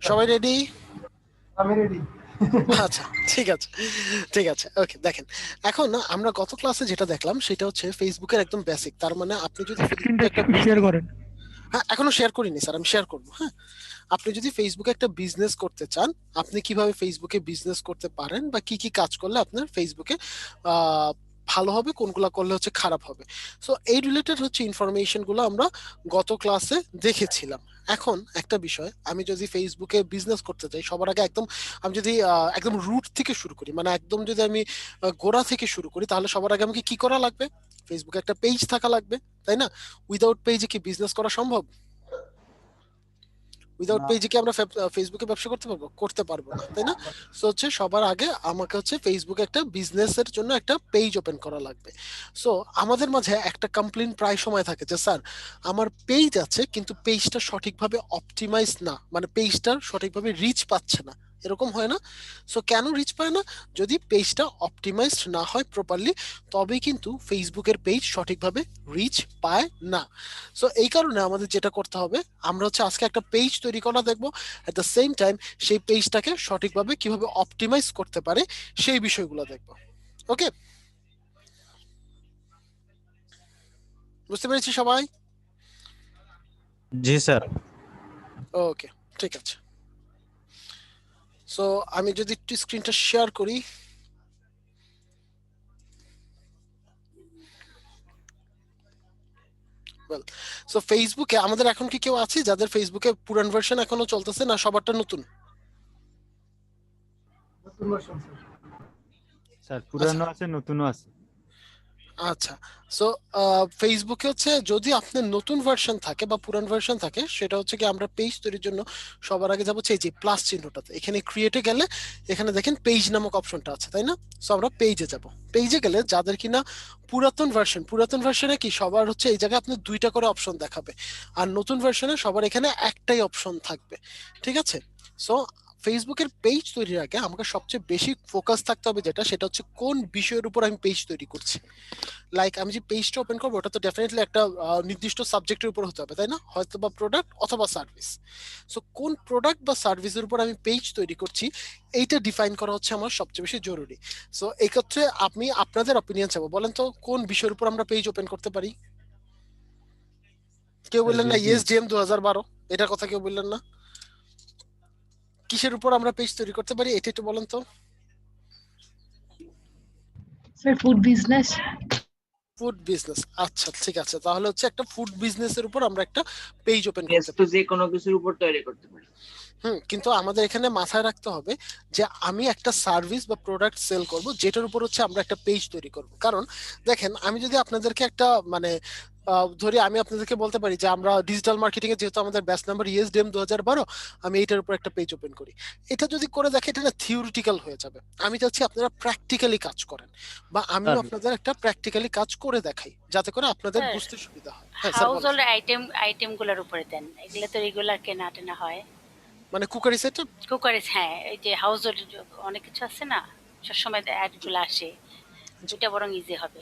সবাই রেডি? আমি রেডি। আচ্ছা, ঠিক আছে, ঠিক আছে, ওকে। দেখেন, এখন না আমরা গত ক্লাসে যেটা দেখলাম সেটা হচ্ছে ফেসবুকের একদম বেসিক। তার মানে আপনি যদি স্ক্রিনটা ফেসবুকে একটা একটু শেয়ার করেন। হ্যাঁ, এখনো শেয়ার করিনি স্যার, আমি শেয়ার করবো। হ্যাঁ, আপনি যদি ফেসবুকে একটা বিজনেস করতে চান, আপনি কিভাবে ফেসবুকে বিজনেস করতে পারেন বা কি কি কাজ করলে আপনার ফেসবুকে আহ ভালো হবে, কোনগুলা করলে হচ্ছে খারাপ হবে। সো এই রিলেটেড হচ্ছে ইনফরমেশন গুলো আমরা গত ক্লাসে দেখেছিলাম। এখন একটা বিষয়, আমি যদি ফেসবুকে বিজনেস করতে চাই সবার আগে একদম, আমি যদি একদম রুট থেকে শুরু করি, মানে একদম যদি আমি গোড়া থেকে শুরু করি, তাহলে সবার আগে আমাকে কি করা লাগবে? ফেসবুকে একটা পেজ থাকা লাগবে, তাই না? উইদাউট পেজে কি বিজনেস করা সম্ভব? উইদাউট না, পেজে কি আমরা ফেসবুকে ব্যবসা করতে পারবো? করতে পারবো না, তাই না? সো হচ্ছে সবার আগে আমাকে হচ্ছে ফেসবুকে একটা বিজনেসের জন্য একটা পেজ ওপেন করা লাগবে। সো আমাদের মাঝে একটা কমপ্লেইন প্রায় সময় থাকে যে স্যার, আমার পেজ আছে কিন্তু পেজটা সঠিকভাবে অপটিমাইজ না, মানে পেজটার সঠিকভাবে রিচ পাচ্ছে না, এরকম হয় না? সো কেন রিচ পায় না? যদি পেজটা অপটিমাইজড না হয় প্রপারলি, তবেই কিন্তু ফেসবুকের পেজ সঠিকভাবে রিচ পায় না। সো এই কারণে আমাদের যেটা করতে হবে, আমরা হচ্ছে আজকে একটা পেজ তৈরি করা দেখবো, এট দ্য সেম টাইম সেই পেজটাকে সঠিকভাবে কিভাবে অপটিমাইজ করতে পারে সেই বিষয়গুলো দেখবো। ওকে, বুঝতে পেরেছি সবাই? জি স্যার। ওকে, ঠিক আছে। সো আমি যদি একটু স্ক্রিনটা শেয়ার করি। ওয়েল, সো ফেসবুকে আমাদের এখন কি কেউ আছে যাদের ফেসবুকে পুরান ভার্সন এখনো চলতেছে, না সবারটা নতুন? নতুন ভার্সন স্যার। স্যার আচ্ছা, পুরানো আছে, নতুনও আছে। আচ্ছা। সো ফেসবুকে হচ্ছে যদি আপনার নতুন ভার্সন থাকে বা পুরান ভার্সন থাকে, সেটা হচ্ছে কি আমরা পেজ তৈরির জন্য সবার আগে যাবো হচ্ছে এই যে প্লাস চিহ্নটাতে, এখানে ক্রিয়েটে গেলে এখানে দেখেন পেজ নামক অপশনটা আছে, তাই না? সো আমরা পেজে যাব। পেজে গেলে যাদের কিনা পুরাতন ভার্সন, পুরাতন ভার্সনে কি সবার হচ্ছে এই জায়গায় আপনার দুইটা করে অপশন দেখাবে, আর নতুন ভার্সনে সবার এখানে একটাই অপশন থাকবে। ঠিক আছে? সো ফেসবুকের পেজ তৈরির আগে আমাকে সবচেয়ে বেশি ফোকাস থাকতে হবে যেটা, সেটা হচ্ছে কোন বিষয়ের উপর আমি পেজ তৈরি করছি। লাইক আমি যে পেজটা ওপেন করবো ওটা তো ডেফিনেটলি একটা নির্দিষ্ট সাবজেক্টের উপর হতে হবে, তাই না? হয়তো বা প্রোডাক্ট অথবা সার্ভিস। সো কোন প্রোডাক্ট বা সার্ভিসের উপর আমি পেজ তৈরি করছি, এইটা ডিফাইন করা হচ্ছে আমার সবচেয়ে বেশি জরুরি। সো এই ক্ষেত্রে আমি আপনাদের অপিনিয়ন চাবো, বলেন তো কোন বিষয়ের উপর আমরা পেজ ওপেন করতে পারি? কেউ স্যার বললেন না ইয়েস বিজনেস। জিএম 2012, এটার কথা কেউ বললেন না। কিসের উপর আমরা পেজ তৈরি করতে পারি এটা একটু বলেন তো। Sir food business. Food business, আচ্ছা ঠিক আছে, তাহলে হচ্ছে একটা ফুড বিজনেসের উপর আমরা একটা পেজ ওপেন পেজ করতে তো পারি। যে কোনো কিছুর উপর তৈরি করতে পারি। কিন্তু আমাদের এখানে মাথায় রাখতে হবে যে আমি একটা সার্ভিস বা প্রোডাক্ট সেল করব যেটার উপর হচ্ছে আমরা একটা পেজ তৈরি করব। কারণ দেখেন, আমি যদি আপনাদেরকে একটা মানে ধরি, আমি আপনাদেরকে বলতে পারি যে আমরা ডিজিটাল মার্কেটিং এ যেহেতু আমাদের ব্যাচ নাম্বার ইএসডিএম 2012, আমি এইটার উপর একটা পেজ ওপেন করি। এটা যদি করে দেখে এটা না থিওরিটিক্যাল হয়ে যাবে। আমি চাচ্ছি আপনারা প্র্যাকটিক্যালি কাজ করেন, বা আমিও স্যার আপনাদের একটা প্র্যাকটিক্যালি কাজ করে দেখাই, যাতে করে আপনাদের স্যার, বুঝতে সুবিধা হয়। হ্যাঁ স্যার হাউস বলেন। হোল্ড আইটেমগুলোর উপরে দেন, এগুলো তো রেগুলার কেনা টেনা হয়। মানে কুকারি সেট। কুকারিজ, হ্যাঁ, এই যে হাউস হোল্ড অনেক কিছু আছে না, সবসময় অ্যাডগুলো আসে, ওইটা বরং ইজি হবে।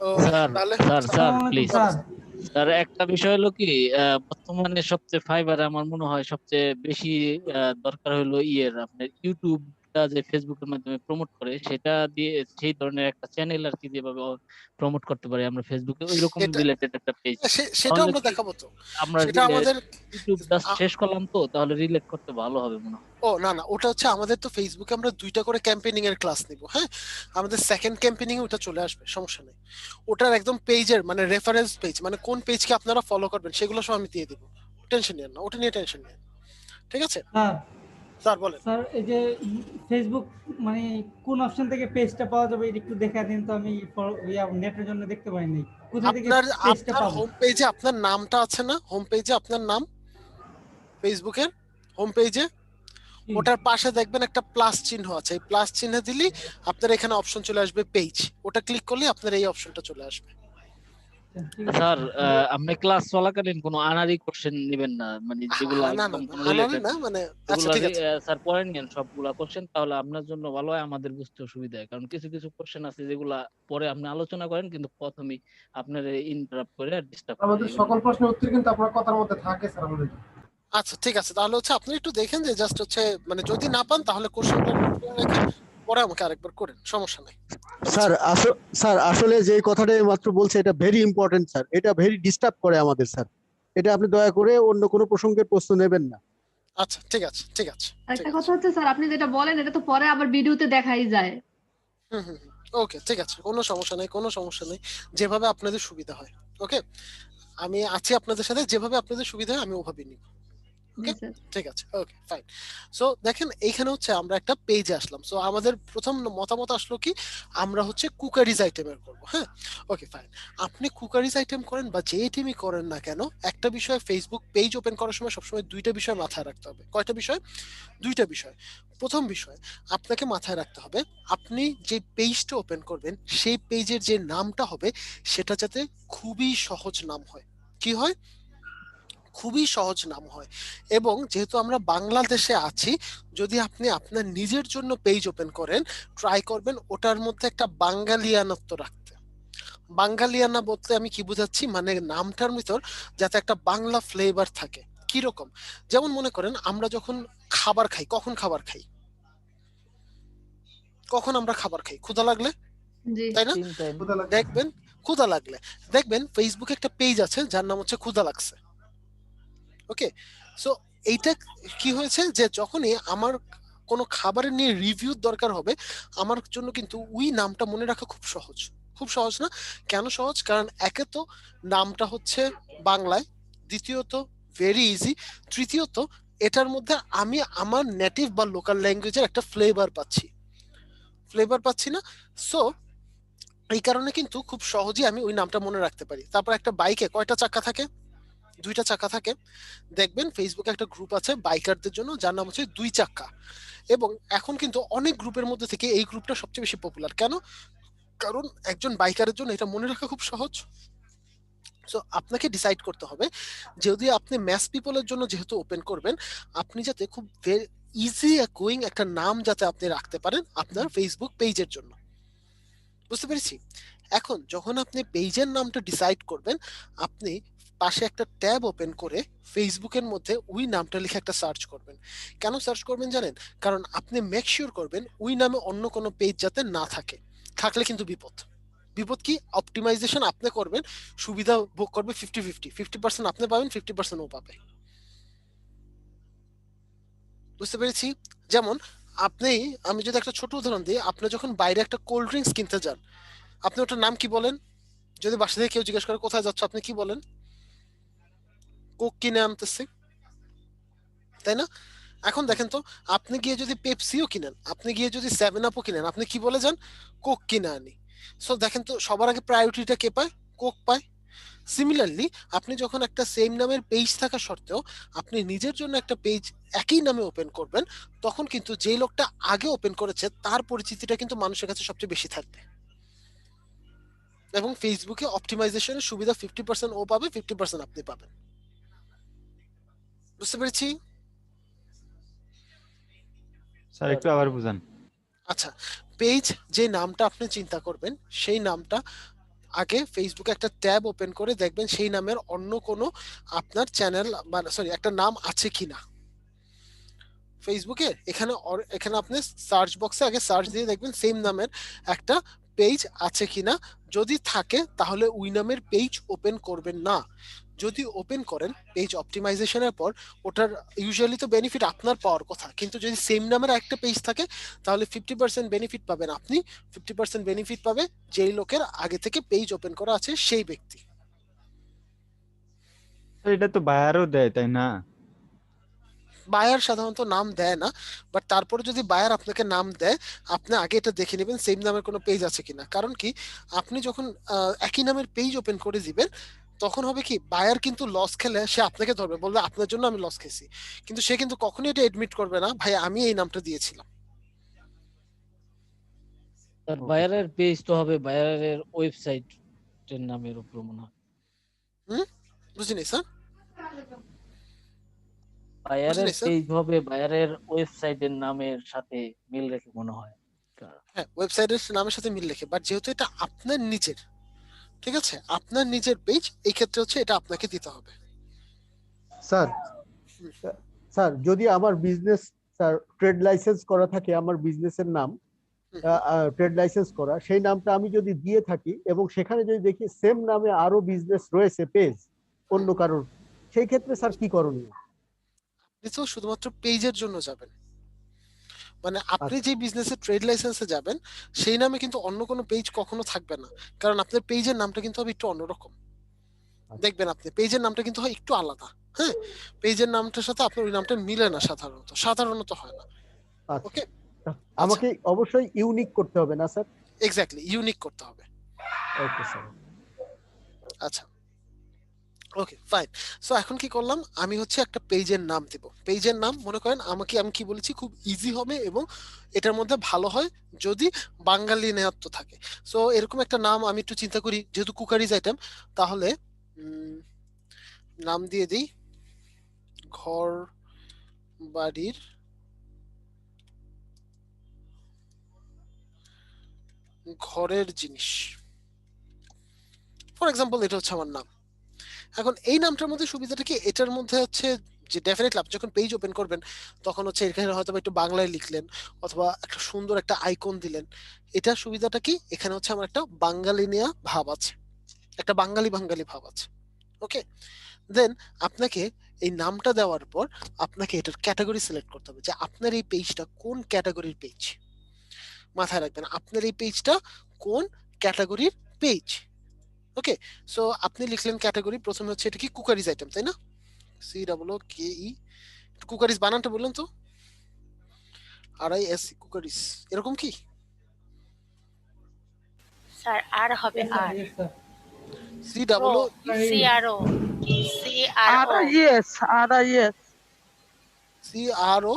ও, স্যার তাহলে স্যার স্যার আসসালামু আলাইকুম প্লিজ। স্যার। স্যার একটা বিষয় হলো কি, বর্তমানে সবচেয়ে ফাইবারে আমার মনে হয় সবচেয়ে বেশি দরকার হলো ইয়ের আপনার ইউটিউবটা যে ফেসবুকের মাধ্যমে প্রমোট করে, সেটা দিয়ে সেই ধরনের একটা চ্যানেল আর কি, যেভাবে প্রমোট করতে পারি আমরা ফেসবুকে, ওই রকম সেটা রিলেটেড একটা পেজ। সেটা তাহলে আমরা কি দেখাবো তো। আমরা সেটা আমাদের ইউটিউব জাস্ট আ- শেষ করলাম তো, তাহলে রিলেট করতে ভালো হবে মনে হয়। ও না না, ওটা হচ্ছে আমাদের তো ফেসবুকে আমরা দুইটা করে ক্যাম্পেইনিং এর ক্লাস নিব। হ্যাঁ, আমাদের সেকেন্ড ক্যাম্পেইনিং ওটা চলে আসবে, সমস্যা নেই। ওটার একদম পেজের মানে রেফারেন্স পেজ, মানে কোন পেজকে আপনারা ফলো করবেন সেগুলো সব আমি দিয়ে দিব। টেনশন নিয়েন না, ওটা নিয়ে টেনশন নিয়েন। ঠিক আছে স্যার স্যার, বলেন। স্যার এই যে ফেসবুক মানে কোন অপশন থেকে পেজটা পাওয়া যাবে এটা একটু দেখা দিন তো, আমি নেটের জন্য দেখতে পাইনি কোথা থেকে আপনার পেজটা আপনার পাবো। হোম পেজে আপনার নামটা আছে না? হোম পেজে আপনার নাম, ফেসবুকের হোম পেজে জি, ওটার পাশে দেখবেন একটা প্লাস চিহ্ন আছে, এই প্লাস চিহ্ন দিলেই আপনার এখানে অপশন চলে আসবে পেজ। ওটা ক্লিক করলে আপনার এই অপশনটা চলে আসবে। ঠিক আছে স্যার স্যার। আপনি ক্লাস চলাকালীন কোনো আনারি কোশ্চেন নেবেন না, মানে যেগুলা না না একদম না, কোনো আনারে রিলেটেড না, না। মানে আচ্ছা এগুলা ঠিক আছে। স্যার পরে নিয়েন সবগুলা কোশ্চেন, তাহলে আপনার জন্য ভালো হয়, আমাদের বুঝতে সুবিধা হয়। কারণ কিছু কিছু কোশ্চেন আছে যেগুলা পরে আপনি আলোচনা করেন, কিন্তু প্রথমেই আপনার ইন্টারাপ্ট করে ডিস্টার্ব করে আমাদের এগুলো। সকল প্রশ্নের উত্তর কিন্তু আপনার কথার মধ্যে থাকে স্যার আমাদের। আচ্ছা ঠিক আছে, তাহলে হচ্ছে আপনি একটু দেখেন যে জাস্ট হচ্ছে মানে যদি না পান তাহলে কোশ্চেনটা রেখে পরে আমাকে আরেকবার করেন, সমস্যা নাই। স্যার স্যার আসলে যে কথাটা মাত্র বলছে এটা ভেরি ইম্পর্টেন্ট স্যার, এটা ভেরি ডিস্টার্ব করে আমাদের স্যার, এটা আপনি দয়া করে অন্য কোনো প্রসঙ্গের প্রশ্ন নেবেন না। আচ্ছা ঠিক আছে ঠিক আছে ঠিক আরেকটা আছে। কথা হচ্ছে স্যার, আপনি যেটা বলেন এটা তো পরে আবার ভিডিওতে দেখাই যায়। হুম হুম ওকে ঠিক আছে, কোনো সমস্যা নেই কোনো সমস্যা নেই, যেভাবে আপনাদের সুবিধা হয়। ওকে, আমি আছি আপনাদের সাথে, যেভাবে আপনাদের সুবিধা হয় আমি ওভাবেই নিব। জি ওকে স্যার। ঠিক আছে ওকে ফাইন। সো দেখেন এইখানে হচ্ছে আমরা একটা পেজে আসলাম, সো আমাদের প্রথম মতামত আসলো কি আমরা হচ্ছে কুকারিজ আইটেমের করব। হ্যাঁ ওকে ফাইন, আপনি কুকারিজ আইটেম করেন বা যে আইটেমই করেন না কেন, একটা বিষয় ফেসবুক পেজ ওপেন করার সময় সবসময় দুইটা বিষয় মাথায় রাখতে হবে। কয়টা বিষয়? দুইটা বিষয়। প্রথম বিষয় আপনাকে মাথায় রাখতে হবে আপনি যে পেজটা ওপেন করবেন সেই পেজের যে নামটা হবে সেটা যাতে খুবই সহজ নাম হয়। কি হয়? খুবই সহজ নাম হয়। এবং যেহেতু আমরা বাংলাদেশে আছি, যদি আপনি আপনার নিজের জন্য পেজ ওপেন করেন ট্রাই করবেন ওটার মধ্যে একটা বাঙালিয়ানত্ব রাখতে। বাঙালিয়ানা বলতে আমি কি বুঝাচ্ছি, মানে নামটার ভিতর যাতে একটা বাংলা ফ্লেভার থাকে। কি রকম? যেমন মনে করেন আমরা যখন খাবার খাই, কখন খাবার খাই? কখন আমরা খাবার খাই? ক্ষুধা লাগলে, জি। তাই না? 3 টাইম। দেখবেন ক্ষুধা লাগলে, দেখবেন ফেসবুকে একটা পেজ আছে যার নাম হচ্ছে ক্ষুধা লাগছে। ওকে, সো এইটা কি হয়েছে যে যখনই আমার কোনো খাবারের নিয়ে রিভিউ দরকার হবে আমার জন্য কিন্তু ওই নামটা মনে রাখা খুব সহজ। খুব সহজ না? কেন সহজ? কারণ একে তো নামটা হচ্ছে বাংলায়, দ্বিতীয়ত ভেরি ইজি, তৃতীয়ত এটার মধ্যে আমি আমার নেটিভ বা লোকাল ল্যাঙ্গুয়েজের একটা ফ্লেভার পাচ্ছি না? সো এই কারণে কিন্তু খুব সহজেই আমি ওই নামটা মনে রাখতে পারি। তারপর একটা বাইকে কয়টা চাকা থাকে? দুইটা চাকা থাকে। দেখবেন ফেসবুকে একটা গ্রুপ আছে বাইকারদের জন্য যার নাম হচ্ছে দুই চাকা। এবং এখন কিন্তু অনেক গ্রুপের মধ্যে থেকে এই গ্রুপটা সবচেয়ে বেশি পপুলার। কেন? কারণ একজন বাইকারের জন্য এটা মনে রাখা খুব সহজ। সো আপনাকে ডিসাইড করতে হবে যদি আপনি ম্যাস পিপলের জন্য যেহেতু ওপেন করবেন, আপনি যাতে খুব ইজি গোয়িং একটা নাম যাতে আপনি রাখতে পারেন আপনার ফেসবুক পেজের জন্য। বুঝতে পেরেছি? এখন যখন আপনি পেজের নামটা ডিসাইড করবেন, আপনি পাশে একটা ট্যাব ওপেন করে ফেসবুকের মধ্যে ওই নামটা লিখে একটা সার্চ করবেন। কেন সার্চ করবেন জানেন? কারণ আপনি মেক শিওর করবেন ওই নামে অন্য কোনো পেজ যাতে না থাকে। থাকলে কিন্তু বিপদ। বিপদ কি? অপটিমাইজেশন আপনি করবেন, সুবিধা ভোগ করবে 50-50, 50% আপনি পাবেন, 50% ও পাবে। বুঝতে পেরেছি? যেমন আপনি, আমি যদি একটা ছোট উদাহরণ দিই, আপনি যখন বাইরে একটা কোল্ড ড্রিঙ্কস কিনতে যান আপনি ওটার নাম কি বলেন? যদি বাসা থেকে কেউ জিজ্ঞেস করে কোথায় যাচ্ছ আপনি কি বলেন? কোক কিনে আনতেছি, তাই না? এখন দেখেন তো, আপনি গিয়ে যদি পেপসিও কিনেন, আপনি গিয়ে যদি 7 আপও কিনেন, আপনি কি বলে যান? কোক কিনে আনি। সো দেখেন তো সবার আগে প্রায়োরিটিটা কে পায়? কোক পায়। সিমিলারলি আপনি যখন একটা সেম নামের পেজ থাকা সত্ত্বেও আপনি নিজের জন্য একটা পেজ একই নামে ওপেন করবেন, তখন কিন্তু যে লোকটা আগে ওপেন করেছে তার পরিচিতিটা কিন্তু মানুষের কাছে সবচেয়ে বেশি থাকবে। এবং ফেসবুকে অপটিমাইজেশনের সুবিধা 50% ও পাবে, 50% আপনি পাবেন। বুঝতে পেরেছি? স্যার একটু আবার বুঝান। আচ্ছা, পেজ যে নামটা আপনি চিন্তা করবেন সেই নামটা আগে ফেসবুকে একটা ট্যাব ওপেন করে দেখবেন সেই নামের অন্য কোনো আপনার চ্যানেল মানে সরি একটা নাম আছে কিনা ফেসবুকে। এখানে আপনি সার্চ বক্সে আগে সার্চ দিয়ে দেখবেন সেম নামের একটা পেজ আছে কিনা। যদি থাকে তাহলে ওই নামের পেজ ওপেন করবেন না। যদি ওপেন করেন পেজ অপটিমাইজেশনের পর, ওটার ইউজুয়ালি তো বেনিফিট আপনার পাওয়ার কথা, কিন্তু যদি সেম নামের একটা পেজ থাকে তাহলে 50% বেনিফিট পাবেন আপনি, 50% বেনিফিট পাবে যেই লোকের আগে থেকে পেজ ওপেন করা আছে সেই ব্যক্তি। স্যার এটা তো বায়ারও দেয় তাই না? বায়ার সাধারণত নাম দেয় না, বাট তারপরে যদি বায়ার আপনাকে নাম দেয় আপনি আগে এটা দেখে নেবেন সেম নামের কোনো পেজ আছে কিনা। কারণ কি, আপনি যখন একই নামের পেজ ওপেন করে দিবেন তখন হবে কি, বায়ার কিন্তু লস খেলে সে আপনাকে ধরবে, বলবে আপনার জন্য আমি লস খেয়েছি, কিন্তু সে কিন্তু কখনোই এটা এডমিট করবে না ভাই আমি এই নামটা দিয়েছিলাম। তার ওকে বায়ারের স্যার। পেজ তো হবে বায়ারের ওয়েবসাইটের নামের উপর মনে হয়। হুম, বুঝিনি স্যার, বায়ারের বুঝিনি স্যার। পেজ হবে বায়ারের ওয়েবসাইটের নামের সাথে মিল রেখে মনে হয়। হ্যাঁ, ওয়েবসাইটের নামের সাথে মিল রেখে, বাট যেহেতু এটা আপনার নিজের, ঠিক আছে, আপনার নিজের পেজ, এই ক্ষেত্রে হচ্ছে এটা আপনাকে দিতে হবে। স্যার স্যার যদি আমার বিজনেস স্যার ট্রেড লাইসেন্স করা থাকে, আমার বিজনেসের নাম ট্রেড লাইসেন্স করা, সেই নামটা আমি যদি দিয়ে থাকি এবং সেখানে যদি দেখি সেম নামে আরো বিজনেস রয়েছে পেজ অন্য কারোর, সেই ক্ষেত্রে স্যার কি করণীয়? আপনি তো শুধুমাত্র পেজের জন্য যাবেন, মানে আপনি যে বিজনেসের ট্রেড লাইসেন্সে যাবেন সেই নামে কিন্তু অন্য কোনো পেজ কখনো থাকবে না, কারণ আপনার পেজের নামটা কিন্তু হবে একটু অন্যরকম। দেখবেন আপনি পেজের নামটা কিন্তু হয় একটু আলাদা। হ্যাঁ, পেজের নামটার সাথে আপনার ওই নামটা মিলে না, সাধারণত হয় না। আচ্ছা, ওকে, আমাকে অবশ্যই ইউনিক করতে হবে না স্যার? এক্স্যাক্টলি, ইউনিক করতে হবে। Okay sir. আচ্ছা, ওকে ফাইন। সো এখন কি করলাম, আমি হচ্ছে একটা পেজের নাম দেব। পেজের নাম মনে করেন আমি কি বলেছি, খুব ইজি হবে এবং এটার মধ্যে ভালো হয় যদি বাঙালি নেয়াত্ব থাকে। সো এরকম একটা নাম আমি একটু চিন্তা করি, যেহেতু কুকারিজ আইটেম, তাহলে নাম দিয়ে দিই ঘর বাড়ির ঘরের জিনিস, ফর এক্সাম্পল এটা হচ্ছে আমার নাম। এখন এই নামটার মধ্যে সুবিধাটা কি, এটার মধ্যে হচ্ছে যে ডেফিনেটলি আপনি যখন পেজ ওপেন করবেন তখন হচ্ছে এখানে হয়তো একটু বাংলায় লিখলেন অথবা একটা সুন্দর একটা আইকন দিলেন। এটার সুবিধাটা কি, এখানে হচ্ছে আমার একটা বাঙালি নেয়া ভাব আছে, একটা বাঙালি বাঙালি ভাব আছে। ওকে, দেন আপনাকে এই নামটা দেওয়ার পর আপনাকে এটার ক্যাটাগরি সিলেক্ট করতে হবে, যে আপনার এই পেজটা কোন ক্যাটাগরির পেজ। মাথায় রাখবেন আপনার এই পেজটা কোন ক্যাটাগরির পেজ। ওকে, সো আপনি লিখলেন ক্যাটাগরি, প্রথমে হচ্ছে এটা কি কুকারিজ আইটেম, তাই না? COOKE, কুকারিজ বানানটা বললেন তো, RIS কুকারিজ, এরকম কি? স্যার আর হবে Yes, sir, আর yes, sir. COO CRO CRO,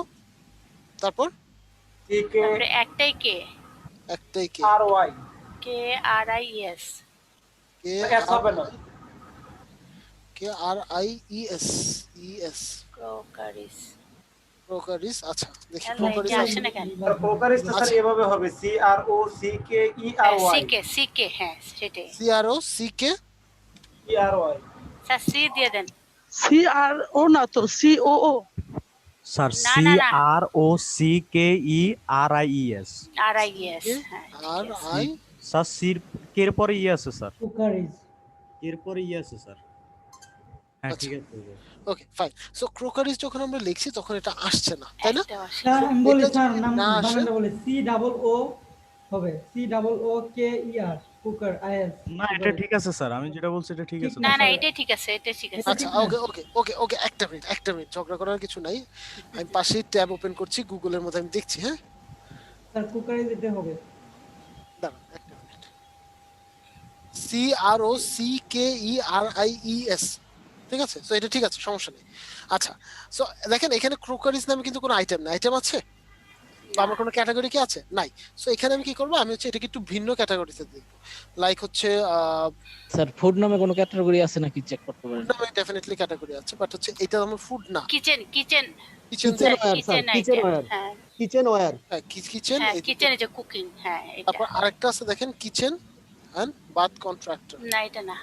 তারপর তারপরে একটাই কে, একটাই কে, KRIS KRIES ক্রোকারিস। ক্রোকারিজ। আচ্ছা দেখি এটা ক্রোকারিজ আসে না কেন? প্রকারিস্ট স্যার এভাবে হবে CROCKERY সিকে, হ্যাঁ সেটাই। CRO CK ERY। Sir C দিয়ে দেন। CRO না তো COO স্যার না, না, না। CROCKERIES RIS, হ্যাঁ ঠিক আছে। RI স্যার সির কের পরে ই আছে স্যার, কুকারিজ। এর পরে ই আছে স্যার। হ্যাঁ আচ্ছা। ঠিক আছে। ওকে ফাইন। সো ক্রোকারিজ যখন আমরা লিখছি তখন এটা আসছে না, তাই না? একটা আসে। স্যার আমি বলি এটা স্যার যদি নাম না আসে, বানানটা বলি COO হবে COOKER কুকার IS। না এটা ঠিক আছে স্যার, আমি যেটা বলছি এটা ঠিক আছে। না না এটাই ঠিক আছে, এটা ঠিক আছে। আচ্ছা ওকে ওকে ওকে ওকে, একটা মিনিট, ঝগড়া করার কিছু নাই। আমি পাশেই ট্যাব ওপেন করছি, গুগলের মধ্যে আমি দেখছি। হ্যাঁ স্যার কুকারিজ এটা হবে। দাঁড়ান একটা মিনিট। CROCKERIES, ঠিক আছে? সো এটা ঠিক আছে, সমস্যা নেই। আচ্ছা, সো দেখেন এখানে ক্রোকারিজ নামে কিন্তু কোনো আইটেম নাই। আইটেম আছে বা আমার কোনো ক্যাটাগরি কি আছে? নাই। সো এখানে আমি কি করবো, আমি হচ্ছে এটাকে একটু ভিন্ন ক্যাটাগরিতে দেখবো। লাইক হচ্ছে স্যার ফুড নামে কোনো ক্যাটাগরি আছে নাকি চেক করতে পারেন? নামে ডেফিনেটলি ক্যাটাগরি আছে, বাট হচ্ছে এটা আমার ফুড না। Kitchen kitchen kitchen ware sir, kitchen ware, হ্যাঁ কিচেন ওয়্যার। কিচেন, হ্যাঁ কিচেন যে কুকিং, হ্যাঁ এটা। তারপর আরেকটা আছে দেখেন কিচেন এন্ড বাথ কন্ট্রাক্টর। না এটা না।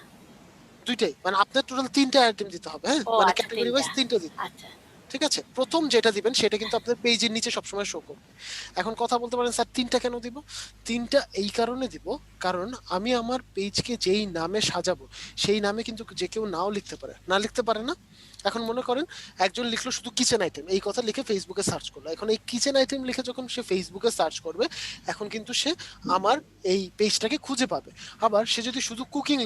দুইটাই, মানে আপনার টোটাল তিনটা আইটেম দিতে হবে। হ্যাঁ, ও মানে আচ্ছা, ক্যাটাগরি ওয়াইজ তিনটা দিতে হবে। আচ্ছা ঠিক আছে, প্রথম যেটা দিবেন সেটা কিন্তু আপনার পেজের নিচে সবসময় শো করবে। এখন কথা বলতে পারেন স্যার তিনটা কেন দিব? তিনটা এই কারণে দিব, কারণ আমি আমার পেজকে যেই নামে সাজাবো সেই নামে কিন্তু যে কেউ নাও লিখতে পারে, না লিখতে পারে না। এখন মনে করেন একজন লিখলো শুধু কিচেন আইটেম, এই কথা লিখে ফেসবুকে সার্চ করলো। এখন এই কিচেন আইটেম লিখে যখন সে ফেসবুকে সার্চ করবে, এখন কিন্তু সে আমার এই পেজটাকে খুঁজে পাবে। আবার সে যদি শুধু কুকিং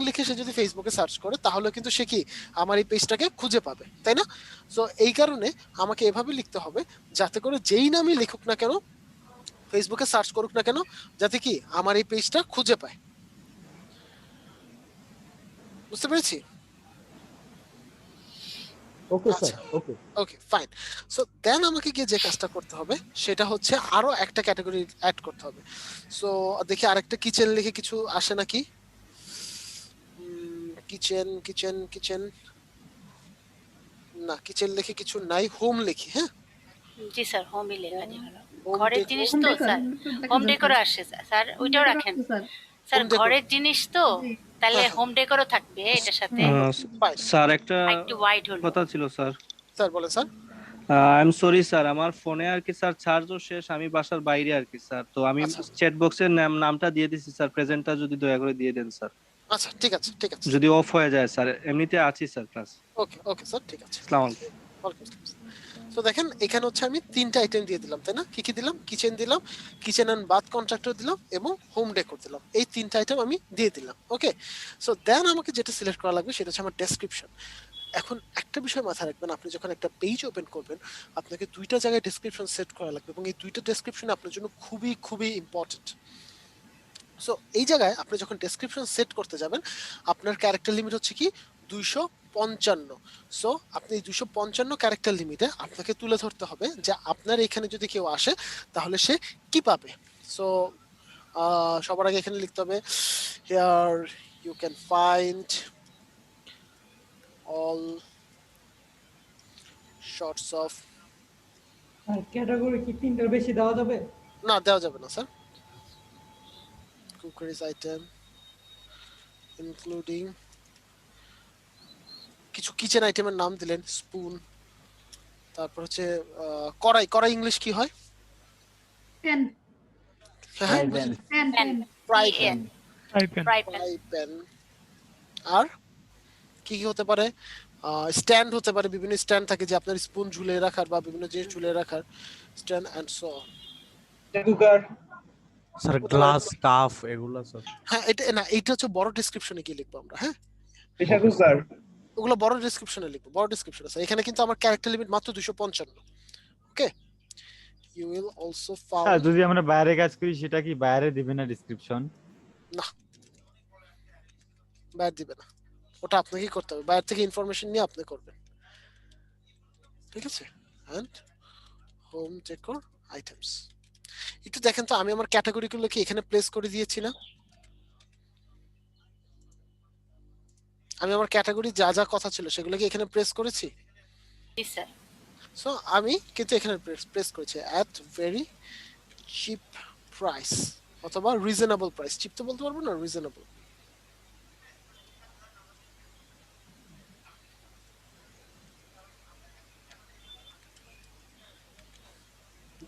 লিখে সে যদি ফেসবুকে সার্চ করে, তাহলে কিন্তু সে কি আমার এই পেজটাকে খুঁজে পাবে, তাই না? সো এই কারণে আমাকে এভাবে লিখতে হবে যাতে করে যেই নামই লিখুক না কেন, ফেসবুকে সার্চ করুক না কেন, যাতে কি আমার এই পেজটা খুঁজে পায়। বুঝতে পেরেছি? ওকে আচ্ছা sir, okay. Okay fine. So then আমাকে গিয়ে যে কাজটা করতে হবে সেটা হচ্ছে আরো একটা ক্যাটাগরি অ্যাড করতে হবে। সো দেখি আরেকটা কিচেন লিখে কিছু আসে নাকি। কিচেন কিচেন কিচেন, না কিচেন লিখে কিছু নাই। হোম লিখি। হ্যাঁ জি স্যার, হোমই লেখা যায় ভালো। Home ঘরের decor- জিনিস হোম তো ডেকর স্যার, হোম ডেকোর আসে স্যার, ওইটাও রাখেন স্যার। Home decor। ঘরের জিনিস তো, তাহলে হ্যাঁ, হোম ডেকোরও থাকবে এটার সাথে। ফাইন। স্যার একটা একটু ওয়াইড হলো। কথা ছিল স্যার। স্যার বলেন sir. I am sorry sir, আমার ফোনে আর কি স্যার চার্জও শেষ, আমি বাসার বাইরে আর কি স্যার, তো আমি আচ্ছা চ্যাট বক্সের নামটা দিয়ে দিছি স্যার, প্রেজেন্টটা যদি দয়া করে দিয়ে দেন স্যার, আচ্ছা ঠিক আছে ঠিক আছে। যদি অফ হয়ে যায় স্যার, এমনিতে আছি স্যার ক্লাস। ওকে ওকে স্যার ঠিক আছে। আসসালামু আলাইকুম। ওয়ালাইকুম আসসালাম। তো দেখেন এখানে হচ্ছে আমি 3টা আইটেম দিয়ে দিলাম, তাই না? কি কি দিলাম? কিচেন দিলাম, কিচেন এন্ড বাথ কন্ট্রাক্টর দিলাম এবং হোম ডেকোর দিলাম। এই 3টা আইটেম আমি দিয়ে দিলাম। ওকে, সো দেন আমাকে যেটা সিলেক্ট করা লাগবে সেটা হচ্ছে আমার ডেসক্রিপশন। এখন একটা বিষয় মাথায় রাখবেন, আপনি যখন একটা পেজ ওপেন করবেন আপনাকে 2টা জায়গায় ডেসক্রিপশন সেট করা লাগবে এবং এই 2টা ডেসক্রিপশন আপনার জন্য খুবই খুবই ইম্পর্টেন্ট। সো এই জায়গায় আপনি যখন ডেসক্রিপশন সেট করতে যাবেন আপনার ক্যারেক্টার লিমিট হচ্ছে কি 255। সো আপনি এই 255 ক্যারেক্টার লিমিটে আপনাকে তুলে ধরতে হবে যে আপনার এখানে যদি কেউ আসে তাহলে সে কি পাবে। সো সবার আগে এখানে লিখতে হবে here you can find all sorts of. আর ক্যাটাগরি কি 3টার বেশি দেওয়া যাবে? না দেওয়া যাবে না স্যার। কুকারিজ আইটেম ইনক্লুডিং কিছু কিচেন আইটেমের নাম দিলেন, স্পুন, তারপর হচ্ছে কড়াই। কড়াই ইংলিশ কি হয়? পেন হ্যাঁ pan pan fry pan. Fry pan. Fry pan. আর কি কি হতে পারে? স্ট্যান্ড হতে পারে, বিভিন্ন স্ট্যান্ড থাকে যে আপনার স্পুন ঝুলিয়ে রাখার বা বিভিন্ন জিনিস ঝুলিয়ে রাখার, stand and so on. Cooker sir glass cup এগুলা স্যার। হ্যাঁ এটা না, এইটা হচ্ছে বড় ডেসক্রিপশনে কি লিখবো আমরা। হ্যাঁ প্রেসার কুকার ওগুলো বড় ডেসক্রিপশনে লিখবো, বড় ডেসক্রিপশন আছে। এখানে কিন্তু আমার ক্যারেক্টার লিমিট মাত্র 255। Okay, you will also sir found. যদি আমরা বাইরে কাজ করি সেটা কি বাইরে দিবে না ডেসক্রিপশন? না বাইরে দিবে না, ওটা আপনাকেই করতে হবে, বাইরে থেকে ইনফরমেশন নিয়ে আপনি করবেন। ঠিক আছে, এন্ড হোম ডেকোর আইটেমস। একটু দেখেন তো আমি আমার ক্যাটাগরিগুলো কি এখানে প্লেস করে দিয়েছি না? আমি আমার ক্যাটাগরি যা যা কথা ছিল সেগুলো কি এখানে প্রেস করেছি? জি স্যার। সো আমি কিন্তু এখানে প্রেস করেছি এট ভেরি চিপ প্রাইস অথবা রিজনেবল প্রাইস। চিপ তো বলতে পারবো না, রিজনেবল।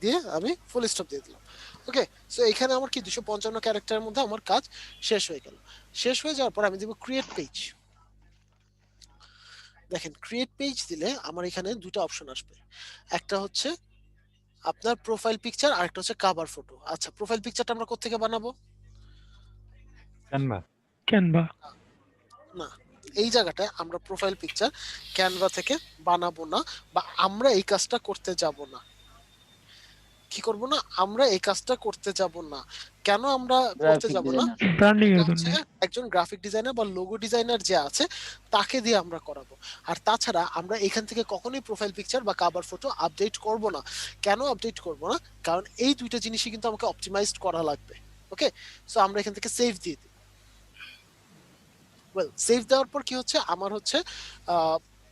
দিয়ে আমি ফুল স্টপ দিয়ে দিলাম। ওকে, সো এখানে আমার কি 255 ক্যারেক্টারের মধ্যে আমার কাজ শেষ হয়ে গেল। শেষ হয়ে যাওয়ার পর আমি দিব ক্রিয়েট পেজ। দেখেন ক্রিয়েট পেজ দিলে আমার এখানে দুটো অপশন আসবে, একটা হচ্ছে আপনার প্রোফাইল পিকচার আর একটা হচ্ছে কভার ফটো। আচ্ছা প্রোফাইল পিকচারটা আমরা কোথা থেকে বানাবো? ক্যানভা। না, এই জায়গাটায় আমরা প্রোফাইল পিকচার ক্যানভা থেকে বানাবো না, বা আমরা এই কাজটা করতে যাব না। কি করব না? আমরা এই কাজটা করতে যাব না। কেন আমরা করতে যাব না? ব্র্যান্ডিং এর হচ্ছে জন্য। একজন গ্রাফিক ডিজাইনার বা লোগো ডিজাইনার যে আছে তাকে দিয়ে আমরা করাবো। আর তাছাড়া আমরা এখান থেকে কখনোই প্রোফাইল পিকচার বা কভার ফটো আপডেট করব না। কেন আপডেট করব না? কারণ এই দুইটা জিনিসই কিন্তু আমাকে অপটিমাইজড করা লাগবে। ওকে, সো আমরা এখান থেকে সেভ দিয়ে দিই। ওয়েল, সেভ দেওয়ার পর কি হচ্ছে আমার হচ্ছে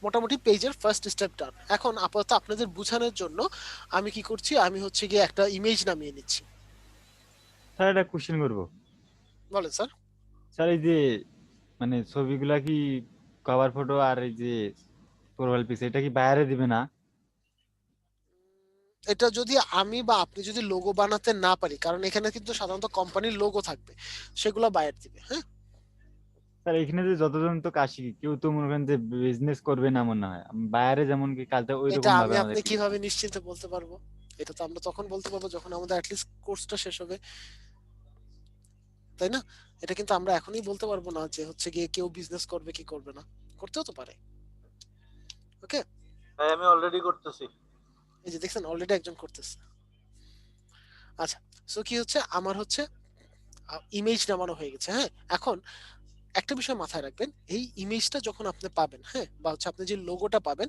মোটামুটি পেজের ফার্স্ট স্টেপ ডান। এখন আপাতত আপনাদের বোঝানোর জন্য আমি কি করছি, আমি হচ্ছে গিয়ে একটা ইমেজ নামিয়ে নিচ্ছি। স্যার একটা কোশ্চেন করবো। বলেন স্যার। স্যার এই যে মানে ছবিগুলা কি কভার ফটো আর এই যে প্রোফাইল পিকচার এটা কি বাইরে দিবে না? এটা যদি আমি বা আপনি যদি লোগো বানাতে না পারি, কারণ এখানে কিন্তু সাধারণত কোম্পানির লোগো থাকবে, সেগুলো বাইরে দিবে। হ্যাঁ স্যার এখানে যে যতজন তো কাজ শিখি কেউ তো মনে করেন যে বিজনেস করবে না মনে হয়, বাইরে যেমন কি কাজটা ওই এটা রকম আমি ভাবে আপনি আমাদের কিভাবে নিশ্চিন্তে বলতে পারবো? এটা তো আমরা তখন বলতে পারবো যখন আমাদের অ্যাটলিস্ট কোর্সটা শেষ হবে, তাই না? এটা কিন্তু আমরা এখনই বলতে পারবো না যে হচ্ছে গিয়ে কেউ বিজনেস করবে কি করবে না, করতেও তো পারে। ওকে, আমি অলরেডি করতেছি। এই যে দেখছেন অলরেডি একজন করতেছে। আচ্ছা, সো কি হচ্ছে আমার হচ্ছে ইমেজ নামানো হয়ে গেছে। হ্যাঁ, এখন একটা বিষয় মাথায় রাখবেন, এই ইমেজটা যখন আপনি পাবেন, হ্যাঁ, বা হচ্ছে আপনি যে লোগোটা পাবেন,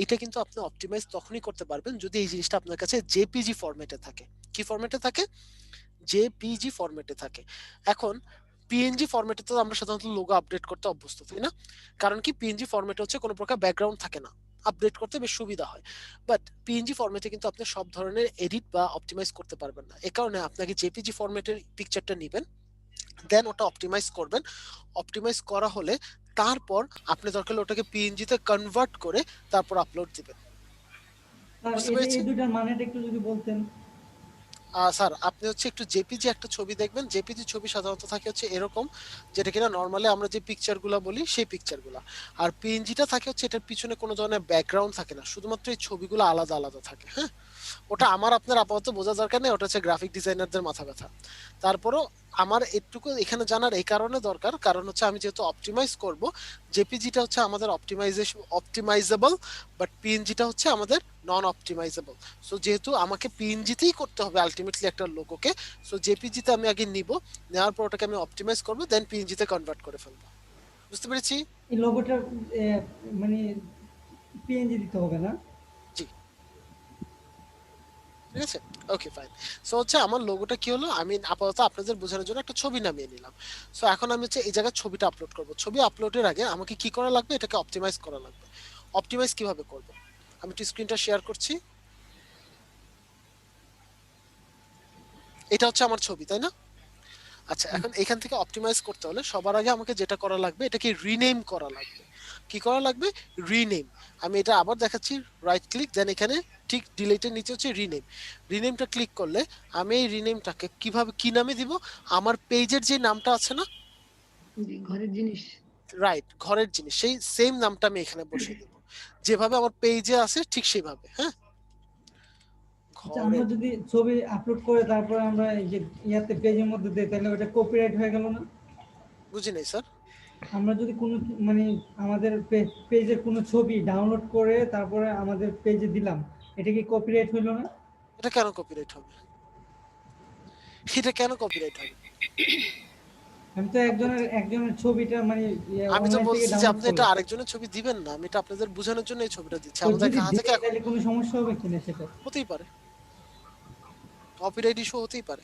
এটা কিন্তু আপনি অপটিমাইজ তখনই করতে পারবেন যদি এই জিনিসটা আপনার কাছে জেপিজি ফরম্যাটে থাকে। কি ফরম্যাটে থাকে? জেপিজি ফরম্যাটে থাকে। এখন পিএনজি ফরম্যাটে তো আমরা সাধারণত লোগো আপডেট করতে অভ্যস্ত, তাই না? কারণ কি পিএনজি ফরম্যাটে হচ্ছে কোনো প্রকার ব্যাকগ্রাউন্ড থাকে না, আপডেট করতে বেশ সুবিধা হয়। বাট পিএনজি ফরম্যাটে কিন্তু আপনি সব ধরনের এডিট বা অপটিমাইজ করতে পারবেন না। এ কারণে আপনাকে জেপিজি ফরম্যাটের পিকচারটা নেবেন, দেন ওটা অপটিমাইজ করবেন। অপটিমাইজ করা হলে তারপর আপনি দরকার হলে ওটাকে পিএনজি তে কনভার্ট করে তারপর আপলোড দিবেন। স্যার বুঝতে এই পেরেছি? দুইটার মানেটা একটু যদি বলতেন। স্যার আপনি হচ্ছে একটু জেপিজি একটা ছবি দেখবেন, জেপিজি ছবি সাধারণত থাকে হচ্ছে এরকম, যেটা কিনা নর্মালি আমরা যে পিকচারগুলো বলি সেই পিকচারগুলো। আর পিএনজিটা থাকে হচ্ছে এটার পিছনে কোনো ধরনের ব্যাকগ্রাউন্ড থাকে না, শুধুমাত্র এই ছবিগুলো আলাদা আলাদা থাকে। হ্যাঁ, ওটা আমার আপনার আপাতত বোঝা দরকার নেই, ওটা হচ্ছে গ্রাফিক ডিজাইনারদের মাথা ব্যথা। তারপরও আমার একটুকু এখানে জানার এই কারণে দরকার, কারণ হচ্ছে আমি যেহেতু অপটিমাইজ করব, জেপিজিটা হচ্ছে আমাদের অপটিমাইজেবল, বাট পিএনজিটা হচ্ছে আমাদের নন অপটিমাইজেবল। সো যেহেতু আমাকে পিএনজিতেই করতে হবে আলটিমেটলি একটা লোগোকে, সো জেপিজিতে আমি আগে নিব, নেওয়ার পর ওটাকে আমি অপটিমাইজ করব, দেন পিএনজিতে কনভার্ট করে ফেলবো। বুঝতে পেরেছি? এই লোগোটা মানে পিএনজি দিতে হবে না? জি, ঠিক আছে, ওকে ফাইন। সো হচ্ছে আমার লোগোটা কি হলো, আমি আপাতত আপনাদের বোঝানোর জন্য একটা ছবি নামিয়ে নিলাম। সো এখন আমি হচ্ছে এই জায়গায় ছবিটা আপলোড করব। ছবি আপলোডের আগে আমাকে কি করা লাগবে, এটাকে অপটিমাইজ করা লাগবে। অপটিমাইজ কিভাবে করব, আমি একটু স্ক্রিনটা শেয়ার করছি। এটা হচ্ছে আমার ছবি, তাই না? আচ্ছা, এখন এখান থেকে অপটিমাইজ করতে হলে সবার আগে আমাকে যেটা করা লাগবে, এটাকে রিনেম করা লাগবে। কি করা লাগবে? রিনেম। আমি এটা আবার দেখাচ্ছি, রাইট ক্লিক, দেন এখানে ঠিক ডিলিটের নিচে হচ্ছে রিনেম। রিনেমটা ক্লিক করলে আমি এই রিনেমটাকে কিভাবে কি নামে দিব, আমার পেজের যে নামটা আছে না, জি, ঘরের জিনিস। রাইট, ঘরের জিনিস, সেই সেম নামটা আমি এখানে বসিয়ে দেব, যেভাবে আমার পেজে আছে ঠিক সেইভাবে। হ্যাঁ, আচ্ছা, আমরা যদি ছবি আপলোড করে তারপরে আমরা এই যে ইয়াতে পেজের মধ্যে দিই, তাহলে ওটা কপিরাইট হয়ে গেল না? বুঝি নাই স্যার। আমরা যদি কোনো মানে আমাদের পেজের কোনো ছবি ডাউনলোড করে তারপরে আমাদের পেজে দিলাম, এটা কি কপিরাইট হইলো না? এটা কেন কপিরাইট হবে? এটা কেন কপিরাইট হবে? আমি তো একজনের ছবিটা মানে আমি তো অনলাইন থেকে বলছি যে ডাউনলোড আপনি এটা করলাম। আরেকজনের ছবি দিবেন না, আমি এটা আপনাদের বোঝানোর জন্য এই ছবিটা দিচ্ছি। তো আমাদের যদি কাছে দিই তাহলে কোনো সমস্যা হবে কিনা সেটা? হতেই পারে, কপিরাইট ইস্যু হতেই পারে।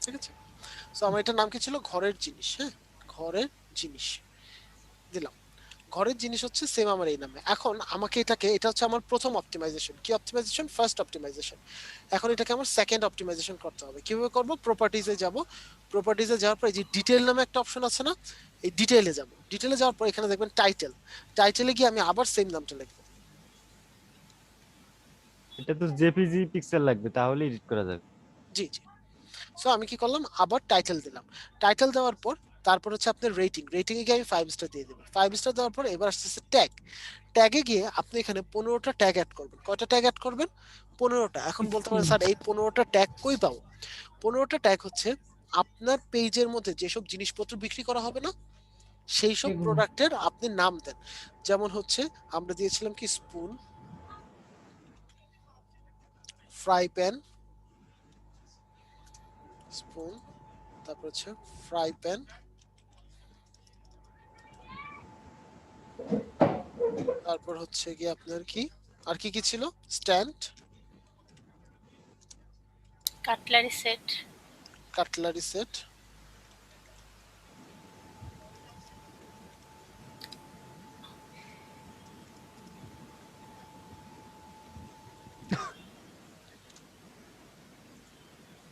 ঠিক আছে, সো আমার এটার নাম কি ছিল, ঘরের জিনিস। হ্যাঁ, ঘরের জিনিস দিলাম। ঘরের জিনিস হচ্ছে সেম আমার এই নামে। এখন আমাকে এটাকে, এটা হচ্ছে আমার প্রথম অপটিমাইজেশন। কি অপটিমাইজেশন? First optimisation. এখন এটাকে আমার সেকেন্ড অপটিমাইজেশন করতে হবে। কিভাবে করব? প্রপার্টিজে যাব। প্রপার্টিজে যাওয়ার পর এই যে ডিটেইল নামে একটা অপশন আছে না, এই ডিটেইলে যাব। ডিটেইলে যাওয়ার পর এখানে দেখবেন টাইটেল। টাইটেলে গিয়ে আমি আবার সেম নামটা লিখব। এটা তো জেপিজি পিক্সেল লাগবে, তাহলে এডিট করা যাবে। জি জি। সো আমি কি করলাম, আবার টাইটেল দিলাম। টাইটেল দেওয়ার পর তারপর হচ্ছে আপনার রেটিং, রেটিং এ গিয়ে আমি 5 স্টার দিয়ে দেব। 5 স্টার দেওয়ার পর এবার আসছে ট্যাগ। ট্যাগে গিয়ে আপনি এখানে 15টা ট্যাগ অ্যাড করবেন। কয়টা ট্যাগ অ্যাড করবেন? 15টা। এখন বলতে পারেন স্যার এই 15টা ট্যাগ কই পাবো? 15টা ট্যাগ হচ্ছে আপনার পেজের মধ্যে যেসব জিনিসপত্র বিক্রি করা হবে না, সেই সব প্রোডাক্টের আপনি নাম দেন। যেমন হচ্ছে আমরা দিয়েছিলাম কি স্পুন, ফ্রাই প্যান, স্পুন, তারপর হচ্ছে ফ্রাই প্যান, তারপর হচ্ছে কি আপনার কি আর কি কি ছিল, stand, cutlery set, cutlery set,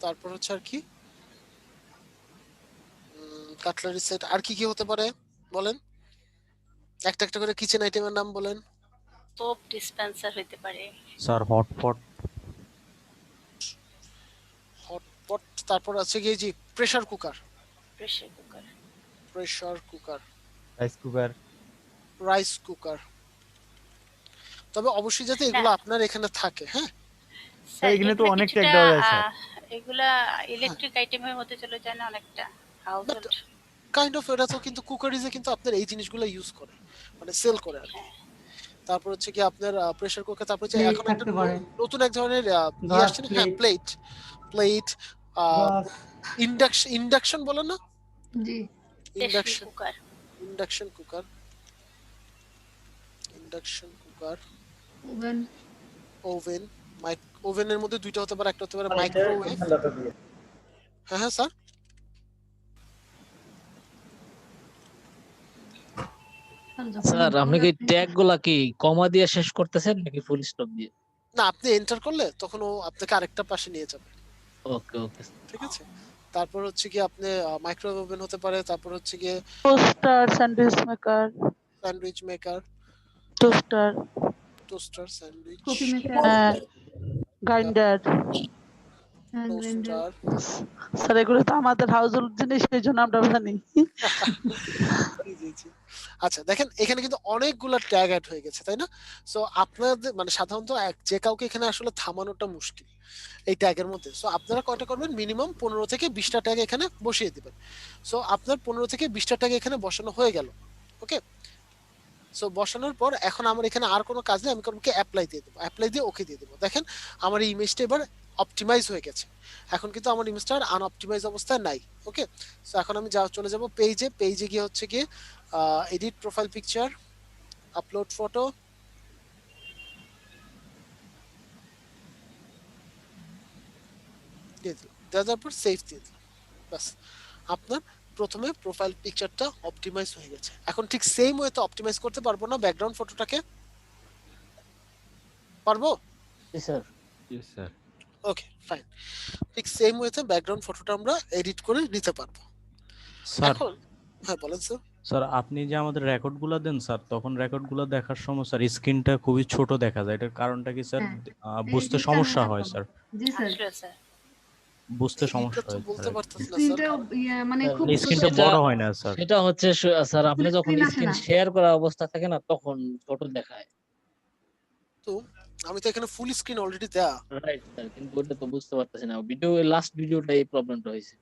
তারপর হচ্ছে আর কি কাটলারি সেট, আর কি কি হতে পারে বলেন, একটা একটা করে কিচেন আইটেমের নাম বলেন। সোপ ডিসপেন্সার হইতে পারে, স্যার হটপট। হটপট, তারপর আছে কি যে pressure cooker, pressure cooker, pressure cooker, rice cooker, rice cooker. তবে অবশ্যই যাতে এগুলো আপনার এখানে থাকে। হ্যাঁ স্যার এখানে তো এগুলা অনেক ট্যাগ কিছুটা দেওয়া যায় স্যার। এগুলা ইলেকট্রিক আইটেমের মধ্যে চলে যায় না অনেকটা, হাউসহোল্ড। কাইন্ড অফ, এটা তো কিন্তু কুকারিজে কিন্তু আপনার এই জিনিসগুলো ইউজ করে, মানে সেল করে আর কি। তারপর হচ্ছে কি আপনার প্রেসার কুকার, তারপর হচ্ছে এখন একটা নতুন এক ধরনের ইয়ে আসছে না, হ্যাঁ প্লেট, প্লেট, ইন্ডাকশন বলেন না, জি, induction cooker, induction cooker, induction cooker, oven, oven, ওভেনের মধ্যে দুইটা হতে পারে, একটা হতে পারে মাইক্রোওয়েভ। হ্যাঁ হ্যাঁ স্যার। স্যার আপনি কি ট্যাগ গুলা কি কমা দিয়ে শেষ করতেছেন নাকি ফুল স্টপ দিয়ে? না, আপনি এন্টার করলে তখন ও আপনাকে আরেকটা পাশে নিয়ে যাবে। ওকে ওকে ঠিক আছে। তারপর হচ্ছে কি আপনি মাইক্রোওয়েভ ওভেন হতে পারে, তারপর হচ্ছে কি toaster, sandwich maker, sandwich maker, toaster, toaster sandwich, coffee maker, grinder. Grinder. Toaster. Sir এগুলো তো আমাদের হাউস হোল্ড জিনিস, সেই জন্য আমরা জানি। জি জি জি। আচ্ছা দেখেন এখানে কিন্তু অনেকগুলো ট্যাগ অ্যাড হয়ে গেছে তাই না? সো আপনাদের মানে সাধারণত যে কাউকে এখানে আসলে থামানোটা মুশকিল এই ট্যাগের মধ্যে। সো আপনারা কয়টা করবেন, মিনিমাম 15 থেকে 20টা ট্যাগ এখানে বসিয়ে দিবেন। সো আপনার 15 থেকে 20টা ট্যাগ এখানে বসানো হয়ে গেল। ওকে, সো বসানোর পর এখন আমার এখানে আর কোনো কাজ নেই, আমি করবো কি অ্যাপ্লাই দিয়ে দেবো, অ্যাপ্লাই দিয়ে ওকে দিয়ে দেবো। দেখেন আমার এই ইমেজটা এবার অপটিমাইজ হয়ে গেছে, এখন কিন্তু আমার ইমেজটা আর আনঅপটিমাইজ অবস্থায় নাই। ওকে, সো এখন আমি চলে যাব পেজে, পেজে গিয়ে হচ্ছে গিয়ে edit profile picture, upload photo, দিয়ে দিলাম, দেওয়ার পর সেভ দিয়ে দিলাম। বাস, আপনার প্রথমে প্রোফাইল পিকচারটা অপটিমাইজ হয়ে গেছে। এখন ঠিক সেম ওয়েতে অপটিমাইজ করতে পারবো না ব্যাকগ্রাউন্ড ফটোটাকে? পারবো? জি sir. Yes sir. Okay fine, ঠিক সেম ওয়েতে ব্যাকগ্রাউন্ড ফটোটা আমরা এডিট করে নিতে পারবো। স্যার এখন হ্যাঁ বলেন স্যার। স্যার আপনি যে আমাদের রেকর্ডগুলো দেন স্যার, তখন রেকর্ডগুলো দেখার সময় স্যার স্ক্রিনটা খুবই ছোট দেখা যায়, এটার কারণটা কি স্যার? হ্যাঁ, বুঝতে এই সমস্যা কারণটা হয় তো। স্যার, জি স্যার, আসলে স্যার বুঝতে এইটা সমস্যা তো হয় বলতে স্যার, পারতেছি না স্যার। স্ক্রিনটা মানে স্যার, খুব স্ক্রিনটা ছোট, বড় হয় না স্যার। সেটা হচ্ছে স্যার আপনি ফুল যখন স্ক্রিন আসে স্ক্রিন না। শেয়ার করা অবস্থা থাকে না তখন ছোট দেখায়। তো আমি তো এখানে ফুল স্ক্রিন অলরেডি দেয়া। রাইট স্যার, কিন্তু ওটা তো বুঝতে পারতেছি না, লাস্ট ভিডিওটা এই প্রবলেমটা হয়েছে।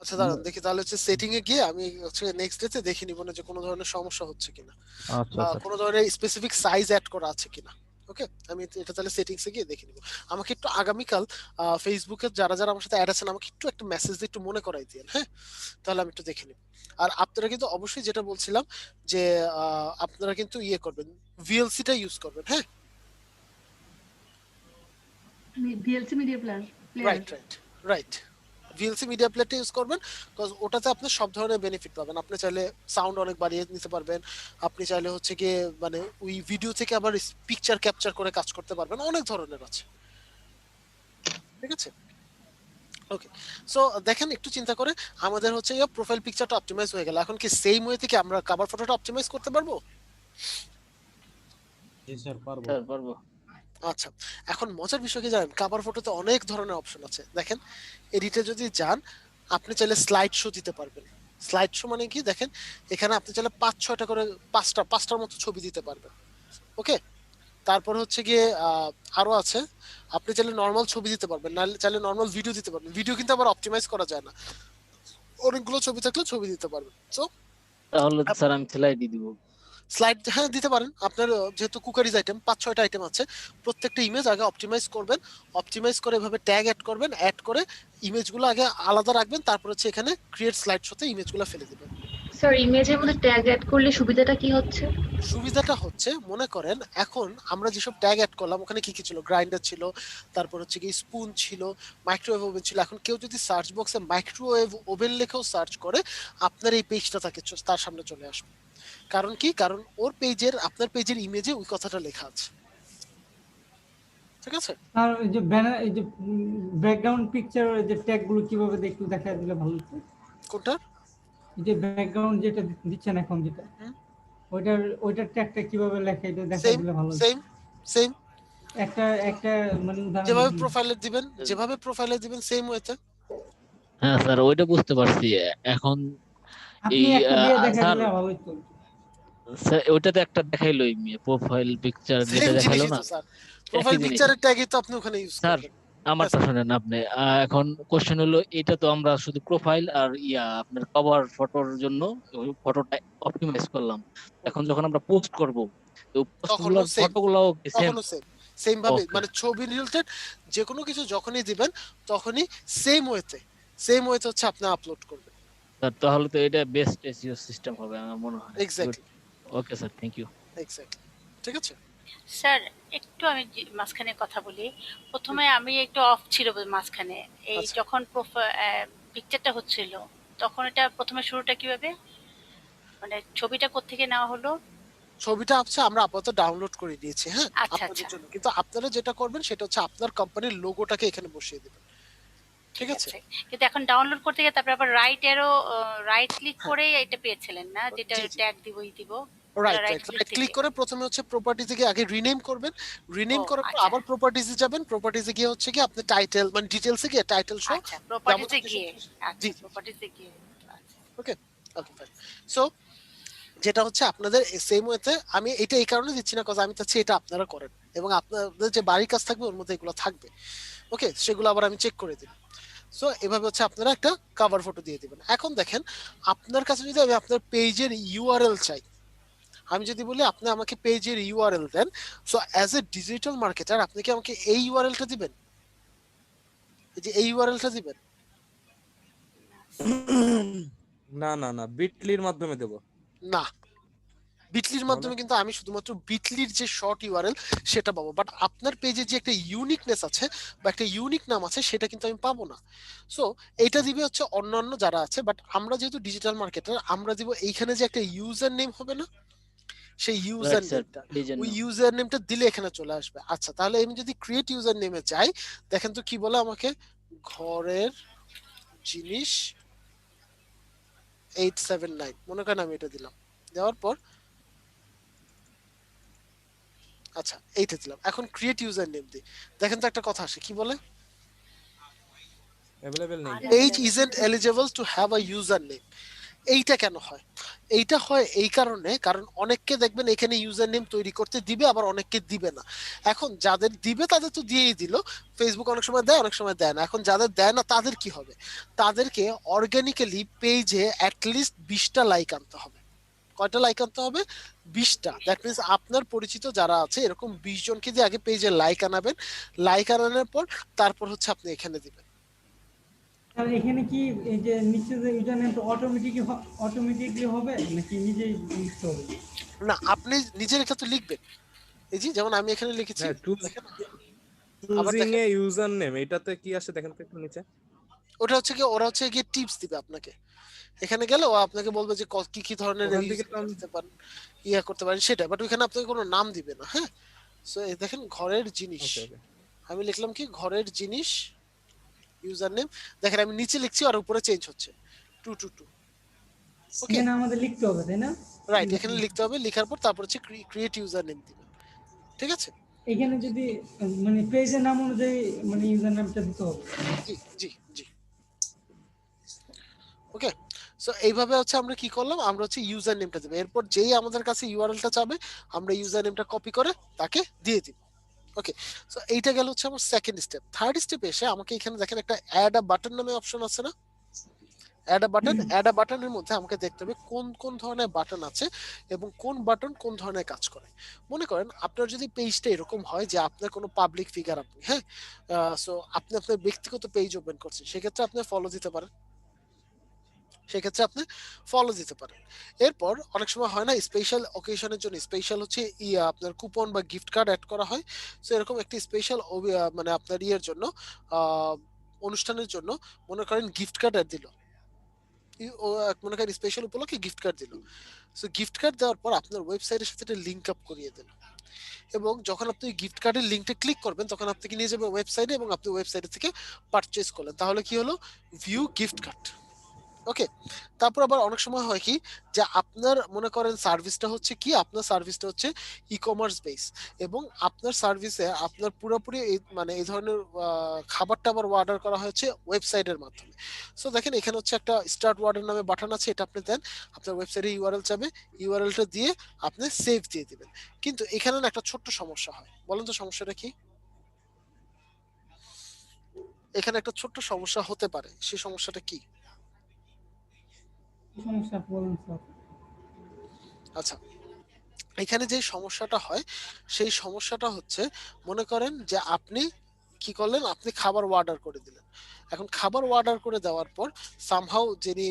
আচ্ছা দাঁড়ান দেখি, তাহলে হচ্ছে সেটিং এ গিয়ে আমি হচ্ছে নেক্সট ডেতে দেখে নিব না যে কোনো ধরনের সমস্যা হচ্ছে কিনা, আচ্ছা স্যার। কোনো ধরনের স্পেসিফিক সাইজ অ্যাড করা আছে কিনা। ওকে, আমি এটা তাহলে সেটিংসে গিয়ে দেখে নিব। আমাকে একটু আগামীকাল ফেসবুকে যারা যারা আমার সাথে অ্যাড আছেন আমাকে একটু একটা মেসেজ দিয়ে একটু মনে করাই দিন, হ্যাঁ? তাহলে আমি একটু দেখে নিব। আর আপনারা কিন্তু অবশ্যই যেটা বলছিলাম যে আপনারা কিন্তু ইয়ে করবেন, ভিএলসিটা ইউজ করবেন, হ্যাঁ? VLC media player. Right right right, VLC media প্লেয়ারটা ইউজ করবেন, বিকজ ওটাতে আপনি সব ধরনের বেনিফিট পাবেন। আপনি চাইলে সাউন্ড অনেক বাড়িয়ে নিতে পারবেন, আপনি চাইলে হচ্ছে গিয়ে মানে ওই ভিডিও থেকে আবার পিকচার ক্যাপচার করে কাজ করতে পারবেন, অনেক ধরনের আছে। ঠিক আছে, ওকে। সো দেখেন একটু চিন্তা করে আমাদের হচ্ছে গিয়ে প্রোফাইল পিকচারটা অপটিমাইজ হয়ে গেল। এখন কি সেম ওয়ে থেকে আমরা কভার ফটোটা অপটিমাইজ করতে পারবো? জি স্যার পারবো। স্যার পারবো। আচ্ছা, এখন মজার বিষয় কি জানেন, কাভার ফটোতে অনেক ধরনের অপশন আছে। দেখেন এডিটে যদি যান আপনি চাইলে স্লাইড শো দিতে পারবেন। স্লাইড শো মানে কি, দেখেন এখানে আপনি চাইলে 5-6টা করে পাঁচটার মতো ছবি দিতে পারবেন। ওকে, তারপর হচ্ছে গিয়ে আরো আছে, আপনি চাইলে নর্মাল ছবি দিতে পারবেন, না চাইলে নর্মাল ভিডিও দিতে পারবেন। ভিডিও কিন্তু আবার অপটিমাইজ করা যায় না, অনেকগুলো ছবি থাকলে ছবি দিতে পারবেন। সো তাহলে তো স্যার আমি সেলাই দিয়ে দিব। স্লাইড হ্যাঁ দিতে পারেন। আপনার যেহেতু কুকারিজ আইটেম 5-6টা আইটেম আছে, প্রত্যেকটা ইমেজ আগে অপটিমাইজ করবেন, অপটিমাইজ করে এভাবে ট্যাগ অ্যাড করবেন, অ্যাড করে ইমেজগুলো আগে আলাদা রাখবেন, তারপর হচ্ছে এখানে ক্রিয়েট স্লাইড শোতে ইমেজগুলো ফেলে দিবেন। স্যার ইমেজের মধ্যে ট্যাগ অ্যাড করলে সুবিধাটা কি হচ্ছে? সুবিধাটা হচ্ছে মনে করেন এখন আমরা যেসব ট্যাগ অ্যাড করলাম ওখানে কি কি ছিল, গ্রাইন্ডার ছিল, তারপর হচ্ছে কি স্পুন ছিল, মাইক্রোওয়েভ ওভেন ছিল। এখন কেউ যদি সার্চ বক্সে মাইক্রোওয়েভ ওভেন লিখেও সার্চ করে আপনার এই পেজটা তার সামনে চলে আসবে। কারণ কি, কারণ ওর পেজের আপনার পেজের ইমেজে ওই কথাটা লেখা আছে। ঠিক আছে, আর এই যে ব্যানার, এই যে ব্যাকগ্রাউন্ড পিকচার, যে ট্যাগ গুলো কিভাবে একটু দেখা দিলে ভালো হতো। কোনটা? এই যে ব্যাকগ্রাউন্ড যেটা দিচ্ছেন এখন, যেটা ওইটার ট্যাগটা কিভাবে লেখা, এটা দেখা সেম দিলে ভালো হতো। সেম সেম একটা মানে উদাহরণ যেভাবে দিন। প্রোফাইলে দিবেন সেম ওয়েতে। হ্যাঁ স্যার ওইটা বুঝতে পারছি। এখন আপনি এই একটা দিয়ে দেখা স্যার দিলে ভালো হতো। স্যার ওইটাতে একটা দেখাইলো প্রোফাইল পিকচার যেটা সেম দেখাইলো জিনিসই না, তো স্যার, প্রোফাইল একই জিনিস। পিকচারের ট্যাগই তো আপনি ওখানে ইউজ স্যার করবেন। আমারটা শুনেন আপনি, এখন কোশ্চেন হলো এটা তো আমরা শুধু প্রোফাইল আর আপনার কভার ফটোর জন্য ফটোটা অপটিমাইজ করলাম। এখন যখন আমরা পোস্ট করব তো পোস্টগুলোর ফটোগুলোও সেম তখনও সেম ভাবে মানে ছবি রিলেটেড যে কোনো কিছু যখনই দিবেন তখনই সেম ওয়েতে হচ্ছে আপনি আপলোড করবেন। স্যার তাহলে তো এটা বেস্ট এসইও সিস্টেম হবে আমার মনে হয়। Exactly, okay sir, thank you. Exactly, ঠিক আছে স্যার একটু আমি মাঝখানে কথা বলি। প্রথমে আমি একটু অফ ছিল মাঝখানে, এই যখন পিকচারটা হচ্ছিল তখন এটা প্রথমে শুরুটা কিভাবে, মানে ছবিটা কোত্থেকে নেওয়া হলো? ছবিটা হচ্ছে আমরা আপাতত ডাউনলোড করে দিয়েছি, হ্যাঁ আচ্ছা আপনাদের জন্য, কিন্তু আপনারা যেটা করবেন সেটা হচ্ছে আপনার কোম্পানির লোগোটাকে এখানে বসিয়ে দিবেন। ঠিক আছে, কিন্তু এখন ডাউনলোড করতে গিয়ে তারপর আবার রাইট ক্লিক করে এটা পেয়েছিলেন না, যেটা ট্যাগ দিব। Right right right click right click থেকে? করে প্রথমে হচ্ছে প্রপার্টিজে গিয়ে আগে রিনেম করবেন, রিনেম ও করার পর আচ্ছা আবার প্রপার্টিজে যাবেন, প্রপার্টিজে গিয়ে হচ্ছে কি আপনি টাইটেল মানে ডিটেইলসে গিয়ে টাইটেল শো আচ্ছা, প্রপার্টিজে যাবতীয় গিয়ে, জি আচ্ছা জি প্রপার্টিজে গিয়ে, আচ্ছা ওকে ওকে ফাইন। সো যেটা হচ্ছে আপনাদের সেম ওয়েতে আমি এটা এই কারণে দিচ্ছি না, কজ আমি চাচ্ছি এটা আপনারা করেন এবং আপনাদের যে বাড়ির কাজ থাকবে ওর মধ্যে এগুলো থাকবে। ওকে, সেগুলো আবার আমি চেক করে দিই। সো এভাবে হচ্ছে আপনারা একটা কভার ফটো দিয়ে দিবেন। এখন দেখেন আপনার কাছে যদি আমি আপনার পেজের ইউআরএল চাই, আমি যদি বলি আপনি আমাকে পেজের ইউআরএল দেন, so as a digital marketer আপনি কি আমাকে এই ইউআরএলটা দিবেন, এই যে এই ইউআরএলটা দিবেন? না না না, বিটলির মাধ্যমে দেব। না, বিটলির মাধ্যমে কিন্তু আমি শুধুমাত্র বিটলির যে শর্ট ইউআরএল সেটা পাবো, বাট আপনার পেজে যে একটা ইউনিকনেস আছে বা একটা ইউনিক নাম আছে সেটা কিন্তু আমি পাবো না। সো এটা দিবে হচ্ছে অন্যান্য যারা আছে, বাট আমরা যেহেতু ডিজিটাল মার্কেটার আমরা দিব এইখানে যে একটা ইউজার নেম হবে না, সেই ইউজার রাইট স্যার, নেমটা, এই জন্য ওই ইউজার নেমটা দিলে এখানে চলে আসবে। আচ্ছা তাহলে আমি যদি ক্রিয়েট ইউজার নেমে যাই, দেখেন তো কি বলে আমাকে, ঘরের জিনিস 879 মনে করেন আমি এটা দিলাম, দেওয়ার পর আচ্ছা এইটা দিলাম, এখন ক্রিয়েট ইউজার নেম দিই, দেখেন তো একটা কথা আসে কি বলে, अवेलेबल নেই। page isn't eligible to have a username। এইটা কেন হয়? এইটা হয় এই কারণে, কারণ অনেককে দেখবেন এখানে ইউজার নেম তৈরি করতে দিবে, আবার অনেককে দিবে না। এখন যাদের দিবে তাদের তো দিয়েই দিল, ফেসবুক অনেক সময় দেয় অনেক সময় দেয় না। এখন যাদের দেয় না তাদের কি হবে? তাদেরকে অর্গানিক্যালি পেজে অ্যাটলিস্ট 20টা লাইক আনতে হবে। কয়টা লাইক আনতে হবে? 20টা। দ্যাট মিনস আপনার পরিচিত যারা আছে এরকম 20 জনকে দিয়ে আগে পেজে লাইক আনাবেন, লাইক আনানোর পর তারপর হচ্ছে আপনি এখানে দিবেন। আর এখানে কি এই যে নিচে যে ইউজার নেমটা অটোমেটিকলি হবে নাকি নিজেই লিখতে হবে? না, আপনি নিজের এটা তো লিখবেন। এই যে যেমন আমি এখানে লিখেছি, হ্যাঁ, দেখেন আবার চুজিং দেখেন এ ইউজার নেম, এটাতে কি আসে দেখেন তো একটু নিচে। ওটা হচ্ছে কি, ওরা হচ্ছে গিয়ে টিপস দিবে আপনাকে। এখানে গেলে ও আপনাকে বলবে যে কি কি ধরনের ওখান থেকে ইউজ করতে পারেন, ইয়া করতে পারেন সেটা, বাট ওখানে আপনাকে কোনো নাম দিবে না। হ্যাঁ, সো এই দেখেন ঘরের জিনিস, ওকে ওকে। আমি লিখলাম কি ঘরের জিনিস ইউজার নেম, দেখেন আমি নিচে লিখছি আর উপরে চেঞ্জ হচ্ছে 222। ওকে এখানে আমাদের লিখতে হবে তাই না? রাইট, এখানে লিখতে হবে, লেখার পর তারপর হচ্ছে ক্রিয়েট ইউজার নেম দিবেন। ঠিক আছে, এখানে যদি মানে পেজের নাম অনুযায়ী মানে ইউজার নামটা দিতে হবে। জি জি জি ওকে। সো এইভাবে হচ্ছে আমরা কি করলাম, আমরা হচ্ছে ইউজার নেমটা দেব, এরপর যেই আমাদের কাছে ইউআরএলটা চাবে আমরা ইউজার নেমটা কপি করে তাকে দিয়ে দিব। ওকে, সো এইটা গেল হচ্ছে আমার সেকেন্ড স্টেপ। থার্ড স্টেপে এসে আমাকে এখানে দেখেন একটা অ্যাড আ বাটন নামে অপশন আছে না, অ্যাড আ বাটনের মধ্যে আমাকে দেখতে হবে কোন কোন ধরনের বাটন আছে এবং কোন বাটন কোন ধরনের কাজ করে। মনে করেন আপনার যদি পেজটা এরকম হয় যে আপনার কোনো পাবলিক ফিগার আপনি, হ্যাঁ, সো আপনি আপনার ব্যক্তিগত পেজ ওপেন করছেন, সেক্ষেত্রে আপনি ফলো দিতে পারেন, সেক্ষেত্রে আপনি ফলো দিতে পারেন। এরপর অনেক সময় হয় না স্পেশাল অকেশনের জন্য স্পেশাল হচ্ছে আপনার কুপন বা গিফট কার্ড অ্যাড করা হয়। সো এরকম একটি স্পেশাল মানে আপনার ইয়ের জন্য আহ, অনুষ্ঠানের জন্য মনে করেন গিফট কার্ড অ্যাড দিল, মনে করেন স্পেশাল উপলক্ষে গিফট কার্ড দিল। সো গিফট কার্ড দেওয়ার পর আপনার ওয়েবসাইটের সাথে এটা লিঙ্ক আপ করিয়ে দিল, এবং যখন আপনি গিফট কার্ডের লিঙ্কটা ক্লিক করবেন তখন আপনাকে নিয়ে যাবে ওয়েবসাইটে এবং আপনি ওয়েবসাইট থেকে পারচেজ করলেন, তাহলে কি হলো, ভিউ গিফট কার্ড। ওকে, তারপর আবার অনেক সময় হয় কি যে আপনার মনে করেন সার্ভিসটা হচ্ছে কি, আপনার সার্ভিসটা হচ্ছে ই কমার্স বেস, এবং আপনার সার্ভিসে আপনার পুরোপুরি মানে এই ধরনের খাবার টাবার অর্ডার করা হয়েছে ওয়েবসাইটের মাধ্যমে। সো দেখেন এখানে হচ্ছে একটা স্টার্ট অর্ডার নামে বাটন আছে, এটা আপনি দেন, আপনার ওয়েবসাইটে ইউআরএল চাবে, ইউআরএলটা দিয়ে আপনি সেভ দিয়ে দিবেন। কিন্তু এখানে না একটা ছোট্ট সমস্যা হয়, বলেন তো সমস্যাটা কি? এখানে একটা ছোট্ট সমস্যা হতে পারে, সেই সমস্যাটা কি? সমস্যা বলুন স্যার। আচ্ছা, এখানে যে সমস্যাটা হয় সেই সমস্যাটা হচ্ছে, মনে করেন যে আপনি কি করলেন, আপনি খাবার অর্ডার করে দিলেন, এখন খাবার অর্ডার করে দেওয়ার পর সামহাউ যিনি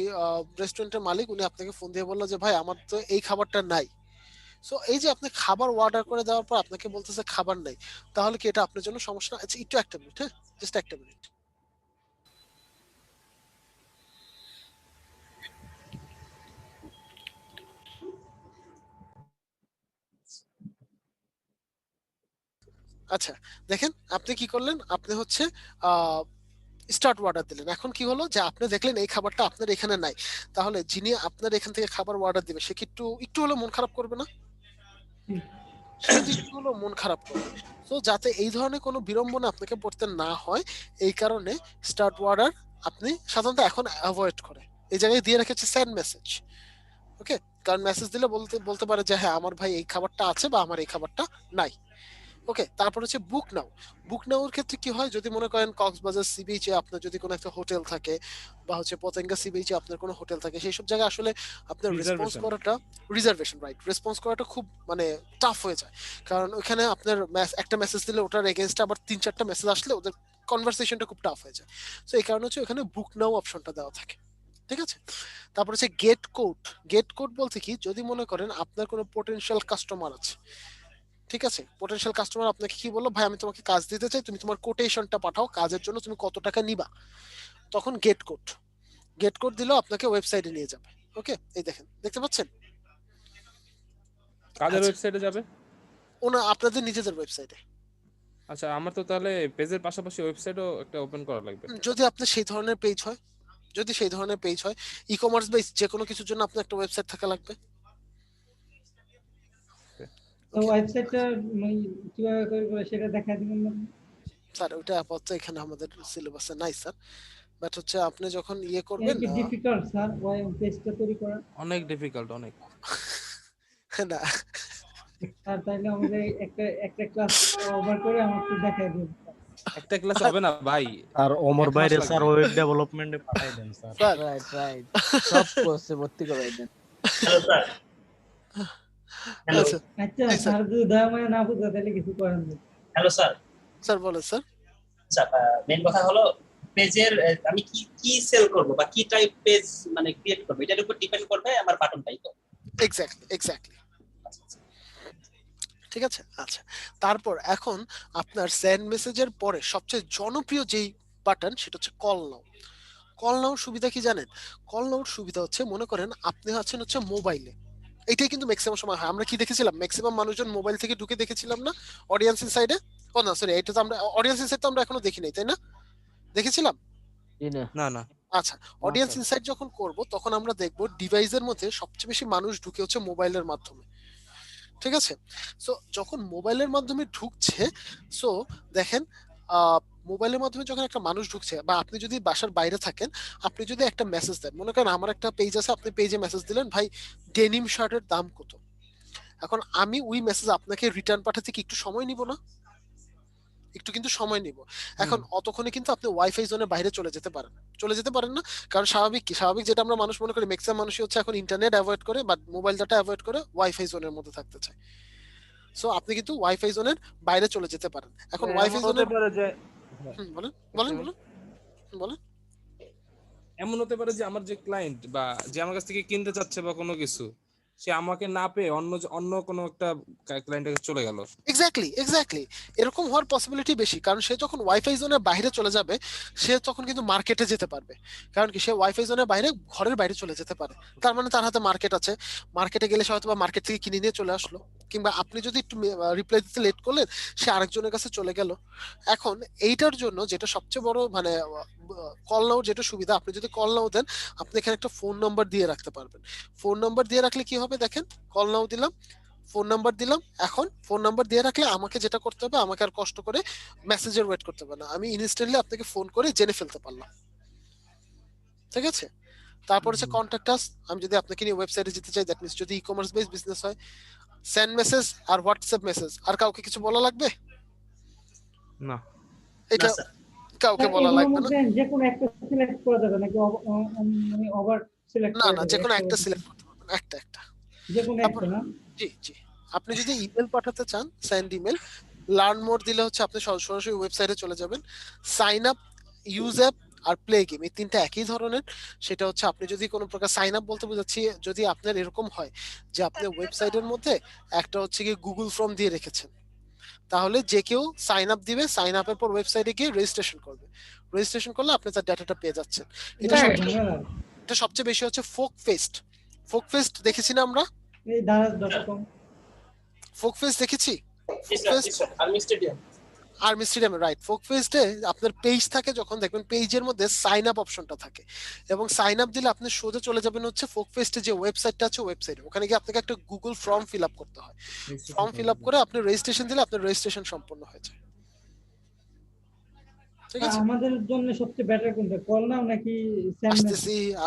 রেস্টুরেন্টের মালিক উনি আপনাকে ফোন দিয়ে বললো যে ভাই আমার তো এই খাবারটা নাই। সো এই যে আপনি খাবার অর্ডার করে দেওয়ার পর আপনাকে বলতেছে খাবার নাই, তাহলে কি এটা আপনার জন্য সমস্যা? আচ্ছা একটু একটা মিনিট, হ্যাঁ, জাস্ট একটা মিনিট। আচ্ছা দেখেন আপনি কি করলেন, আপনি হচ্ছে স্টার্ট অর্ডার দিলেন, এখন কি হলো যে আপনি দেখলেন এই খাবারটা আপনার এখানে নাই, তাহলে যিনি আপনার এখান থেকে খাবার অর্ডার দিবে সে কি একটু একটু হলো মন খারাপ করবে না? সে কিন্তু একটু হলো মন খারাপ করবে। তো যাতে এই ধরনের কোনো বিড়ম্বনা আপনাকে পড়তে না হয়, এই কারণে স্টার্ট অর্ডার আপনি সাধারণত এখন অ্যাভয়েড করে এই জায়গায় দিয়ে রেখেছে সেন্ড মেসেজ। ওকে, কারণ মেসেজ দিলে বলতে বলতে পারে যে হ্যাঁ আমার ভাই এই খাবারটা আছে বা আমার এই খাবারটা নাই। ওকে, তারপর হচ্ছে বুক নাও। বুক নাওর ক্ষেত্রে কি হয়, যদি মনে করেন কক্সবাজার সি বিচে আপনার যদি কোনো একটা হোটেল থাকে বা হচ্ছে পতেঙ্গা সি বিচে আপনার কোনো হোটেল থাকে, সেই সব জায়গায় আসলে আপনার রেসপন্স Reservation. করাটা, রিজার্ভেশন রাইট, রেসপন্স করাটা খুব মানে টাফ হয়ে যায়। কারণ ওখানে আপনার একটা মেসেজ দিলে ওটার এগেনস্টে আবার 3-4টা মেসেজ আসলে ওদের কনভারসেশনটা খুব টাফ হয়ে যায়। তো এই কারণে হচ্ছে ওখানে বুক নাও অপশনটা দেওয়া থাকে। ঠিক আছে, তারপর হচ্ছে গেট কোড। গেট কোড বলতে কি, যদি মনে করেন আপনার কোনো পোটেনশিয়াল কাস্টমার আছে, ঠিক আছে, পোটেনশিয়াল কাস্টমার আপনাকে কি বললো, ভাই আমি তোমাকে কাজ দিতে চাই, তুমি তোমার কোটেশনটা পাঠাও, কাজের জন্য তুমি কত টাকা নিবা, তখন গেট কোড, গেট কোড দিলেও আপনাকে ওয়েবসাইটে নিয়ে যাবে। ওকে, এই দেখেন, দেখতে পাচ্ছেন কাদের আচ্ছা। ওয়েবসাইটে যাবে? ওনা আপনাদের নিজেদের ওয়েবসাইটে। আচ্ছা, আমার তো তাহলে পেজের পাশাপাশি ওয়েবসাইটও একটা ওপেন করা লাগবে। যদি আপনার সেই ধরনের পেজ হয়, যদি সেই ধরনের পেজ হয়, ই কমার্স বেস যে কোনো কিছুর জন্য আপনার একটা ওয়েবসাইট থাকা লাগবে। তো ওয়েবসাইটটা মানে কিভাবে করব সেটা দেখা দিবেন না? স্যার ওটা আপাতত এখানে আমাদের সিলেবাসে নাই স্যার, বাট হচ্ছে আপনি যখন ইয়ে এটা করবেন কি ডিফিকাল্ট স্যার ওয়েব পেজটা তৈরি করা? অনেক ডিফিকাল্ট, অনেক। না স্যার তাইলে আমাদের একটা ক্লাস ওভার করে আমাকে দেখাই দিন। একটা ক্লাস হবে না ভাই, আর ওমর 1 মাস ভাইরে লাগবে। স্যার ওয়েব ডেভেলপমেন্টে পাঠাই দেন স্যার। স্যার রাইট রাইট সব কোর্সে ভর্তি করে দেন। Hello sir. হ্যালো আচ্ছা আচ্ছা জি স্যার, স্যার যদি দয়া মায়া না বুঝা তাহলে কিছু করেন না। Hello sir. স্যার বলেন স্যার। আচ্ছা, মেইন কথা হলো পেজের আমি কি কি সেল করব বা কি টাইপ পেজ মানে ক্রিয়েট করব, এটার উপর ডিপেন্ড করবে আমার বাটনটাই তো। এক্স্যাক্টলি এক্স্যাক্টলি, ঠিক আছে। আচ্ছা, তারপর এখন আপনার সেন্ড মেসেজের পরে সবচেয়ে জনপ্রিয় যেই বাটন সেটা হচ্ছে কল নাও। কল নাওর সুবিধা কি জানেন? কল নাওর সুবিধা হচ্ছে, মনে করেন আপনি আছেন হচ্ছে মোবাইলে, এটাই কিন্তু ম্যাক্সিমাম সময় হয়। আমরা কি দেখেছিলাম, ম্যাক্সিমাম মানুষজন মোবাইল থেকে ঢুকে দেখেছিলাম না অডিয়েন্স ইনসাইডে? ও না সরি, এটা তো আমরা অডিয়েন্স ইনসাইড তো আমরা এখনো দেখি নাই, তাই না? দেখেছিলাম? না না, আচ্ছা, অডিয়েন্স ইনসাইট যখন করব তখন আমরা দেখব ডিভাইসের মধ্যে সবচেয়ে বেশি মানুষ ঢুকে হচ্ছে মোবাইলের মাধ্যমে। ঠিক আছে, সো যখন মোবাইলের মাধ্যমে ঢুকছে, সো দেখেন মোবাইলের মাধ্যমে যখন একটা মানুষ ঢুকছে, বা আপনি যদি বাসার বাইরে থাকেন, আপনি যদি একটা মেসেজ দেন, মনে করেন আমার একটা পেজ আছে, আপনি পেজে মেসেজ দিলেন ভাই ডেনিম শার্টের দাম কত, এখন আমি ওই মেসেজ আপনাকে রিটার্ন পাঠাতে কি একটু সময় নিব না? একটু কিন্তু সময় নিব। এখন অতক্ষণে কিন্তু আপনি ওয়াইফাই জোনের বাইরে চলে যেতে পারেন না, কারণ স্বাভাবিক কি, স্বাভাবিক যেটা আমরা মানুষ মনে করি, ম্যাক্সিমাম মানুষই হচ্ছে এখন ইন্টারনেট অ্যাভয়েড করে বা মোবাইল ডাটা অ্যাভয়েড করে ওয়াইফাই জোনের মধ্যে থাকতে চায়। সো আপনি কিন্তু ওয়াইফাই জোনের বাইরে চলে যেতে পারেন। এখন ওয়াইফাই এমন হতে জোনের পারে যে বলেন বলেন বলেন বলেন। এমন হতে পারে যে আমার যে ক্লায়েন্ট বা যে আমার কাছ থেকে কিনতে চাচ্ছে বা কোনো কিছু, সে আমাকে না পেয়ে অন্য কোনো একটা ক্লায়েন্টের কাছে চলে গেল। এক্স্যাক্টলি এরকম হওয়ার পসিবিলিটি বেশি, কারণ সে যখন ওয়াইফাই জোনের বাইরে চলে যাবে সে তখন কিন্তু মার্কেটে যেতে পারবে, কারণ কি সে ওয়াইফাই জোনের বাইরে ঘরের বাইরে চলে যেতে পারে, তার মানে তার হাতে মার্কেট আছে, মার্কেটে গেলে সে হয়তো বা মার্কেট থেকে কিনে নিয়ে চলে আসলো, কিংবা আপনি যদি একটু রিপ্লাই দিতে লেট করলেন সে আরেকজনের কাছে চলে গেল। এখন এইটার জন্য যেটা সবচেয়ে বড় মানে কল নাও যেটা সুবিধা, আপনি যদি কল নাও দেন আপনি এখানে একটা ফোন নাম্বার দিয়ে রাখতে পারবেন। ফোন নাম্বার দিয়ে রাখলে কি হবে দেখেন, কল নাও দিলাম, ফোন নাম্বার দিলাম, এখন ফোন নাম্বার দিয়ে রাখলে আমাকে যেটা করতে হবে, আমাকে আর কষ্ট করে মেসেজের ওয়েট করতে হবে না, আমি ইনস্ট্যান্টলি আপনাকে ফোন করে জেনে ফেলতে পারলাম। ঠিক আছে, তারপর হচ্ছে কন্ট্যাক্ট আস। আমি যদি আপনাকে নিয়ে ওয়েবসাইটে যেতে চাই, দ্যাট মিন্স যদি ই কমার্স বেস বিজনেস হয়, সেন্ড মেসেজ আর হোয়াটসঅ্যাপ মেসেজ, আর কাউকে কিছু বলা লাগবে না, এটা কাউকে বলা এগুলোর লাগবে না। মধ্যে যে কোনো একটা সিলেক্ট করা যাবে নাকি মানে ওভার সিলেক্ট না করা না, যাবে? যে কোনো একটা সিলেক্ট করতে পারবেন, একটা যে কোনো একটা না? জি জি। আপনি যদি ইমেল পাঠাতে চান, সেন্ড ইমেল, লার্ন মোর দিলে হচ্ছে আপনি সরাসরি ওয়েবসাইটে চলে যাবেন। সাইন আপ, ইউজ অ্যাপ আর প্লে গেম, এই তিনটা একই ধরনের। সেটা হচ্ছে আপনি যদি কোনো প্রকার সাইন আপ বলতে বোঝাচ্ছি, যদি আপনার এরকম হয় যে আপনি ওয়েবসাইটের মধ্যে একটা হচ্ছে কি গুগল ফর্ম দিয়ে রেখেছেন, তাহলে যে কেউ সাইন আপ দিবে, সাইন আপের পর ওয়েবসাইটে গিয়ে রেজিস্ট্রেশন করবে, রেজিস্ট্রেশন করলে আপনি তার ডাটাটা পেয়ে যাচ্ছেন। এটা সবচেয়ে বেশি হচ্ছে ফোক ফেস্ট। ফোক ফেস্ট দেখেছি না আমরা, এই দারাজ.com ফোক ফেস্ট দেখেছি। Army stadium. আর মিস্ট্রিডামে রাইট ফোক ফেস্টে আপনার পেজ থাকে, যখন দেখবেন পেজের মধ্যে সাইন আপ অপশনটা থাকে, এবং সাইন আপ দিলে আপনি সোজা চলে যাবেন হচ্ছে ফোক ফেস্টে যে ওয়েবসাইটটা আছে ওয়েবসাইটে, ওখানে গিয়ে আপনাকে একটা গুগল ফর্ম ফিল আপ করতে হয়, ফর্ম ফিল আপ করে আপনি রেজিস্ট্রেশন দিলে আপনার রেজিস্ট্রেশন সম্পূর্ণ হয়ে যায়। ঠিক আছে, আমাদের জন্য সবচেয়ে বেটার কোনটা, কল নাও নাকি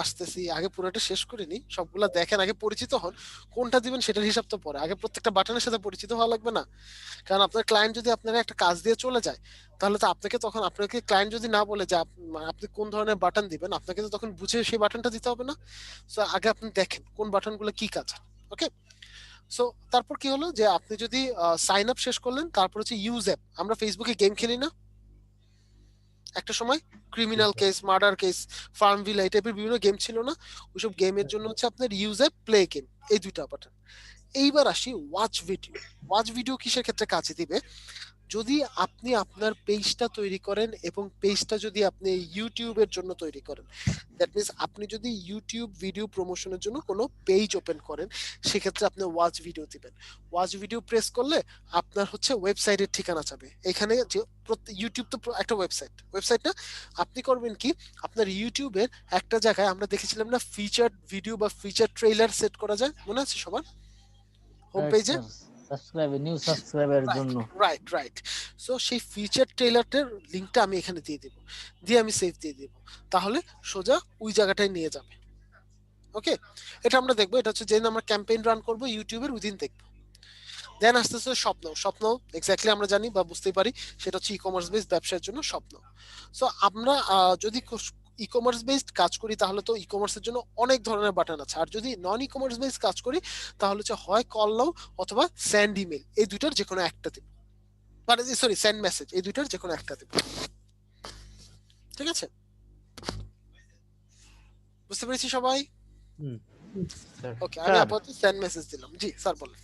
আসতেছি আগে পুরোটা শেষ করিনি, সবগুলা দেখেন, আগে পরিচিত হন, কোনটা দিবেন সেটার হিসাব তো পরে, আগে প্রত্যেকটা বাটনের সাথে পরিচিত হওয়া লাগবে না? কারণ আপনার ক্লায়েন্ট যদি আপনার একটা কাজ দিয়ে চলে যায়, তাহলে তো আপনাকে ক্লায়েন্ট যদি না বলে যে আপনি কোন ধরনের বাটন দিবেন, আপনাকে তো তখন বুঝে সেই বাটনটা দিতে হবে না? সো আগে আপনি দেখেন কোন বাটনগুলো কি কাজ। ওকে, সো তারপর কি হলো যে আপনি যদি সাইন আপ শেষ করলেন, তারপর হচ্ছে ইউজ অ্যাপ। আমরা ফেসবুকে গেম খেলি না একটা সময়, ক্রিমিনাল কেস, মার্ডার কেস, ফার্মভিলা, এই টাইপের বিভিন্ন গেম ছিল না? ওইসব গেমের জন্য হচ্ছে আপনার ইউজ অ্যাপ, প্লে গেম, এই দুইটা বাটন। এইবার আসি ওয়াচ ভিডিও। ওয়াচ ভিডিও কিসের ক্ষেত্রে কাজে দিবে? যদি আপনি আপনার পেজটা তৈরি করেন এবং পেজটা যদি আপনি ইউটিউবের জন্য তৈরি করেন, দ্যাট মিনস আপনি যদি ইউটিউব ভিডিও প্রমোশনের জন্য কোনো পেজ ওপেন করেন, সেক্ষেত্রে আপনি ওয়াচ ভিডিও দিবেন। ওয়াচ ভিডিও প্রেস করলে আপনার হচ্ছে ওয়েবসাইটের ঠিকানা যাবে। এখানে যে ইউটিউব তো একটা ওয়েবসাইটটা আপনি করবেন কি, আপনার ইউটিউবের একটা জায়গায় আমরা দেখেছিলাম না ফিচার ভিডিও বা ফিচার ট্রেইলার সেট করা যায়, মনে আছে সবার? হোম পেজে নিউ সাবস্ক্রাইবারের জন্য। রাইট। সো সেই ফিচার ট্রেলারটার লিংকটা আমি এখানে দিয়ে দিব, দিয়ে আমি সেভ দিয়ে দিব, তাহলে সোজা ওই জায়গাটায় নিয়ে যাবে। ওকে, এটা আমরা দেখবো, এটা হচ্ছে যেদিন আমরা ক্যাম্পেইন রান করব ইউটিউবের ওই দিন দেখবো। দেন আস্তে আস্তে স্বপ্ন এক্স্যাক্টলি আমরা জানি বা বুঝতেই পারি, সেটা হচ্ছে ই কমার্স বেসড ব্যবসার জন্য স্বপ্ন। সো আমরা যদি ই কমার্স বেসড কাজ করি, তাহলে তো ই কমার্সের জন্য অনেক ধরনের বাটন আছে, আর যদি নন ই কমার্স বেসড কাজ করি, তাহলে হচ্ছে হয় কল নাও অথবা সেন্ড ইমেল, এই দুইটার যে কোনো একটা দেব, মানে সরি সেন্ড মেসেজ, এই দুইটার যে কোনো একটা দেব। ঠিক আছে, বুঝতে পেরেছি সবাই? ওকে, আমি আপাতত সেন্ড মেসেজ দিলাম। জি স্যার বলেন।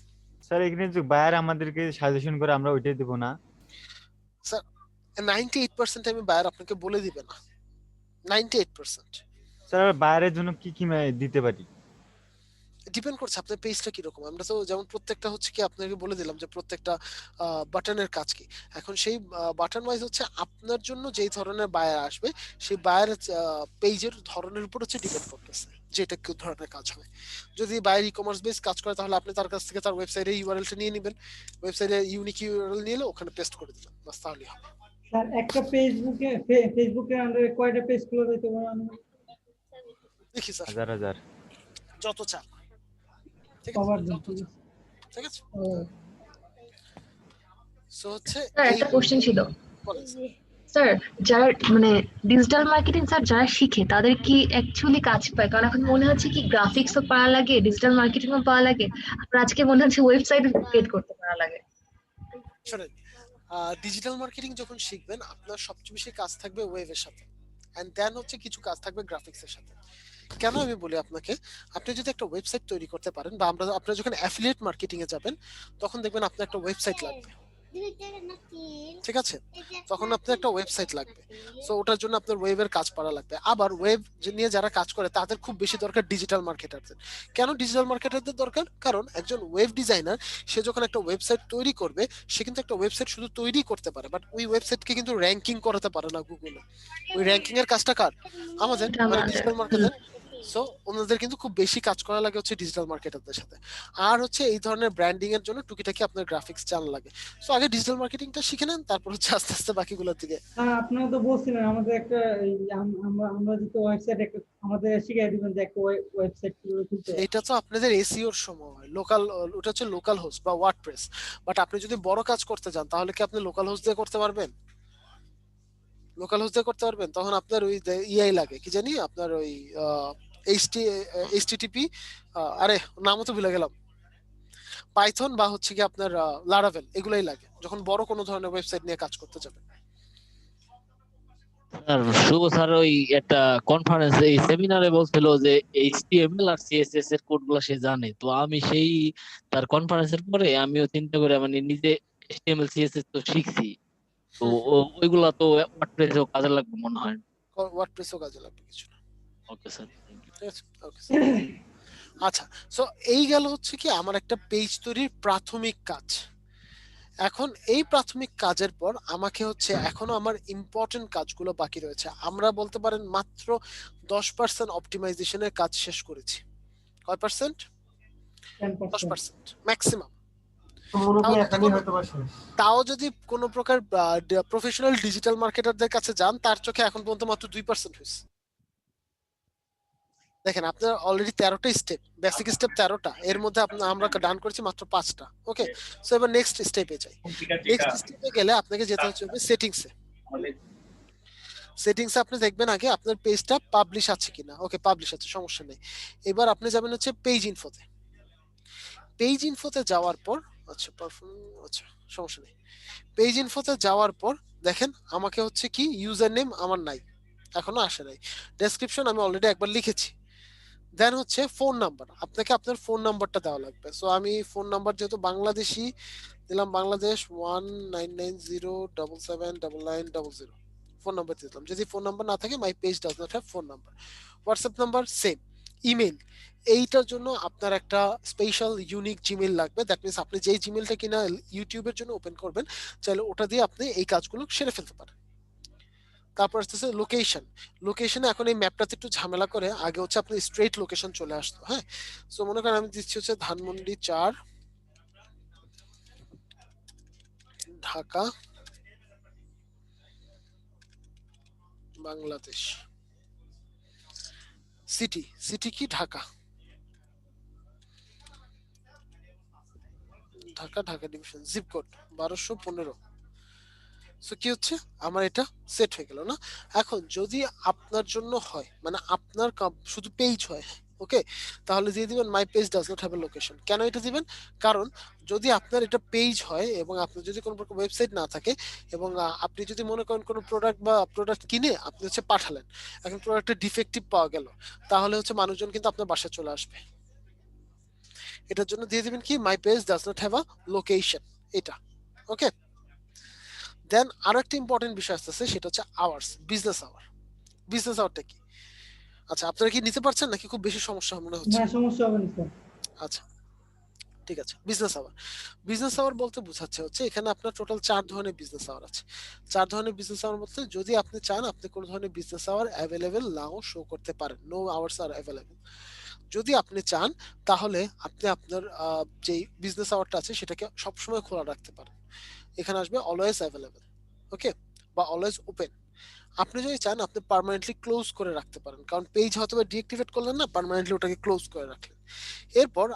স্যার এখানে যে বায়ার আমাদেরকে সাজেশন করে আমরা ওইটাই দেব না? স্যার 98% আমি বায়ার আপনাকে বলে দিবে না, 98%। স্যার বায়ারের জন্য কি কি দিতে পারি? ডিপেন্ড করছে আপনার পেজটা কিরকম। আমরা তো যেমন প্রত্যেকটা হচ্ছে কি আপনাকে বলে দিলাম যে প্রত্যেকটা বাটনের কাজ কি। এখন সেই বাটন ওয়াইজ হচ্ছে আপনার জন্য যেই ধরনের বায়ার আসবে, সেই বায়ার পেজের ধরনের উপর হচ্ছে ডিপেন্ড করতেছে যেটা কি ধরনের কাজ হয়। যদি বায়ার ই কমার্স বেস কাজ করে, তাহলে আপনি তার কাছ থেকে তার ওয়েবসাইটের ইউআরএলটা নিয়ে নেবেন, ওয়েবসাইটের ইউনিক ইউআরএল নিয়ে এলে ওখানে পেস্ট করে দিবেন, বাস তাহলেই হবে। স্যার একটা ফেসবুকের আন্ডারে কয়টা পেজ খোলা যেতে পারে? দেখি স্যার, হাজার যত চান। ঠিক আছে, সো হচ্ছে স্যার একটা কোশ্চেন ছিল স্যার, যারা মানে ডিজিটাল মার্কেটিং স্যার যারা শিখে, তাদের কি অ্যাকচুয়ালি কাজ পায়? কারণ এখন মনে হচ্ছে কি গ্রাফিক্সও পাওয়া লাগে, ডিজিটাল মার্কেটিংও পাওয়া লাগে, আর আজকে মনে হচ্ছে ওয়েবসাইট ক্রিয়েট করতে পারা লাগে। শোনেন, ডিজিটাল মার্কেটিং যখন শিখবেন, আপনার সবচেয়ে বেশি কাজ থাকবে ওয়েবের সাথে, এন্ড দেন হচ্ছে কিছু কাজ থাকবে গ্রাফিক্সের সাথে। কেন আমি বলি আপনাকে, আপনি যদি একটা ওয়েবসাইট তৈরি করতে পারেন, বা আপনারা যখন অ্যাফিলিয়েট মার্কেটিং এ যাবেন, তখন দেখবেন আপনার একটা ওয়েবসাইট লাগবে। ঠিক আছে, তখন আপনার একটা ওয়েবসাইট লাগবে। সো ওটার জন্য আপনার ওয়েবের কাজ পারা লাগবে। আবার ওয়েব নিয়ে যারা কাজ করে, তাদের খুব বেশি দরকার ডিজিটাল মার্কেটারদের। কেন ডিজিটাল মার্কেটারদের দরকার? কারণ একজন ওয়েব ডিজাইনার, সে যখন একটা ওয়েবসাইট তৈরি করবে, সে কিন্তু একটা ওয়েবসাইট শুধু তৈরি করতে পারে, বাট ওই ওয়েবসাইটকে কিন্তু র্যাঙ্কিং করাতে পারে না গুগলে। ওই র্যাঙ্কিং এর কাজটা কার? আমাদের, মানে ডিজিটাল মার্কেটার। সো ওনাদের কিন্তু খুব বেশি কাজ করা লাগে হচ্ছে ডিজিটাল মার্কেটারদের সাথে। আর হচ্ছে এই ধরনের ব্র্যান্ডিং এর জন্য টুকিটাকি আপনার গ্রাফিক্স জানা লাগে। সো আগে ডিজিটাল মার্কেটিংটা শিখে নেন, তারপর হচ্ছে আস্তে আস্তে বাকিগুলোর দিকে। আপনারা তো বলছিলেন আমাদের একটা আমরা যদি ওয়েবসাইট একটা আমাদের শিখিয়ে দিবেন যে একটা ওয়েবসাইট কিভাবে খুলতে হয়। এটা তো আপনাদের এসইওর সময় লোকাল, ওটা হচ্ছে লোকাল হোস্ট বা ওয়ার্ডপ্রেস। বাট আপনি যদি বড় কাজ করতে যান, তাহলে কি আপনি লোকাল হোস্ট দিয়ে করতে পারবেন? লোকাল হোস্ট দিয়ে করতে পারবেন? তখন আপনার ওই ইআই লাগে, কি জানি আপনার ওই এইচটিটিপি, আরে নামও তো ভুলে গেলাম, পাইথন বা হচ্ছে কি আপনার লারাভেল, এগুলাই লাগে যখন বড় কোনো ধরনের ওয়েবসাইট নিয়ে কাজ করতে যাবেন। শুভ স্যার ওই একটা কনফারেন্স এই সেমিনারে বলছিল যে এইচটিএমএল আর সিএসএস এর কোডগুলো সে জানে। তো আমি সেই তার কনফারেন্সের পরে আমিও চিন্তা করে মানে নিজে এইচটিএমএল সিএসএস তো শিখছি, তো ওইগুলা তো ওয়ার্ডপ্রেসেও কাজে লাগবে মনে হয়। ওয়ার্ডপ্রেসও কাজে লাগবে কিছু না। ওকে স্যার, ঠিক আছে, ওকে স্যার। আচ্ছা, সো এই গেল হচ্ছে কি আমার একটা পেজ তৈরির প্রাথমিক কাজ। এখন এই প্রাথমিক কাজের পর আমাকে হচ্ছে এখনো আমার ইম্পর্টেন্ট কাজগুলো বাকি রয়েছে। আমরা বলতে পারেন মাত্র 10% অপটিমাইজেশনের কাজ শেষ করেছি। কয় পার্সেন্ট? 10% ম্যাক্সিমাম। তাও যদি কোনো প্রকার প্রফেশনাল ডিজিটাল মার্কেটারদের কাছে যান, তার চোখে এখন পর্যন্ত মাত্র 2% হয়েছে। দেখেন আপনার অলরেডি 13টা স্টেপ, বেসিক স্টেপ 13টা, এর মধ্যে আমরা ডান করেছি মাত্র 5টা। ওকে, সো এবার নেক্সট স্টেপে যাই। নেক্সট স্টেপে গেলে আপনাকে যেতে হচ্ছে সেটিংসে। সেটিংসে আপনি দেখবেন আগে আপনার পেজটা পাবলিশ আছে কিনা। ওকে, পাবলিশ আছে, সমস্যা নেই। এবার আপনি যাবেন হচ্ছে পেজ ইনফোতে। পেজ ইনফোতে যাওয়ার পর আচ্ছা সমস্যা নেই। পেজ ইনফোতে যাওয়ার পর দেখেন আমাকে হচ্ছে কি ইউজার নেম আমার নাই, এখনো আসে নাই। ডেসক্রিপশন আমি অলরেডি একবার লিখেছি। দেন হচ্ছে ফোন নাম্বার, আপনাকে আপনার ফোন নাম্বারটা দেওয়া লাগবে। সো আমি ফোন নাম্বার যেহেতু বাংলাদেশি দিলাম, বাংলাদেশ 1990779900 ফোন নাম্বার দিলাম। যদি ফোন নাম্বার না থাকে, my page does not have phone number. WhatsApp number same. Email, এইটার জন্য আপনার একটা স্পেশাল ইউনিক জিমেইল লাগবে। দ্যাট মিনস আপনি যেই জিমেইলটা কিনা ইউটিউবের জন্য ওপেন করবেন, চাইলে ওটা দিয়ে আপনি এই কাজগুলো সেরে ফেলতে পারেন। তারপর আসতেছে লোকেশন। লোকেশনে এখন এই ম্যাপটাতে একটু ঝামেলা করে, আগে হচ্ছে আপনি স্ট্রেট লোকেশন চলে আসতো। হ্যাঁ, সো মনে করেন আমি দিচ্ছি হচ্ছে ধানমন্ডি 4 ঢাকা বাংলাদেশ। সিটি, সিটি কি Dhaka, Dhaka Dhaka division, zip code 1215। So কি হচ্ছে আমার এটা সেট হয়ে গেল না। এখন যদি আপনার জন্য হয়, মানে আপনার শুধু পেজ হয়, ওকে, তাহলে দিয়ে দিবেন my page does not have a location. কেন এটা দিবেন? কারণ যদি আপনার এটা পেজ হয় এবং আপনার যদি কোনো প্রকার ওয়েবসাইট না থাকে, এবং আপনি যদি মনে করেন কোনো প্রোডাক্ট কিনে আপনি হচ্ছে পাঠালেন, এখন প্রোডাক্টটা ডিফেক্টিভ পাওয়া গেল, তাহলে হচ্ছে মানুষজন কিন্তু আপনার বাসায় চলে আসবে। এটার জন্য দিয়ে দিবেন কি my page does not have a location, এটা। ওকে, দেন আরো একটা ইম্পর্টেন্ট বিষয় আসতেছে, সেটা হচ্ছে আওয়ার্স, বিজনেস আওয়ার। বিজনেস আওয়ারটা কি? আচ্ছা, আপনারা কি নিতে পারছেন নাকি খুব বেশি সমস্যা মনে হচ্ছে? না, সমস্যা হবে না স্যার। আচ্ছা, ঠিক আছে। বিজনেস আওয়ার, বিজনেস আওয়ার বলতে বোঝাচ্ছে হচ্ছে এখানে আপনার টোটাল 4 ধরনের বিজনেস আওয়ার আছে। 4 ধরনের বিজনেস আওয়ার বলতে যদি আপনি চান আপনি কোন ধরনের business hour available now show করতে পারেন, নো আওয়ার্স আর অ্যাভেলেবেল। যদি আপনি চান তাহলে আপনি আপনার যে বিজনেস আওয়ারটা আছে সেটাকে সবসময় খোলা রাখতে পারেন। এখানে আসবে অলওয়েজ অ্যাভেলেবেল, ওকে, বা অলওয়েজ ওপেন। আপনি যদি চান আপনি পার্মানেন্টলি ক্লোজ করে রাখতে পারেন, কারণ পেজ হয়তো বা ডিঅ্যাক্টিভেট করলেন না, পার্মানেন্টলি ওটাকে ক্লোজ করে রাখলেন। এরপর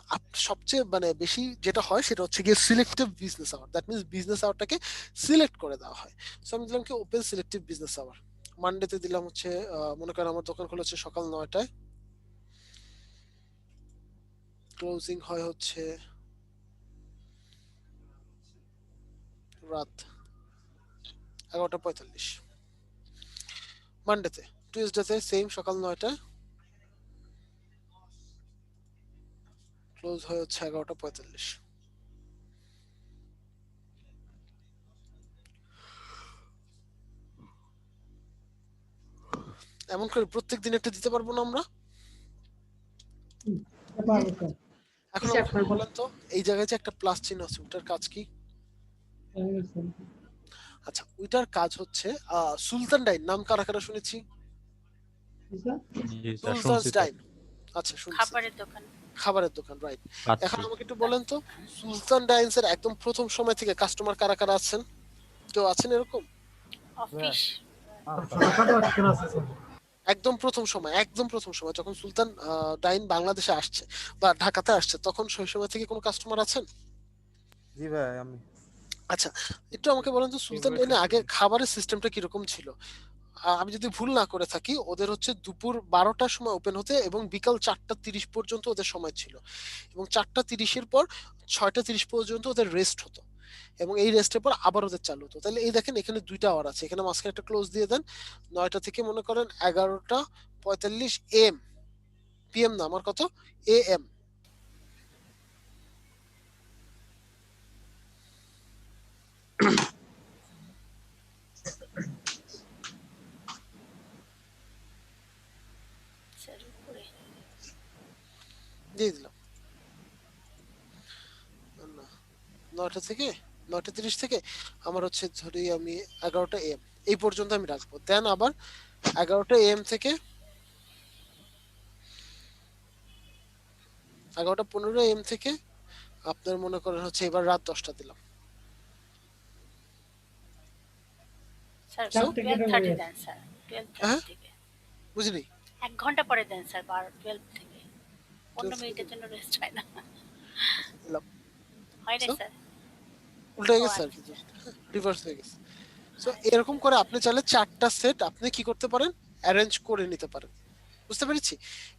সবচেয়ে মানে বেশি যেটা হয় সেটা হচ্ছে গিয়ে selective business hour. That means business আওয়ারটাকে সিলেক্ট করে দেওয়া হয়। সো আমি দিলাম কি ওপেন সিলেক্টিভ বিজনেস আওয়ার। মানডেতে দিলাম হচ্ছে মনে করেন আমার দোকান খোলা হচ্ছে সকাল 9টায়, ক্লোজিং হয় হচ্ছে রাত 11:45। মানডেতে, টিউসডেতে সেম সকাল 9টায়, ক্লোজ হয় হচ্ছে 11:45। এমন করে প্রত্যেক দিন একটা দিতে পারবো না আমরা? এখন আমাকে বলেন তো এই জায়গায় যে একটা প্লাস চিহ্ন আছে ওটার কাজ কি? আচ্ছা, ওইটার কাজ হচ্ছে সুলতান ডাইন নাম কারা কারা শুনেছি? সুলতান ডাইন, আচ্ছা শুনছি, খাবারের দোকান। খাবারের দোকান, রাইট। এখন আমাকে একটু বলেন তো সুলতান ডাইনস এর একদম প্রথম সময় থেকে কাস্টমার কারা কারা আছেন? কেউ আছেন এরকম? অফিস একদম প্রথম সময় যখন সুলতান ডাইন বাংলাদেশে আসছে বা ঢাকাতে আসছে, তখন সেই সময় থেকে কোনো কাস্টমার আছেন? জি ভাই আমি। আচ্ছা, একটু আমাকে বলেন তো সুলতান ডাইনে আগে খাবারের সিস্টেমটা কিরকম ছিল? আমি যদি ভুল না করে থাকি ওদের হচ্ছে দুপুর 12টার সময় ওপেন হতে এবং বিকাল 4:30 পর্যন্ত ওদের সময় ছিল, এবং 4:30-এর পর 6:30 পর্যন্ত ওদের রেস্ট হতো, এবং এই রেস্টের পর আবার ওদের চালু হতো। তাহলে এই দেখেন এখানে 2টা আওয়ার আছে, এখানে মাঝখানে একটা ক্লোজ দিয়ে দেন। 9টা থেকে মনে করেন 11:45 AM, PM না, আমার কত AM। দিয়ে দিলাম 9টা থেকে 9:30 থেকে আমার হচ্ছে ধরি আমি 11টা AM এই পর্যন্ত আমি রাখবো। দেন আবার 11টা AM থেকে 11:15 AM থেকে আপনার মনে করেন হচ্ছে এবার রাত 10টা দিলাম। স্যার So, 12:30 দেন স্যার, 12:30 থেকে বুঝলি 1 ঘন্টা পরে দেন স্যার, 12 থেকে 15 মিনিটের জন্য রেস্ট হয় না। দিলাম। হয় না So, স্যার? উল্টে ও গেছে আর আচ্ছা। কি, রিভার্স হয়ে গেছে। সো এরকম করে আপনি চাইলে 4টা সেট আপনি কি করতে পারেন, অ্যারেঞ্জ করে নিতে পারেন। বুঝতে পেরেছি?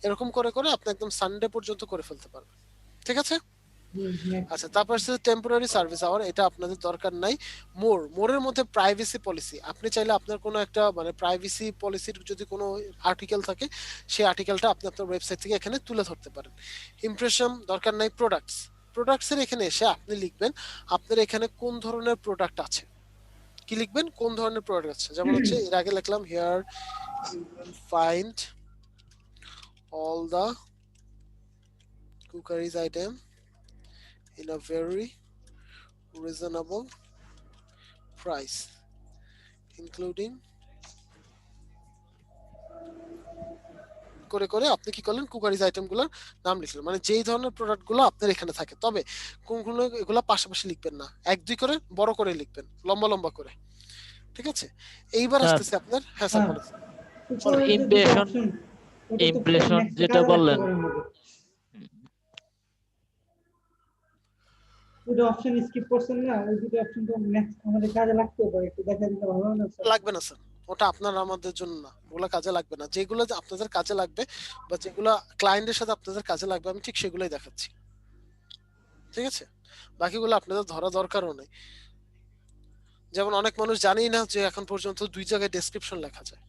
এরকম করে করে আপনি একদম সানডে পর্যন্ত করে ফেলতে পারবেন। ঠিক আছে? আচ্ছা, তারপর হচ্ছে টেম্পোরারি সার্ভিস আওয়ার, এটা আপনাদের দরকার নাই। মোরের মধ্যে প্রাইভেসি পলিসি, আপনি চাইলে আপনার কোনো একটা মানে প্রাইভেসি পলিসির যদি কোনো আর্টিকেল থাকে সেই আর্টিকেলটা আপনি আপনার ওয়েবসাইট থেকে এখানে তুলে ধরতে পারেন। ইমপ্রেশন দরকার নাই। প্রোডাক্টসের এখানে এসে আপনি লিখবেন আপনার এখানে কোন ধরনের প্রোডাক্ট আছে। কি লিখবেন? কোন ধরনের প্রোডাক্ট আছে। যেমন হচ্ছে এর আগে লিখলাম here you will find all the cookeries item in a very reasonable price including করে করে আপনি কি করলেন, কুকারিজ আইটেমগুলোর নাম লিখলেন, মানে যেই ধরনের প্রোডাক্টগুলো আপনার এখানে থাকে। তবে কোনগুলো এগুলো পাশাপাশি লিখবেন না, 1-2 করে বড় করে লিখবেন, লম্বা লম্বা করে। ঠিক আছে? এইবার আসতেছে আপনার, হ্যাঁ স্যার বলেন। ইমপ্রেশন যেটা বললেন, দুটো অপশন স্কিপ করছেন না, ওই দুটো অপশন তো নেক্সট আমাদের কাজে লাগতে পারে, একটু দেখা দিলে ভালো হয় না স্যার? লাগবে না স্যার, ওটা আপনার আমাদের জন্য না, ওগুলো কাজে লাগবে না। যেগুলো আপনাদের কাজে লাগবে বা যেগুলো ক্লায়েন্টের সাথে আপনাদের কাজে লাগবে আমি ঠিক সেগুলোই দেখাচ্ছি। ঠিক আছে? বাকিগুলো আপনাদের ধরা দরকারও নেই। যেমন অনেক মানুষ জানেই না যে এখন পর্যন্ত 2 জায়গায় ডেসক্রিপশন লেখা যায়।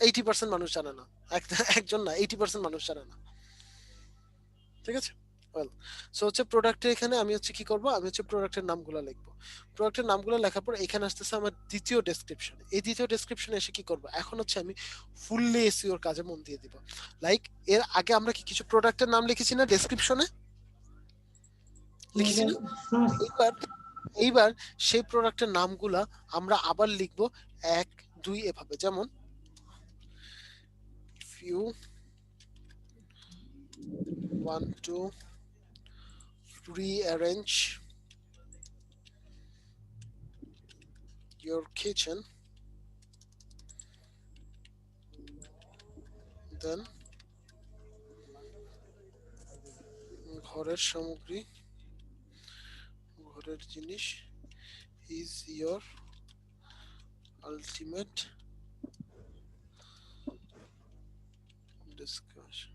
80% মানুষ জানে না, একজন না, 80% মানুষ জানে না। ঠিক আছে? ওয়েল, সো হচ্ছে প্রোডাক্টের এখানে আমি হচ্ছে কি করব, আমি হচ্ছে প্রোডাক্টের নামগুলো লিখবো। প্রোডাক্টের নামগুলো লেখার পর এখানে আসতেছে আমার দ্বিতীয় ডেসক্রিপশন। এই দ্বিতীয় ডেসক্রিপশনে এসে কি করব, এখন হচ্ছে আমি ফুললি এসইওর কাজে মন দিয়ে দিব। লাইক এর আগে আমরা কি কিছু প্রোডাক্টের নাম লিখেছি না ডেসক্রিপশনে, লিখেছি না? এইবার সেই প্রোডাক্টের নামগুলা আমরা আবার লিখবো 1, 2 এভাবে। যেমন if you want to rearrange your kitchen, then ঘরের সামগ্রী, ঘরের জিনিস is your ultimate discussion,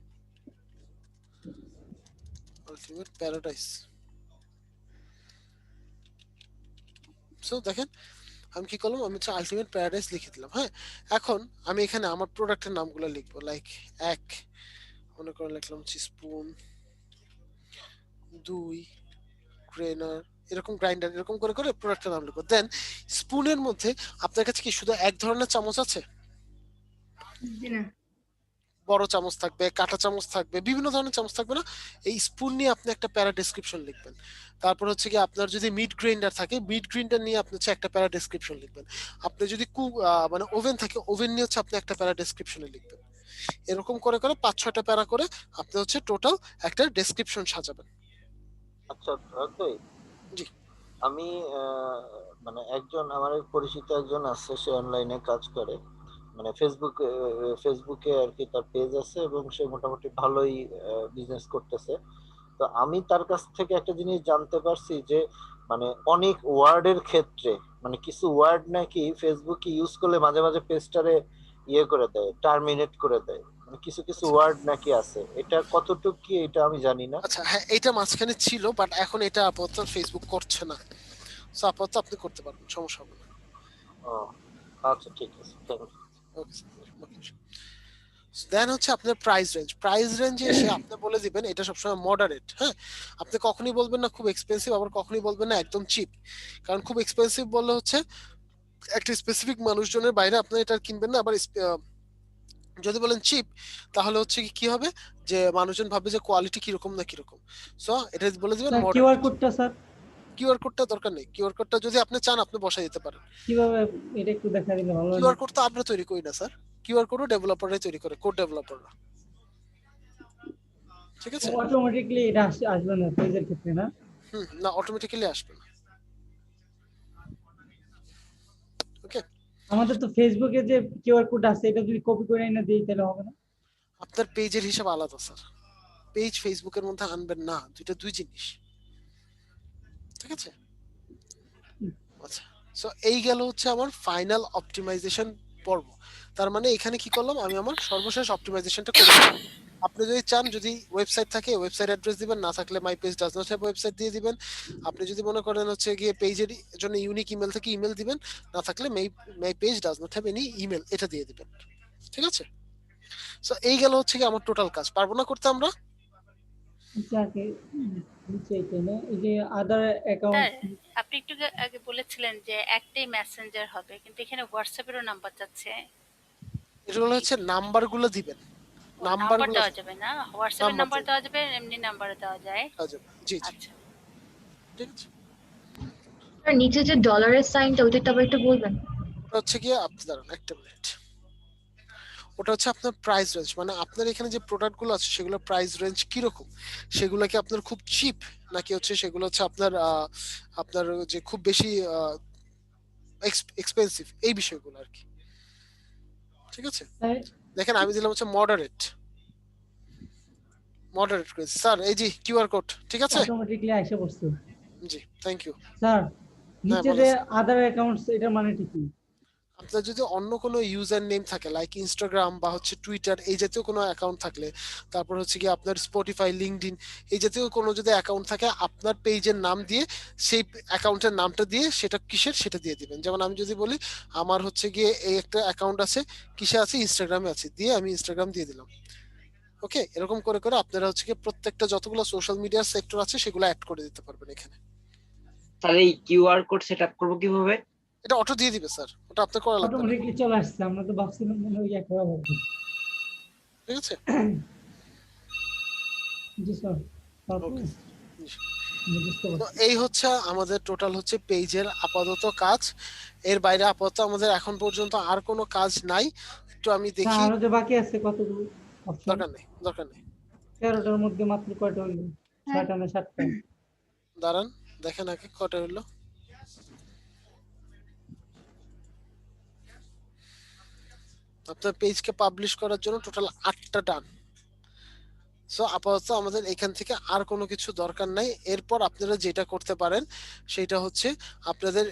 ultimate paradise. So দেখেন আমি কি করলাম, আমি হচ্ছে আলটিমেট প্যারাডাইস লিখে দিলাম। হ্যাঁ, এখন আমি এখানে আমার প্রোডাক্টের নামগুলো লিখবো। লাইক 1 মনে করে লিখলাম হচ্ছে স্পুন, 2 গ্রেনার, এরকম গ্রাইন্ডার, এরকম করে করে প্রোডাক্টের নাম লিখবো। দেন স্পুনের মধ্যে আপনার কাছে কি শুধু এক ধরনের চামচ আছে? বড় চামচ থাকবে, কাঁটা চামচ থাকবে, বিভিন্ন ধরনের চামচ থাকবে না? এই স্পুন নিয়ে আপনি একটা প্যারা ডেসক্রিপশন লিখবেন। তারপর হচ্ছে কি আপনার যদি মিড গ্রাইন্ডার থাকে, মিড গ্রাইন্ডার নিয়ে আপনি হচ্ছে একটা প্যারা ডেসক্রিপশন লিখবেন। আপনি যদি মানে ওভেন থাকে, ওভেন নিয়ে হচ্ছে আপনি একটা প্যারা ডেসক্রিপশনে লিখবেন। এরকম করে করে 5-6টা প্যারা করে আপনি হচ্ছে টোটাল একটা ডেসক্রিপশন সাজাবেন। আচ্ছা অতই জি, আমি মানে একজন আমার এক পরিচিত একজন আছে, সে অনলাইনে কাজ করে, মানে ফেসবুকে আর কি তার পেজ আছে এবং সে মোটামুটি ভালোই বিজনেস করতেছে। তো আমি তার কাছ থেকে একটা জিনিস জানতে পারছি যে মানে অনেক ওয়ার্ডের ক্ষেত্রে মানে কিছু ওয়ার্ড নাকি ফেসবুকে ইউজ করলে মাঝে মাঝে পেজটারে ইয়ে করে দেয়, টার্মিনেট করে দেয়, মানে কিছু কিছু ওয়ার্ড নাকি আছে। এটা কতটুকু কি এটা আমি জানি না। আচ্ছা হ্যাঁ, এটা মাঝখানে ছিল বাট এখন এটা আপাতত ফেসবুক করছে না। সো আপাতত আপনি করতে পারবেন, সমস্যা হবে না। ও আচ্ছা ঠিক আছে, থ্যাংক ইউ। ওকে, দেন হচ্ছে আপনার প্রাইস রেঞ্জে এসে আপনি বলে দিবেন এটা সবসময় মডারেট। হ্যাঁ, আপনি কখনোই বলবেন না খুব এক্সপেন্সিভ, আবার কখনোই বলবেন না একদম চিপ। কারণ খুব এক্সপেন্সিভ বললে হচ্ছে একটা স্পেসিফিক মানুষজনের বাইরে আপনি এটা কিনবেন না। আবার যদি বলেন চিপ তাহলে হচ্ছে কি হবে যে মানুষজন ভাববে যে কোয়ালিটি কিরকম না কিরকম। সো এটা বলে দিবেন কিউআর কোডটা স্যার, কিউআর কোডটা দরকার নেই, কিউআর কোডটা যদি আপনি চান আপনি বসাই দিতে পারেন। কিভাবে এটা একটু দেখা দিলে ভালো হয়। কিউআর কোড তো আমরা তৈরি করি না স্যার, কিউআর কোডও ডেভেলপাররাই তৈরি করে, কোড ডেভেলপাররা। ঠিক আছে, অটোমেটিক্যালি এটা আসবে না পেজের ক্ষেত্রে না? না অটোমেটিক্যালি আসবে না। ওকে, আমাদের তো ফেসবুকে যে কিউআর কোড আছে এটা যদি কপি করে এনে দিই তাহলে হবে না? আপনার পেজের হিসাব আলাদা স্যার, পেজ ফেসবুকের মধ্যে আনবেন না, দুইটা দুই জিনিস। ঠিক আছে, আচ্ছা। সো এই গেল হচ্ছে আমার ফাইনাল অপটিমাইজেশন পর্ব। তার মানে এখানে কি করলাম, আমি আমার সর্বশেষ অপটিমাইজেশনটা করে দিলাম। আপনি যদি চান, যদি ওয়েবসাইট থাকে ওয়েবসাইট অ্যাড্রেস দিবেন, না থাকলে my page does not have website দিয়ে দিবেন। আপনি যদি মনে করেন হচ্ছে গিয়ে পেজের জন্য ইউনিক ইমেল থেকে ইমেল দিবেন, না থাকলে my page does not have any email এটা দিয়ে দিবেন। ঠিক আছে, সো এই গেল হচ্ছে কি আমার টোটাল কাজ। পারবো না করতে আমরা? যাকে নিচে এখানে এই যে আদার অ্যাকাউন্ট, আপনি একটু আগে বলেছিলেন যে একটাই মেসেঞ্জার হবে, কিন্তু এখানে হোয়াটসঅ্যাপেরও নাম্বার যাচ্ছে। এগুলো হচ্ছে নাম্বারগুলো দিবেন, নাম্বার নাম্বারগুলো দেওয়া যাবে না, হোয়াটসঅ্যাপের নাম্বার দেওয়া যাবে, এমনি নাম্বারও দেওয়া যায়। জি জি, আচ্ছা, ঠিক আছে। আর নিচে যে ডলারের সাইনটা ওইটা আবার একটু বলবেন? ওটা হচ্ছে গিয়ে আপনি দাঁড়ান একটা মিনিট, ওটা হচ্ছে আপনার প্রাইস রেঞ্জ, মানে আপনার এখানে যে প্রোডাক্টগুলো আছে সেগুলো প্রাইস রেঞ্জ কিরকম, সেগুলো কি আপনার খুব চিপ নাকি হচ্ছে সেগুলো হচ্ছে আপনার আপনার যে খুব বেশি এক্সপেন্সিভ, এই বিষয়গুলো আর কি। ঠিক আছে, দেখেন আমি দিলাম হচ্ছে মডারেট করে স্যার, এই যে কিউআর কোড। ঠিক আছে, অটোমেটিক্যালি আইসা পড়ছে। জি থ্যাংক ইউ স্যার নিচে বলেন যে স্যার। আদার অ্যাকাউন্টস এটা মানে কি? আপনার যদি অন্য কোনো ইউজার নেম থাকে লাইক ইনস্টাগ্রাম বা হচ্ছে টুইটার এই জাতীয় কোনো অ্যাকাউন্ট থাকলে, তারপর হচ্ছে কি আপনার স্পটিফাই, লিঙ্কডইন এই জাতীয় কোনো যদি অ্যাকাউন্ট থাকে, আপনার পেজের নাম দিয়ে সেই অ্যাকাউন্টের নামটা দিয়ে সেটা কিসের সেটা দিয়ে দিবেন। যেমন আমি যদি বলি আমার হচ্ছে গিয়ে এই একটা অ্যাকাউন্ট আছে, কিসে আছে, ইনস্টাগ্রামে আছে, দিয়ে আমি ইনস্টাগ্রাম দিয়ে দিলাম। ওকে, এরকম করে করে আপনারা হচ্ছে কি প্রত্যেকটা যতগুলো সোশ্যাল মিডিয়ার সেক্টর আছে সেগুলো অ্যাড করে দিতে পারবেন এখানে। তাহলে এই কিউআর কোড সেটআপ করব কিভাবে? এটা অটো দিয়ে দিবে স্যার, ওটা আপনার করা লাগবে না। অটোমেটিক্যালি চলে আসছে, আমরা তো ভাবছিলাম মনে হয় ইয়া করা হবে। ঠিক আছে, জি স্যার। ওকে, তো এই হচ্ছে আমাদের টোটাল হচ্ছে পেজের আপাতত কাজ। এর বাইরে আপাতত আমাদের এখন পর্যন্ত আর কোনো কাজ নাই। একটু আমি দেখি, আরো যে বাকি আছে কতগুলো অপশন? দরকার নেই 13টার মধ্যে মাত্র কয়টা হইলো? 6টা না 7টা? দাঁড়ান দেখেন আগে কটা হলো। আপনার পেজকে পাবলিশ করার জন্য টোটাল 8টা ডান। সো আপাতত আমাদের এখান থেকে আর কোনো কিছু দরকার নাই। এরপর আপনারা যেটা করতে পারেন সেটা হচ্ছে আপনাদের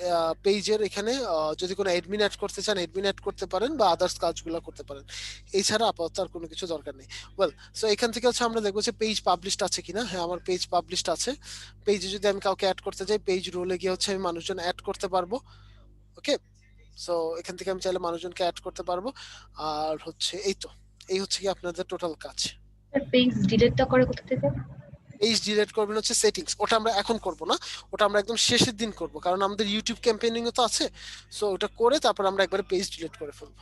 পেজের এখানে যদি কোনো অ্যাডমিন অ্যাড করতে চান অ্যাডমিন অ্যাড করতে পারেন বা আদার্স কাজগুলো করতে পারেন। এছাড়া আপাতত আর কোনো কিছু দরকার নেই। ওয়েল, সো এখান থেকে হচ্ছে আমরা দেখবো যে পেজ পাবলিশড আছে কিনা। হ্যাঁ, আমার পেজ পাবলিশড আছে। পেজে যদি আমি কাউকে অ্যাড করতে চাই, পেজ রোলে গিয়ে হচ্ছে আমি মানুষজন অ্যাড করতে পারবো। ওকে, সো এখান থেকে আমি চাইলে মানুষজনকে অ্যাড করতে পারবো। আর হচ্ছে এই হচ্ছে কি আপনাদের টোটাল কাজ। পেজ ডিলিটটা করে কোথা থেকে? পেজ ডিলিট করবেন হচ্ছে সেটিংস, ওটা আমরা এখন করব না, ওটা আমরা একদম শেষের দিন করব, কারণ আমাদের ইউটিউব ক্যাম্পেইনিং তো আছে। সো ওটা করে তারপর আমরা একবারে পেজ ডিলিট করে ফেলবো।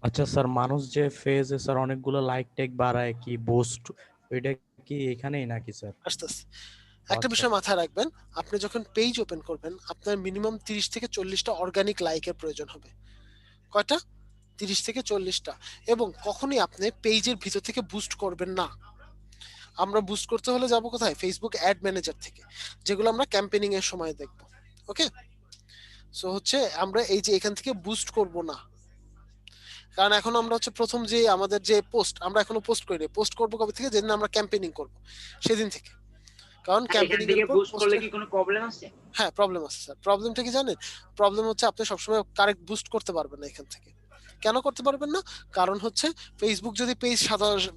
আচ্ছা স্যার, মানুষ যে ফেজে স্যার অনেকগুলো লাইক টেক বাড়ায় কি বুস্ট, ওইটা কি এখানেই নাকি স্যার? আস্তে একটা বিষয় মাথায় রাখবেন, আপনি যখন পেজ ওপেন করবেন আপনার মিনিমাম 30 থেকে 40টা অর্গানিক লাইকের প্রয়োজন হবে। কয়টা? 30 থেকে 40টা। এবং কখনোই আপনি পেজের ভিতর থেকে বুস্ট করবেন না। আমরা বুস্ট করতে হলে যাব কোথায়? ফেসবুক অ্যাড ম্যানেজার থেকে, যেগুলো আমরা ক্যাম্পেইনিং এর সময় দেখব। ওকে, সো হচ্ছে আমরা এই যে এখান থেকে বুস্ট করব না, কারণ এখন আমরা হচ্ছে প্রথম যে আমাদের যে পোস্ট আমরা এখনো পোস্ট করিনি, পোস্ট করব কবে থেকে? যেদিন আমরা ক্যাম্পেইনিং করব সেদিন থেকে। কারণ ক্যাম্পেইনিং এর বুস্ট করলে কি কোনো প্রবলেম আছে? হ্যাঁ, প্রবলেম আছে স্যার। প্রবলেমটা কি জানেন? প্রবলেম হচ্ছে আপনি সবসময় কারেক্ট বুস্ট করতে পারবেন না এখান থেকে। কেন করতে পারবেন না? কারণ হচ্ছে ফেসবুক যদি পেজ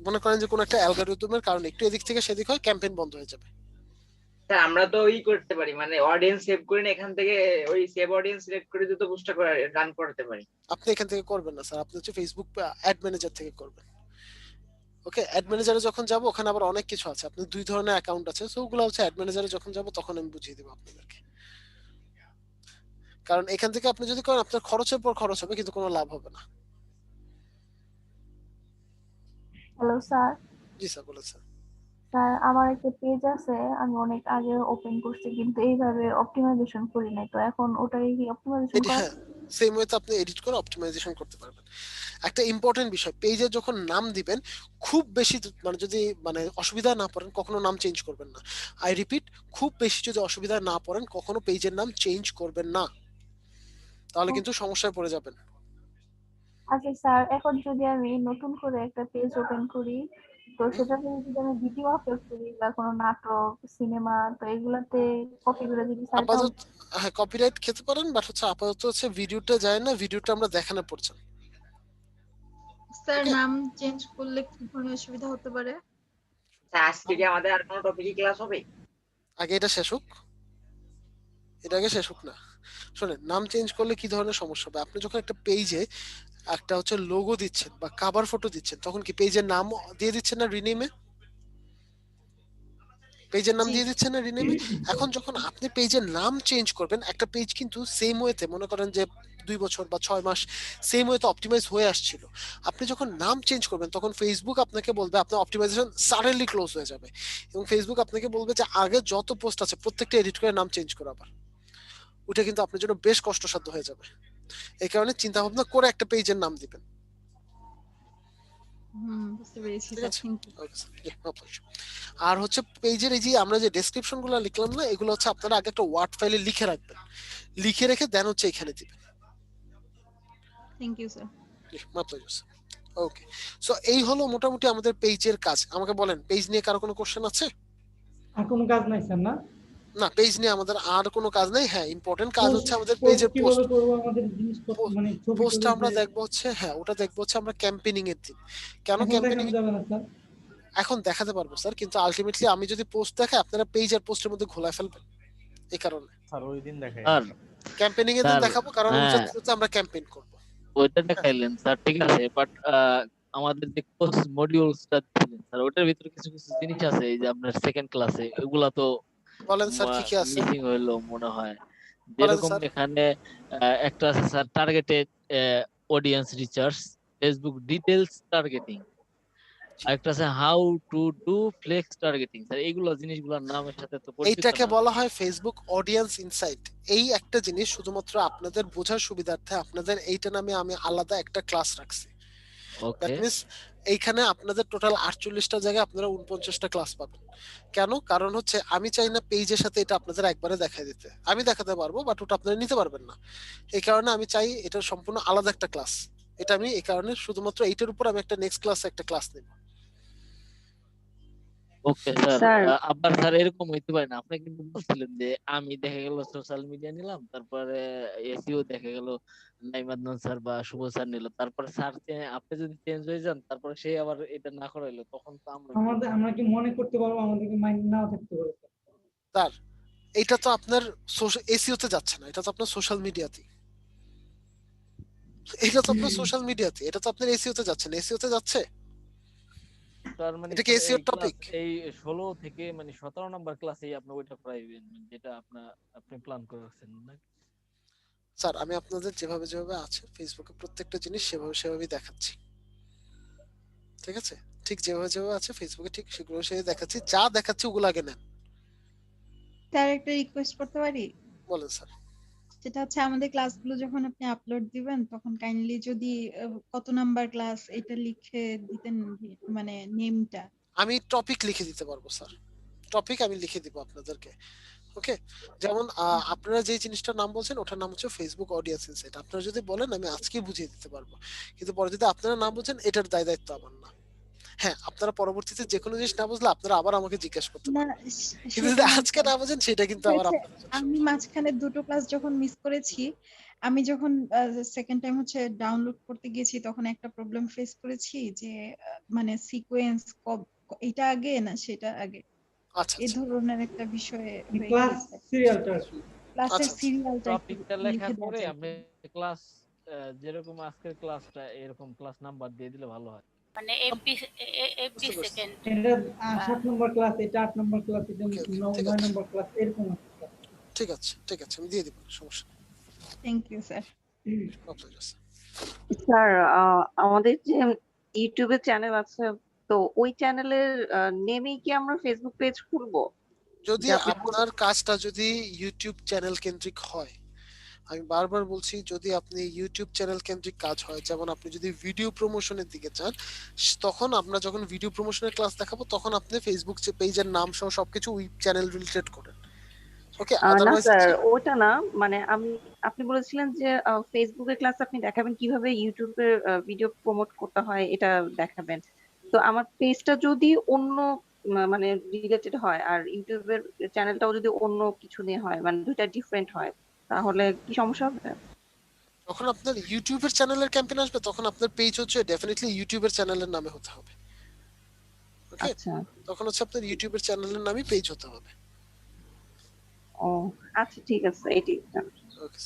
মনে করেন যে কোনো একটা অ্যালগরিদমের কারণে একটু এদিক থেকে সেদিক হয়, ক্যাম্পেইন বন্ধ হয়ে যাবে। স্যার আমরা তো ওই করতে পারি, মানে অডিয়েন্স সেভ করে না, এখান থেকে ওই সেভ অডিয়েন্স সিলেক্ট করে দিতে বুস্টটা করে রান করতে পারি। আপনি এখান থেকে করবেন না স্যার, আপনি হচ্ছে ফেসবুক অ্যাড ম্যানেজার থেকে করবেন। ওকে, অ্যাড ম্যানেজারে যখন যাব ওখানে আবার অনেক কিছু আছে, আপনার 2 ধরনের অ্যাকাউন্ট আছে, সো ওগুলো হচ্ছে অ্যাড ম্যানেজারে যখন যাব তখন আমি বুঝিয়ে দেব আপনাদেরকে। কারণ এখান থেকে আপনি যদি করেন আপনার খরচের পর খরচ হবে, কিন্তু কোনো লাভ হবে না। Hello sir. জি স্যার, বলেন স্যার। স্যার আমার একটা পেজ আছে, আমি অনেক আগে ওপেন করছি কিন্তু এইভাবে অপটিমাইজেশন করি নাই, তো এখন ওটাকে কি অপটিমাইজেশন করা? হ্যাঁ, সেম ওয়েতে আপনি এডিট করে অপটিমাইজেশন করতে পারবেন। একটা ইম্পর্টেন্ট বিষয়, পেজে যখন নাম দিবেন খুব বেশি মানে যদি মানে অসুবিধা না পড়েন কখনো নাম চেঞ্জ করবেন না। আই রিপিট, খুব বেশি যদি অসুবিধা না পড়েন কখনো পেজের নাম চেঞ্জ করবেন না, তাহলে কিন্তু সমস্যায় পড়ে যাবেন। আচ্ছা স্যার, এখন যদি আমি নতুন করে একটা পেজ ওপেন করি, তো সেটাতে যদি আমি ভিডিও আপলোড করি বা কোনো নাটক, সিনেমা, তো এগুলাতে কপিগুলো যদি স্যার আপাতত হ্যাঁ কপিরাইট খেতে পারেন, বাট হচ্ছে আপাতত হচ্ছে ভিডিওটা যায় না, ভিডিওটা আমরা দেখানো পড়ছে। স্যার নাম চেঞ্জ করলে কি ধরনের অসুবিধা হতে পারে? স্যার আজকে কি আমাদের আর কোনো টপিকে ক্লাস হবে? আগে এটা শেষ হোক, এটা আগে শেষ হোক না। শোনেন, নাম চেঞ্জ করলে কি ধরনের সমস্যা হবে, আপনি যখন একটা পেজে একটা হচ্ছে লোগো দিচ্ছেন বা কভার ফটো দিচ্ছেন, তখন কি পেজের নাম দিয়ে দিচ্ছেন না রিনেমে? পেজের নাম দিয়ে দিচ্ছেন না রিনেমে? এখন যখন আপনি পেজের নাম চেঞ্জ করবেন, একটা পেজ কিন্তু সেম ওয়েতে মনে করেন যে 2 বছর বা 6 মাস সেম ওয়েতে অপটিমাইজ হয়ে আসছিল, আপনি যখন নাম চেঞ্জ করবেন তখন ফেসবুক আপনাকে বলবে আপনার অপটিমাইজেশন সাডেনলি ক্লোজ হয়ে যাবে, এবং ফেসবুক আপনাকে বলবে যে আগে যত পোস্ট আছে প্রত্যেকটা এডিট করে নাম চেঞ্জ করো আবার। ওটা কিন্তু আপনার জন্য বেশ কষ্টসাধ্য হয়ে যাবে। এই কারণে চিন্তা ভাবনা করে একটা পেজের নাম দিবেন। বুঝতে পেরেছি ঠিক স্যার, আছে? Thank you. Okay, sir. Yeah, no problem. আর হচ্ছে পেজের এই যে আমরা যে ডেসক্রিপশন গুলো লিখলাম না, এগুলো হচ্ছে আপনারা আগে একটা ওয়ার্ড ফাইলে লিখে রাখবেন, লিখে রেখে দেন হচ্ছে এখানে দিবেন। Thank you sir. Okay, so এই হলো মোটামুটি আমাদের পেজের কাজ। আমাকে বলেন, পেজ নিয়ে কারো কোনো কোশ্চেন আছে? আর কোনো কাজ নাই স্যার? না না, পেজ নিয়ে আমাদের আর কোনো কাজ নেই। হ্যাঁ, ইম্পর্টেন্ট কাজ হচ্ছে আমাদের পেজের পোস্ট। কিভাবে করব আমাদের জিনিসপত্র মানে ছবি পোস্টটা আমরা টবি দেখবো হচ্ছে, হ্যাঁ ওটা দেখবো হচ্ছে আমরা ক্যাম্পেইনিং এর দিন। কেন এখন ক্যাম্পেইনিং দেখানো যাবে না স্যার? এখন দেখাতে পারবো স্যার, কিন্তু আলটিমেটলি আমি যদি পোস্ট দেখাই আপনারা পেজ আর পোস্টের মধ্যে ঘোলায় ফেলবেন, এই কারণে স্যার ওই দিন দেখাই। স্যার ক্যাম্পেইনিং এর দিন স্যার, দেখাবো, কারণ হ্যাঁ। হচ্ছে আমরা ক্যাম্পেইন করব। ওইটা দেখাইলেন স্যার, ঠিক আছে, বাট আমাদের যে কোর্স মডিউলসটা দিলেন স্যার, ওটার ভিতরে কিছু কিছু জিনিস আছে এই যে আপনার সেকেন্ড ক্লাসে, ওগুলা তো বলেন স্যার কি কি আছে? মিসিং হইলো মনে হয়। বলেন যেরকম স্যার। এখানে একটা আছে sir targeted audience research, Facebook details targeting, আরেকটা আছে how to do flex targeting. Sir এইগুলো জিনিসগুলোর নামের সাথে তো পরিচিত এইটাকে না। বলা হয় ফেসবুক অডিয়েন্স ইনসাইট। এই একটা জিনিস শুধুমাত্র আপনাদের বোঝার সুবিধার্থে আপনাদের এইটা নামে আমি আলাদা একটা ক্লাস রাখছি। দ্যাট ওকে, মিন্স এইখানে আপনাদের টোটাল 48টা জায়গায় আপনারা 49টা ক্লাস পাবেন। কেন? কারণ হচ্ছে আমি চাই না পেজের সাথে এটা আপনাদের একবারে দেখাই দিতে, আমি দেখাতে পারবো বাট ওটা আপনারা নিতে পারবেন না। এই কারণে আমি চাই এটা সম্পূর্ণ আলাদা একটা ক্লাস। এটা আমি এই কারণে শুধুমাত্র এইটার উপর আমি একটা নেক্সট ক্লাসে একটা ক্লাস নেব। Okay sir. স্যার আবার স্যার এরকম হইতে পারে না, আপনি কিন্তু বলছিলেন যে আমি দেখা গেল সোশ্যাল মিডিয়া নিলাম, তারপরে এসইও দেখা গেল নাইমাদন স্যার বা শুভ স্যার নিল, তারপরে স্যার আপনি যদি চেঞ্জ হয়ে যান তারপরে সেই আবার এটা না করাইলো, তখন তো আমরা আমরা কি মনে করতে পারবো, আমাদেরকে মাইন্ড নাও থাকতে পারে স্যার? স্যার এটা তো আপনার এসইও তে যাচ্ছে না, এটা তো আপনার সোশ্যাল মিডিয়াতে, এটা তো আপনার সোশ্যাল মিডিয়াতে, এটা তো আপনার এসইও তে যাচ্ছে না, এসইও তে যাচ্ছে। তার মানে এটা কি স্যার এসইও এই টপিক? এই 16 থেকে মানে 17 নাম্বার ক্লাসেই আপনি ওইটা করাইবেন, যেটা আপনি প্ল্যান করে রাখছেন না? স্যার আমি আপনাদের যেভাবে যেভাবে আছে ফেসবুকে প্রত্যেকটা জিনিস সেভাবে সেভাবেই দেখাচ্ছি, ঠিক আছে? ঠিক যেভাবে যেভাবে আছে ফেসবুকে ঠিক সেগুলো সেই দেখাচ্ছি, যা দেখাচ্ছি ওগুলো আগে নেন। স্যার একটা রিকোয়েস্ট করতে পারি? বলেন স্যার। সেটা হচ্ছে আমাদের ক্লাসগুলো যখন আপনি আপলোড দিবেন তখন কাইন্ডলি যদি কত নাম্বার ক্লাস এটা লিখে দিতেন, মানে নেমটা। আমি টপিক লিখে দিতে পারবো স্যার, টপিক আমি লিখে দিব আপনাদেরকে। ওকে, যেমন আপনারা যে জিনিসটার নাম বলছেন ওটার নাম হচ্ছে ফেসবুক অডিয়েন্স ইনসাইট। আপনারা যদি বলেন আমি আজকেই বুঝিয়ে দিতে পারবো, কিন্তু পরে যদি আপনারা না বুঝেন এটার দায়িত্ব আমার না। হ্যাঁ, আপনারা পরবর্তীতে যে কোনো জিনিস না বুঝলে আপনারা আবার আমাকে জিজ্ঞাসা করতে না, পারেন, কিন্তু যদি আজকে না বুঝেন সেটা কিন্তু আবার হয়েছে, আপনাদের জন্য আমি মাঝখানে দুটো ক্লাস যখন মিস করেছি, আমি যখন সেকেন্ড টাইম হচ্ছে ডাউনলোড করতে গেছি তখন একটা প্রবলেম ফেস করেছি যে মানে সিকোয়েন্স এটা আগে না সেটা আগে, আচ্ছা এই ধরনের একটা বিষয়ে হয়ে ক্লাস গেছে। সিরিয়ালটা ক্লাসের সিরিয়ালটা টপিকটা লিখে লেখার দেওয়া পরে যায় আপনি ক্লাস যেরকম আজকের ক্লাসটা এরকম ক্লাস নাম্বার দিয়ে দিলে ভালো হয়। মানে এফবি সেকেন্ড এটা 7 নম্বর ক্লাস, এটা 8 নম্বর ক্লাস, এটা 9 নম্বর ক্লাস, এরকম আছে। ঠিক আছে, ঠিক আছে, আমি দিয়ে দিব, সমস্যা নেই। Thank you sir. স্যার আমাদের যে ইউটিউবে চ্যানেল আছে তো ওই চ্যানেলের নেমেই কি আমরা ফেসবুক পেজ খুলবো? যদি যে আপনি আপনার কাজটা যদি ইউটিউব চ্যানেল কেন্দ্রিক হয়, আমি বারবার বলছি, যদি আপনি ইউটিউব চ্যানেল কেন্দ্রিক কাজ হয়, যেমন আপনি যদি ভিডিও প্রমোশনের দিকে চান, তখন আমরা যখন ভিডিও প্রমোশনের ক্লাস দেখাবো তখন আপনি ফেসবুক পেজের নাম সহ সবকিছু ওই চ্যানেল রিলেটেড করেন। ওকে, না আদারওয়াইজ স্যার, ওটা না, মানে আপনি বলেছিলেন যে ফেসবুকের ক্লাস আপনি দেখাবেন কিভাবে ইউটিউবে ভিডিও প্রমোট করতে হয়, এটা দেখাবেন। তো আমার পেজটা যদি অন্য মানে রিলেটেড হয় আর ইউটিউবের চ্যানেলটাও যদি অন্য কিছু নিয়ে হয়, মানে দুইটা ডিফারেন্ট হয়, তাহলে কি সমস্যা হবে? যখন আপনার ইউটিউবের চ্যানেলের ক্যাম্পেইন আসবে তখন আপনার পেজ হচ্ছে ডেফিনেটলি ইউটিউবের চ্যানেলের নামে হতে হবে। ওকে, আচ্ছা। তখন হচ্ছে আপনার ইউটিউবের চ্যানেলের নামই পেজ হতে হবে। ও আচ্ছা, ঠিক আছে, এটি। ওকে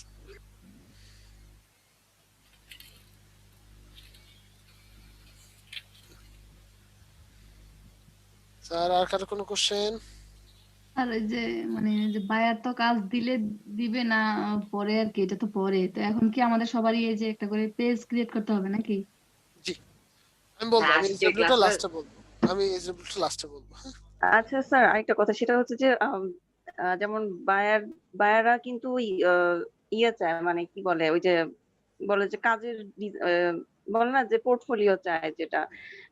স্যার, আর কারো কোনো কোশ্চেন? আর ওই যে মানে যে বায়ার তো কাজ দিলে দিবে না পরে আর কি, এটা তো পরে, তো এখন কি আমাদের সবারই এই যে একটা করে পেজ ক্রিয়েট করতে হবে নাকি? জি, আমি বলবো, আমি আজকে এসডব্লিউটা ক্লাসে লাস্টে বলবো, আমি এসডব্লিউটা লাস্টে বলবো। হ্যাঁ, আচ্ছা স্যার, আরেকটা কথা, সেটা হচ্ছে যে যেমন বায়াররা কিন্তু ওই ইয়ে চায়, মানে কি বলে, ওই যে বলে যে কাজের বলে না যে পোর্টফোলিও চায় যেটা।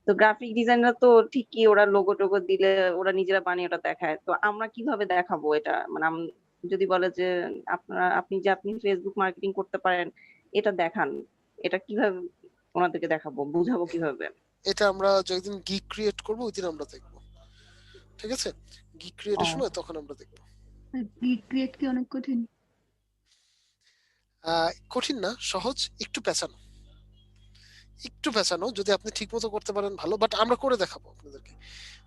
তো গ্রাফিক ডিজাইনার তো ঠিকই ওরা লোগো টোগো দিলে ওরা নিজেরা বানিয়ে ওটা দেখায়, তো আমরা কিভাবে দেখাবো এটা? মানে যদি বলে যে আপনি ফেসবুক মার্কেটিং করতে পারেন, এটা দেখান, এটা কিভাবে ওনাদেরকে দেখাবো, বুঝাবো কিভাবে? এটা আমরা যেদিন গিগ ক্রিয়েট করবো ওই দিন আমরা দেখবো, ঠিক আছে? গিগ ক্রিয়েটের সময় তখন আমরা দেখবো। গিগ ক্রিয়েট কি অনেক কঠিন? কঠিন না, সহজ, একটু পেঁচানো, একটু পেঁচানো, যদি আপনি ঠিক মতো করতে পারেন ভালো, বাট আমরা করে দেখাবো আপনাদেরকে,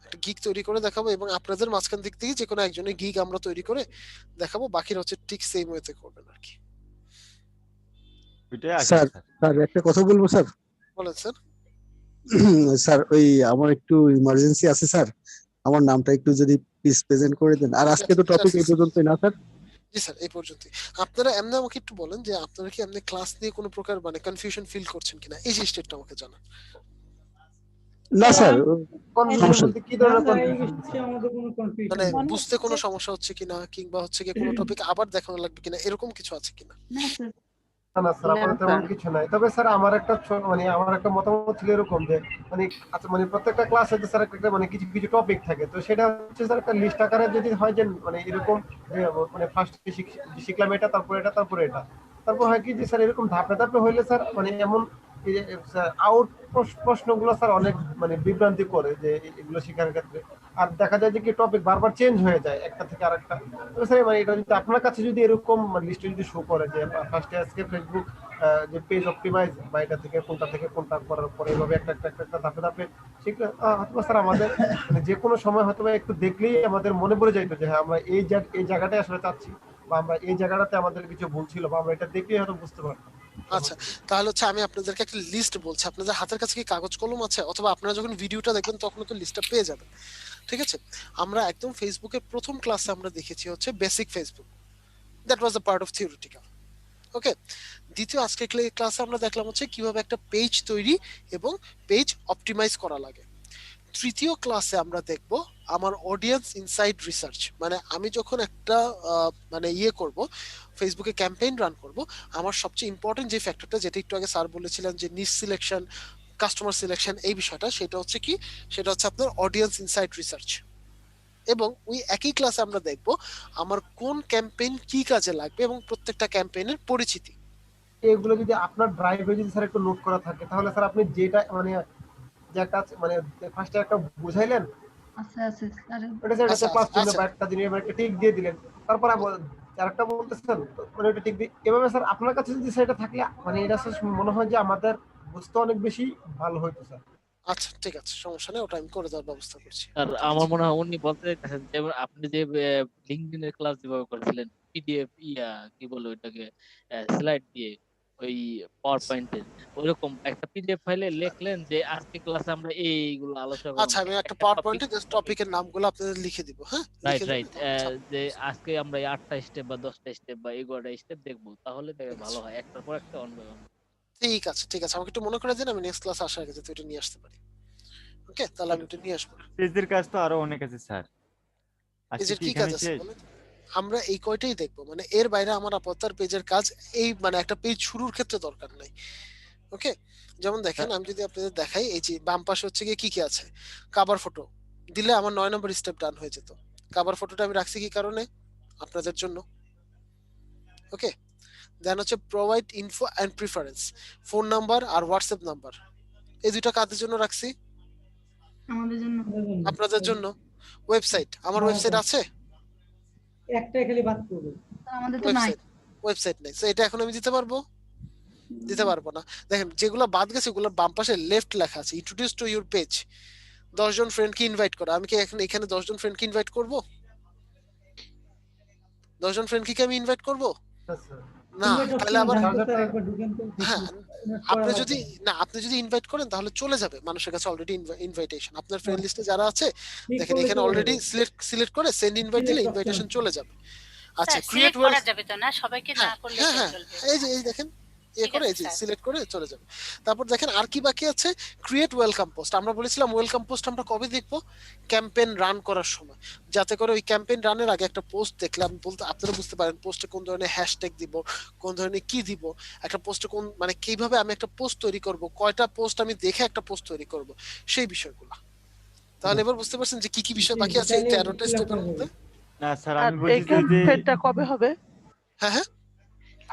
একটা গিগ তৈরি করে দেখাবো এবং আপনাদের মাঝখান দিক থেকে যে কোনো একজনের গিগ আমরা তৈরি করে দেখাবো, বাকিরা হচ্ছে ঠিক সেম ওয়েতে করবেন আর কি। স্যার স্যার একটা কথা বলবো স্যার। বলেন স্যার। স্যার ওই আমার একটু ইমার্জেন্সি আছে স্যার, আমার নামটা একটু যদি প্লিজ প্রেজেন্ট করে দেন। আর আজকে তো টপিক এই পর্যন্তই না স্যার? জি স্যার, এই পর্যন্তই। আপনারা এমনি আমাকে একটু বলেন যে আপনারা কি এমনি ক্লাস নিয়ে কোনো প্রকার মানে কনফিউশন ফিল করছেন কিনা, এই জিনিসটা আমাকে জানান। না স্যার, কি ধরনের কনফিউশন? আমাদের কোনো কনফিউশন মানে নেই। বুঝতে কোনো সমস্যা হচ্ছে কিনা, কিংবা হচ্ছে কি কোনো টপিক আবার দেখানো লাগবে কিনা, এরকম কিছু আছে কিনা? না স্যার, না স্যার, আপাতত তেমন কিছু নাই। তবে স্যার আমার একটা মানে আমার একটা মতামত ছিল এরকম যে মানে আচ্ছা, মানে প্রত্যেকটা ক্লাসে যে স্যার একটা মানে কিছু কিছু টপিক থাকে, তো সেটা হচ্ছে স্যার একটা লিস্ট আকারে যদি হয় যে মানে এরকম যে মানে ফার্স্ট শিখলাম এটা, তারপর এটা, তারপর এটা, তারপর হয় কি যে স্যার এরকম ধাপে ধাপে হইলে স্যার মানে এমন আউট প্রশ্নগুলো স্যার অনেক মানে বিভ্রান্তি করে যে এগুলো শেখার ক্ষেত্রে। আর দেখা যায় যে কি টপিক বারবার চেঞ্জ হয়ে যায় একটা থেকে আরেকটা। তো স্যার মানে এটা যদি আপনার কাছে যদি এরকম লিস্টে যদি শো করে যে ফার্স্টে আজকে ফেসবুক যে পেজ অপটিমাইজ বা এটা থেকে কোনটা করার পরে এভাবে একটা একটা একটা ধাপে ধাপে শিখলে হয়তো স্যার আমাদের মানে যে কোনো সময় হয়তো একটু দেখলেই আমাদের মনে পড়ে যাইতো যে হ্যাঁ আমরা এই জায়গাটায় আসলে চাচ্ছি, বা আমরা এই জায়গাটাতে আমাদের কিছু ভুল ছিল, বা আমরা এটা দেখলেই হয়তো বুঝতে পারতাম। আচ্ছা, তাহলে হচ্ছে আমি আপনাদেরকে একটা লিস্ট বলছি, আপনাদের হাতের কাছে কি কাগজ কলম আছে? অথবা আপনারা যখন ভিডিওটা দেখবেন তখন তো লিস্টটা পেয়ে যাবেন, ঠিক আছে? আমরা একদম ফেসবুকের প্রথম ক্লাসে আমরা দেখেছি হচ্ছে basic Facebook, that was the part of theoretical. Okay, দ্বিতীয় আজকে ক্লাসে আমরা দেখলাম হচ্ছে কিভাবে একটা পেজ তৈরি এবং পেজ অপটিমাইজ করা লাগে। তৃতীয় ক্লাসে আমরা দেখব আমার অডিয়েন্স ইনসাইট রিসার্চ, মানে আমি যখন একটা মানে করব, ফেসবুকে ক্যাম্পেইন রান করব, আমার সবচেয়ে ইম্পর্টেন্ট যে ফ্যাক্টরটা, যেটা একটু আগে স্যার বলেছিলেন যে নিশ সিলেকশন, কাস্টমার সিলেকশন, এই বিষয়টা, সেটা হচ্ছে কি, সেটা হচ্ছে আপনার অডিয়েন্স ইনসাইট রিসার্চ। এবং ওই একই ক্লাসে আমরা দেখব আমার কোন ক্যাম্পেইন কি কাজে লাগবে এবং প্রত্যেকটা ক্যাম্পেইনের পরিচিতি। এগুলো যদি আপনার ড্রাইভে যদি স্যার একটু নোট করা থাকে, তাহলে স্যার আপনি যেটা মানে যে একটা মানে ফার্স্টে একটা বুঝাইলেন, আচ্ছা আচ্ছা স্যার, ওটা স্যার একটা প্লাস চিহ্ন বা একটা জিনিস একটা টিক দিয়ে দিলেন, তারপর আরেকটা বলতেছেন মানে ওটা টিক দিয়ে, এভাবে স্যার আপনার কাছে যদি সেটা থাকলে মানে এটা মনে হয় যে আমাদের বুঝতে অনেক বেশি ভালো হইতো স্যার। আচ্ছা ঠিক আছে, সমস্যা নেই, ওটা আমি করে দেওয়ার ব্যবস্থা করছি। আর আমার মনে হয় উনি বলতে চাইছেন যে আপনি যে লিঙ্কডইনের ক্লাস যেভাবে করেছিলেন, পিডিএফ কি বলে ওইটাকে স্লাইড দিয়ে ওই পাওয়ার পয়েন্টের, ওইরকম একটা পিডিএফ ফাইলে লিখলেন যে আজকে ক্লাসে আমরা এইগুলো আলোচনা করব। আচ্ছা, আমি একটা পাওয়ার পয়েন্টে জাস্ট টপিকের নামগুলো আপনাদের লিখে দিব। হ্যাঁ, রাইট, যে আজকে আমরা 8টা স্টেপ বা 10টা স্টেপ বা 11টা স্টেপ দেখবো, তাহলে দেখে ভালো হয়, একটার পর একটা অন বাই অন। ঠিক আছে, আমাকে একটু মনে করে দিন, আমি নেক্সট ক্লাসে আসার আগে যাতে এটা নিয়ে আসতে পারি। ওকে, তাহলে আমি ওটা নিয়ে আসবো। পেজের কাজ তো আরো অনেক আছে স্যার, আজকে পেজের কি কি কাজ এখানে আছে শেষ? বলেন? আমরা এই কয়টাই দেখবো, মানে এর বাইরে আমার আপাতত পেজের কাজ এই মানে একটা পেজ শুরুর ক্ষেত্রে দরকার নাই। ওকে, যেমন দেখেন আমি যদি আপনাদের দেখাই, এই যে বাম পাশে হচ্ছে গিয়ে কি কি আছে, কভার ফটো দিলে আমার 9 নম্বর স্টেপ ডান হয়ে যেত। কভার ফটোটা আমি রাখছি কি কারণে? আপনাদের জন্য। ওকে, দেন হচ্ছে provide info and preference, phone number আর হোয়াটসঅ্যাপ নাম্বার, এই দুইটা কাদের জন্য রাখছি? আমাদের জন্য। আপনাদের জন্য। ওয়েবসাইট, আমার ওয়েবসাইট আছে? একটাই খালি বাদ করবে। আমাদের তো নাই। ওয়েবসাইট নাই, সো এটা এখন আমি দিতে পারবো? দিতে পারবো না। দেখেন যেগুলো বাদ গেছে ওগুলো বাম পাশে লেফট লেখা আছে, ইন্ট্রোডিউস টু ইউর পেজ, 10 জন ফ্রেন্ডকে ইনভাইট করা। আমি কি এখানে 10 জন ফ্রেন্ডকে ইনভাইট করব? 10 জন ফ্রেন্ডকে কি আমি ইনভাইট করব? না, তাহলে আবার হ্যাঁ, আপনি যদি ইনভাইট করেন তাহলে চলে যাবে মানুষের কাছে অলরেডি ইনভাইটেশন। আপনার ফ্রেন্ড লিস্টে যারা আছে দেখেন এখানে অলরেডি সিলেক্ট করে সেন্ড ইনভাইট দিলে ইনভাইটেশন চলে যাবে। আচ্ছা, ক্রিয়েট করা যাবে তো না, সবাইকে না করলে চলবে। এই দেখেন করে এই যে সিলেক্ট করে চলে যাবে। তারপর দেখেন আর কি বাকি আছে, ক্রিয়েট ওয়েলকাম পোস্ট। আমরা বলেছিলাম ওয়েলকাম পোস্ট আমরা কবে দেখবো? ক্যাম্পেইন রান করার সময়, যাতে করে ওই ক্যাম্পেইন রানের আগে একটা পোস্ট দেখলে আপনারা বুঝতে পারেন পোস্টে কোন ধরনের হ্যাশট্যাগ দিব, কোন ধরনের কি দিব, একটা পোস্টে কোন মানে কিভাবে আমি একটা পোস্ট তৈরি করব, কয়টা পোস্ট আমি দেখে একটা পোস্ট তৈরি করব, সেই বিষয়গুলো। তাহলে এবার বুঝতে পারছেন যে কি কি বিষয় বাকি আছে এই 13টা স্টেপের মধ্যে। না স্যার আমি বলছি এই ক্যাম্পেইনটা কবে হবে? হ্যাঁ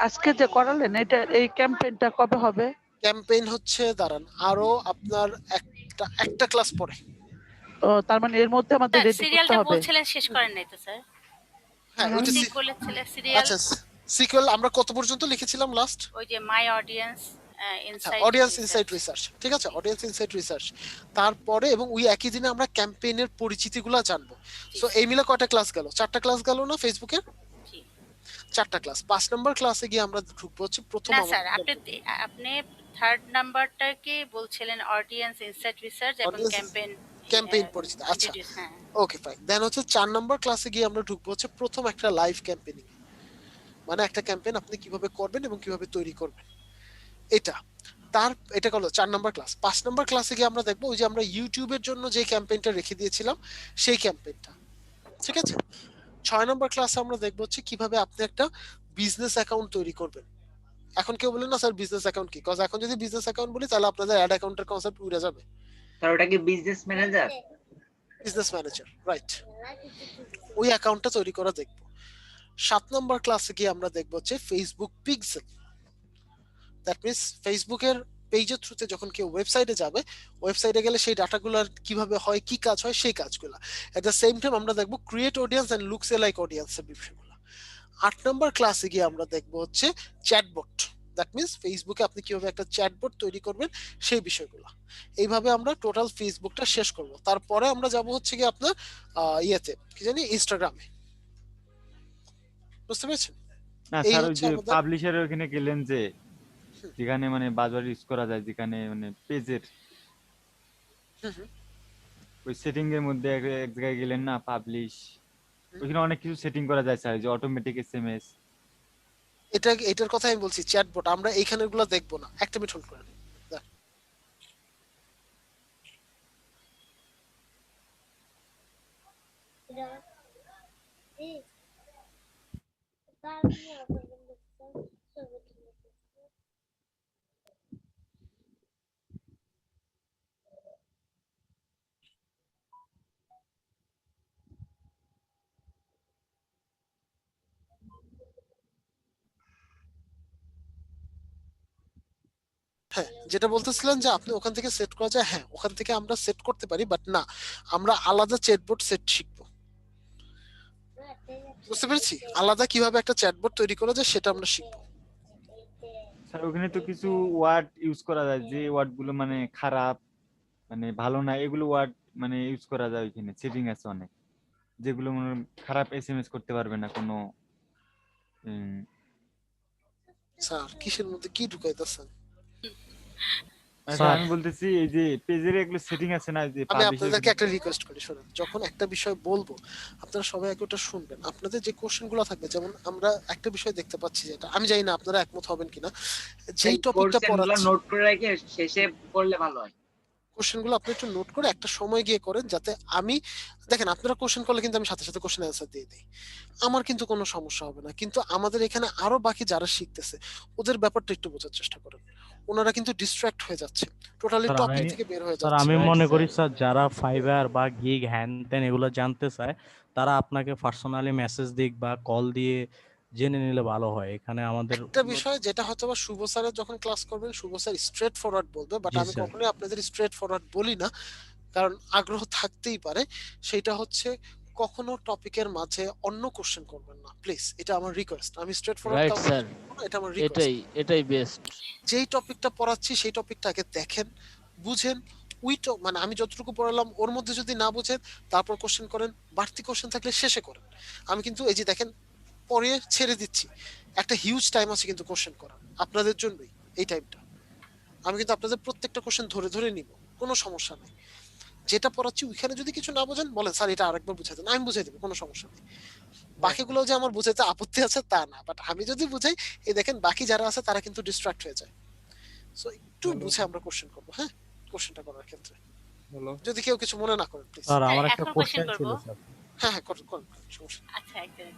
আজকে যে করালেন এটা, এই ক্যাম্পেইনটা কবে হবে? ক্যাম্পেইন হচ্ছে দাঁড়ান আরো আপনার একটা ক্লাস পরে। ও, তার মানে এর মধ্যে আমাদের রেডি করতে সিরিয়ালটা হবে। বলছিলেন শেষ করেন নাই তো স্যার? হ্যাঁ, ওইটা সিরিয়াল। আচ্ছা, সিকুয়েল আমরা কত পর্যন্ত লিখেছিলাম লাস্ট? ওই যে মাই অডিয়েন্স অডিয়েন্স ইনসাইট রিসার্চ, ঠিক আছে, অডিয়েন্স ইনসাইট রিসার্চ। তারপরে এবং ওই একই দিনে আমরা ক্যাম্পেইনের পরিচিতিগুলো জানবো। সো এই মিলে কয়টা ক্লাস গেল? 4টা ক্লাস গেল না ফেসবুকের? 4টা ক্লাস। 5 নাম্বার ক্লাসে গিয়ে আমরা ঢুকবো হচ্ছে প্রথম। না স্যার, আপনি থার্ড নাম্বারটাকে বলছিলেন অডিয়েন্স ইনসাইট রিসার্চ এবং ক্যাম্পেইন পরিচিতি। আচ্ছা ওকে ফাইন। দেন হচ্ছে 4 নাম্বার ক্লাসে গিয়ে আমরা ঢুকবো হচ্ছে প্রথম একটা লাইভ ক্যাম্পেইনিং, মানে একটা ক্যাম্পেইন আপনি কিভাবে করবেন এবং কিভাবে তৈরি করবেন এটা হলো 4 নাম্বার ক্লাস। 5 নাম্বার ক্লাসে গিয়ে আমরা দেখবো ওই যে আমরা ইউটিউবের জন্য যে ক্যাম্পেইনটা রেখে দিয়েছিলাম সেই ক্যাম্পেইনটা, ঠিক আছে। 6 নাম্বার ক্লাসে আমরা দেখবো হচ্ছে কিভাবে আপনি একটা বিজনেস অ্যাকাউন্ট তৈরি করবেন। এখন কেউ বলেন না স্যার বিজনেস অ্যাকাউন্ট কি, কজ এখন যদি বিজনেস অ্যাকাউন্ট বলি তাহলে আপনাদের অ্যাড অ্যাকাউন্টের কনসেপ্ট উড়ে যাবে। স্যার ওটা কি business manager? Business manager, right, ওই অ্যাকাউন্টটা তৈরি করা দেখবো। 7 নাম্বার ক্লাসে গিয়ে আমরা দেখবো হচ্ছে ফেসবুক পিক্সেল। দ্যাট মিন্স ফেসবুকের পেজের থ্রুতে যখন কেউ ওয়েবসাইটে যাবে, ওয়েবসাইটে গেলে সেই ডাটাগুলোর কিভাবে হয়, কি কাজ হয়, সেই কাজগুলো। এট দ্য সেম টাইম আমরা দেখবো create audience and looks like অডিয়েন্সের বিষয়গুলো। 8 নাম্বার ক্লাসে গিয়ে আমরা দেখবো হচ্ছে চ্যাটবট। দ্যাট মিন্স ফেসবুকে আপনি কিভাবে একটা চ্যাটবট তৈরি করবেন সেই বিষয়গুলো। এইভাবে আমরা টোটাল ফেসবুকটা শেষ করব। তারপরে আমরা যাব হচ্ছে কি আপনার ইয়েতে কি জানি ইনস্টাগ্রামে। বুঝতে পেরেছেন? না স্যার ওই যে পাবলিশারের ওখানে গেলেন যে যেখানে মানে বাজার ইউজ করা যায়, যেখানে মানে পেজের ওই সেটিং এর মধ্যে এক জায়গায় গেলেন না পাবলিশ, ওখানে অনেক কিছু সেটিং করা যায় স্যার, যে অটোমেটিক এসএমএস। এটার কথা আমি বলছি চ্যাটবট। আমরা এইখানেরগুলো দেখবো না, একটা মিনিট হোল্ড করেন। হ্যাঁ, যেটা বলতেছিলেন যে আপনি ওখান থেকে সেট করা যায়, হ্যাঁ ওখান থেকে আমরা সেট করতে পারি, বাট না আমরা আলাদা চ্যাটবট সেট শিখবো। বুঝতে পেরেছি, আলাদা কিভাবে একটা চ্যাটবট তৈরি করা যায় সেটা আমরা শিখবো। স্যার ওখানে তো কিছু ওয়ার্ড ইউজ করা যায়, যে ওয়ার্ড গুলো মানে খারাপ, মানে ভালো না, এগুলো ওয়ার্ড মানে ইউজ করা যায়। ওইখানে সেটিং আছে অনেক, যেগুলো মানে খারাপ এসএমএস করতে পারবে না কোনো। স্যার কিসের মধ্যে কি ঢুকাইতেছেন? আমি বলতেছি এই যে পেজের এগুলো সেটিং আছে না, যে আমি আপনাদেরকে একটা রিকোয়েস্ট করি, শুনুন, যখন একটা বিষয় বলবো আপনারা সবাই আগে ওটা শুনবেন। আপনাদের যে কোশ্চেনগুলো থাকবে, যেমন আমরা একটা বিষয় দেখতে পাচ্ছি, যেটা আমি জানি না আপনারা একমত হবেন কিনা, যেই টপিকটা পড়াচ্ছি নোট করে রেখে শেষে পড়লে ভালো হয়। কোশ্চেনগুলো আপনি একটু নোট করে একটা সময় গিয়ে করেন, যাতে আমি দেখেন আপনারা কোশ্চেন করলে কিন্তু আমি সাথে সাথে কোশ্চেন অ্যান্সার দিয়ে দিই, আমার কিন্তু কোনো সমস্যা হবে না। কিন্তু আমাদের এখানে আরো বাকি যারা শিখতেছে ওদের ব্যাপারটা একটু বোঝার চেষ্টা করেন, ওনারা কিন্তু ডিস্ট্রাক্ট হয়ে যাচ্ছে, টোটালি স্যার টপিক আমি থেকে বের হয়ে স্যার যাচ্ছে। আমি মনে করি স্যার যারা ফাইবার বা গিগ হ্যান ত্যান এগুলো জানতে চায় তারা আপনাকে পার্সোনালি মেসেজ দিক বা কল দিয়ে জেনে নিলে ভালো হয়। এখানে আমাদের একটা বিষয় যেটা হয়তো বা শুভ স্যারের যখন ক্লাস করবেন শুভ স্যার স্ট্রেট ফরওয়ার্ড বলবে, বাট জি আমি স্যার। কখনোই আপনাদের স্ট্রেট ফরওয়ার্ড বলি না, কারণ আগ্রহ থাকতেই পারে। সেটা হচ্ছে কখনো টপিকের মাঝে অন্য কোশ্চেন করবেন না প্লিজ, এটা আমার রিকোয়েস্ট। আমি স্ট্রেট ফরওয়ার্ড রাইট কাউকে স্যার, বলবো না, এটা আমার রিকোয়েস্ট। এটাই বেস্ট। যেই টপিকটা পড়াচ্ছি সেই টপিকটা আগে দেখেন, বুঝেন, মানে আমি যতটুকু পড়ালাম ওর মধ্যে যদি না বুঝেন তারপর কোশ্চেন করেন, বাড়তি কোশ্চেন থাকলে শেষে করেন। আমি কিন্তু এই যে দেখেন পরে ছেড়ে দিচ্ছি, একটা হিউজ টাইম আছে কিন্তু কোশ্চেন করার আপনাদের জন্যই। এই টাইমটা আমি কিন্তু আপনাদের প্রত্যেকটা কোশ্চেন ধরে ধরে নিব, কোনো সমস্যা নেই। যেটা পড়াচ্ছি ওইখানে যদি কিছু না বোঝেন বলেন স্যার এটা আরেকবার বুঝাই দেন, আমি বুঝাই দেবো, কোনো সমস্যা নেই। বাকিগুলো যে আমার বুঝাইতে আপত্তি আছে তা না, বাট আমি যদি বুঝাই এই দেখেন বাকি যারা আছে তারা কিন্তু ডিস্ট্রাক্ট হয়ে যায়। সো একটু বুঝে আমরা কোশ্চেন করবো, হ্যাঁ কোশ্চেনটা করার ক্ষেত্রে যদি কেউ কিছু মনে না করেন প্লিজ। স্যার আমার একটা এখন কোশ্চেন কোশ্চেন ছিল করব। স্যার। হ্যাঁ হ্যাঁ করেন করেন, সমস্যা নেই। আচ্ছা একদম।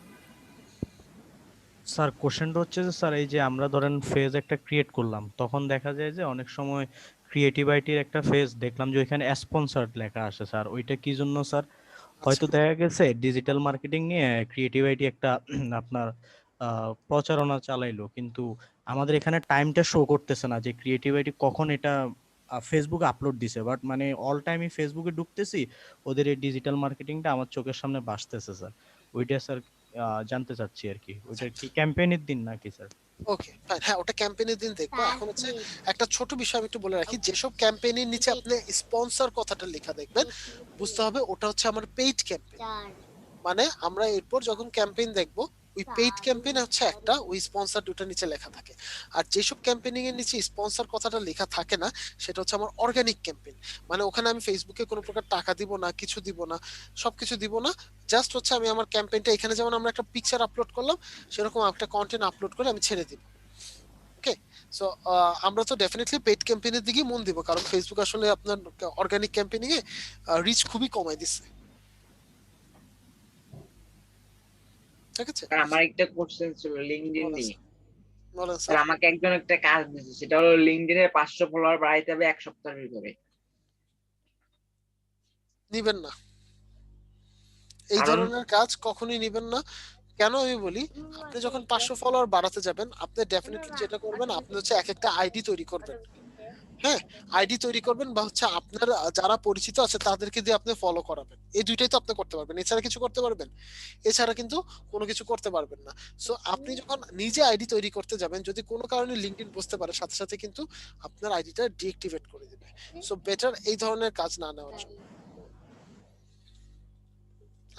স্যার কোশ্চেনটা হচ্ছে যে স্যার এই যে আমরা ধরেন ফেজ একটা ক্রিয়েট করলাম, তখন দেখা যায় যে অনেক সময় ক্রিয়েটিভ আইটির একটা ফেজ দেখলাম যে ওইখানে স্পন্সর্ড লেখা আসে স্যার, ওইটা কি জন্য স্যার? হয়তো দেখা গেছে ডিজিটাল মার্কেটিং নিয়ে ক্রিয়েটিভ আইটি একটা আপনার প্রচারণা চালাইলো, কিন্তু আমাদের এখানে টাইমটা শো করতেছে না যে ক্রিয়েটিভ আইটি কখন এটা ফেসবুকে আপলোড দিছে, বাট মানে অল টাইমই ফেসবুকে ঢুকতেছি, ওদের এই ডিজিটাল মার্কেটিংটা আমার চোখের সামনে ভাসতেছে স্যার। ওইটা স্যার জানতে চাচ্ছি আর কি, ওইটা কি ক্যাম্পেইনের দিন নাকি স্যার? ওকে ফাইন, হ্যাঁ ওটা ক্যাম্পেইনের দিন দেখবো। এখন হচ্ছে একটা ছোট বিষয় আমি একটু বলে রাখি, যেসব ক্যাম্পেইনের নিচে আপনি স্পন্সর কথাটা লেখা দেখবেন বুঝতে হবে ওটা হচ্ছে আমার পেইড ক্যাম্পেইন। মানে আমরা এরপর যখন ক্যাম্পেইন দেখবো ওই পেইড ক্যাম্পেইন হচ্ছে একটা, ওই স্পন্সর দুটো নিচে লেখা থাকে। আর যেসব ক্যাম্পেইনিং এর নিচে স্পন্সর কথাটা লেখা থাকে না সেটা হচ্ছে আমার অর্গানিক ক্যাম্পেইন। মানে ওখানে আমি ফেসবুকে কোনো প্রকার টাকা দিব না, কিছু দিব না, সবকিছু দিব না, জাস্ট হচ্ছে আমি আমার ক্যাম্পেইনটা এখানে যেমন আমরা একটা পিকচার আপলোড করলাম সেরকম একটা কন্টেন্ট আপলোড করে আমি ছেড়ে দিব। ওকে, সো আমরা তো ডেফিনেটলি পেইড ক্যাম্পেইনের দিকেই মন দিব, কারণ ফেসবুক আসলে আপনার অর্গানিক ক্যাম্পেইনিং এ রিচ খুবই কমায় দিচ্ছে। ঠিক আছে, স্যার আমার একটা কোশ্চেন ছিল লিংকডইন নিয়ে। বলেন স্যার স্যার। আমাকে একজন একটা কাজ দিয়েছে, সেটা হলো লিংকডইনে 500 ফলোয়ার বাড়াইতে হবে 1 সপ্তাহের ভিতরে। নিবেন না, এই কারণ ধরনের কাজ কখনোই নিবেন না। কেন আমি বলি, আপনি যখন 500 ফলোয়ার বাড়াতে যাবেন আপনি ডেফিনেটলি যেটা করবেন আপনি হচ্ছে এক একটা আইডি তৈরি করবেন। হ্যাঁ, আইডি তৈরি করবেন বা হচ্ছে আপনার যারা পরিচিত আছে তাদেরকে দিয়ে আপনি ফলো করাবেন, এই দুইটাই তো আপনি করতে পারবেন, এছাড়া কিছু করতে পারবেন? এছাড়া কিন্তু কোনো কিছু করতে পারবেন না। সো আপনি যখন নিজে আইডি তৈরি করতে যাবেন, যদি কোনো কারণে লিংকডইন বুঝতে পারে সাথে সাথে কিন্তু আপনার আইডিটা ডিঅ্যাক্টিভেট করে দিবে। সো বেটার এই ধরনের কাজ না নেওয়ার জন্য।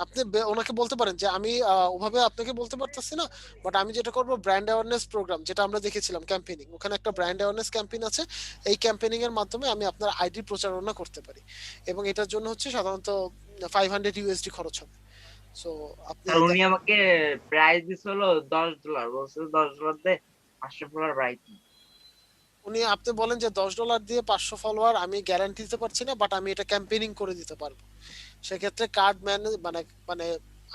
আপনি ওনাকে বলতে পারেন যে আমি ওভাবে আপনাকে বলতে পারতেছি না, বাট আমি যেটা করব ব্র্যান্ড অ্যাওয়ারনেস প্রোগ্রাম, যেটা আমরা দেখেছিলাম ক্যাম্পেইনিং, ওখানে একটা ব্র্যান্ড অ্যাওয়ারনেস ক্যাম্পেইন আছে। এই ক্যাম্পেইনিং এর মাধ্যমে আমি আপনার আইডি প্রচারণা করতে পারি এবং এটার জন্য হচ্ছে সাধারণত $500 খরচ হবে। সো আপনি স্যার উনি আমাকে প্রাইস দিছিল হলো $10, বলছে $10 দে 500 ফলোয়ার বাড়াইতে। আপনি বলেন যে $10 দিয়ে 500 ফলোয়ার আমি গ্যারান্টি দিতে পারছি না, বাট আমি এটা ক্যাম্পেইনিং করে দিতে পারবো। সেক্ষেত্রে কার্ড মানে মানে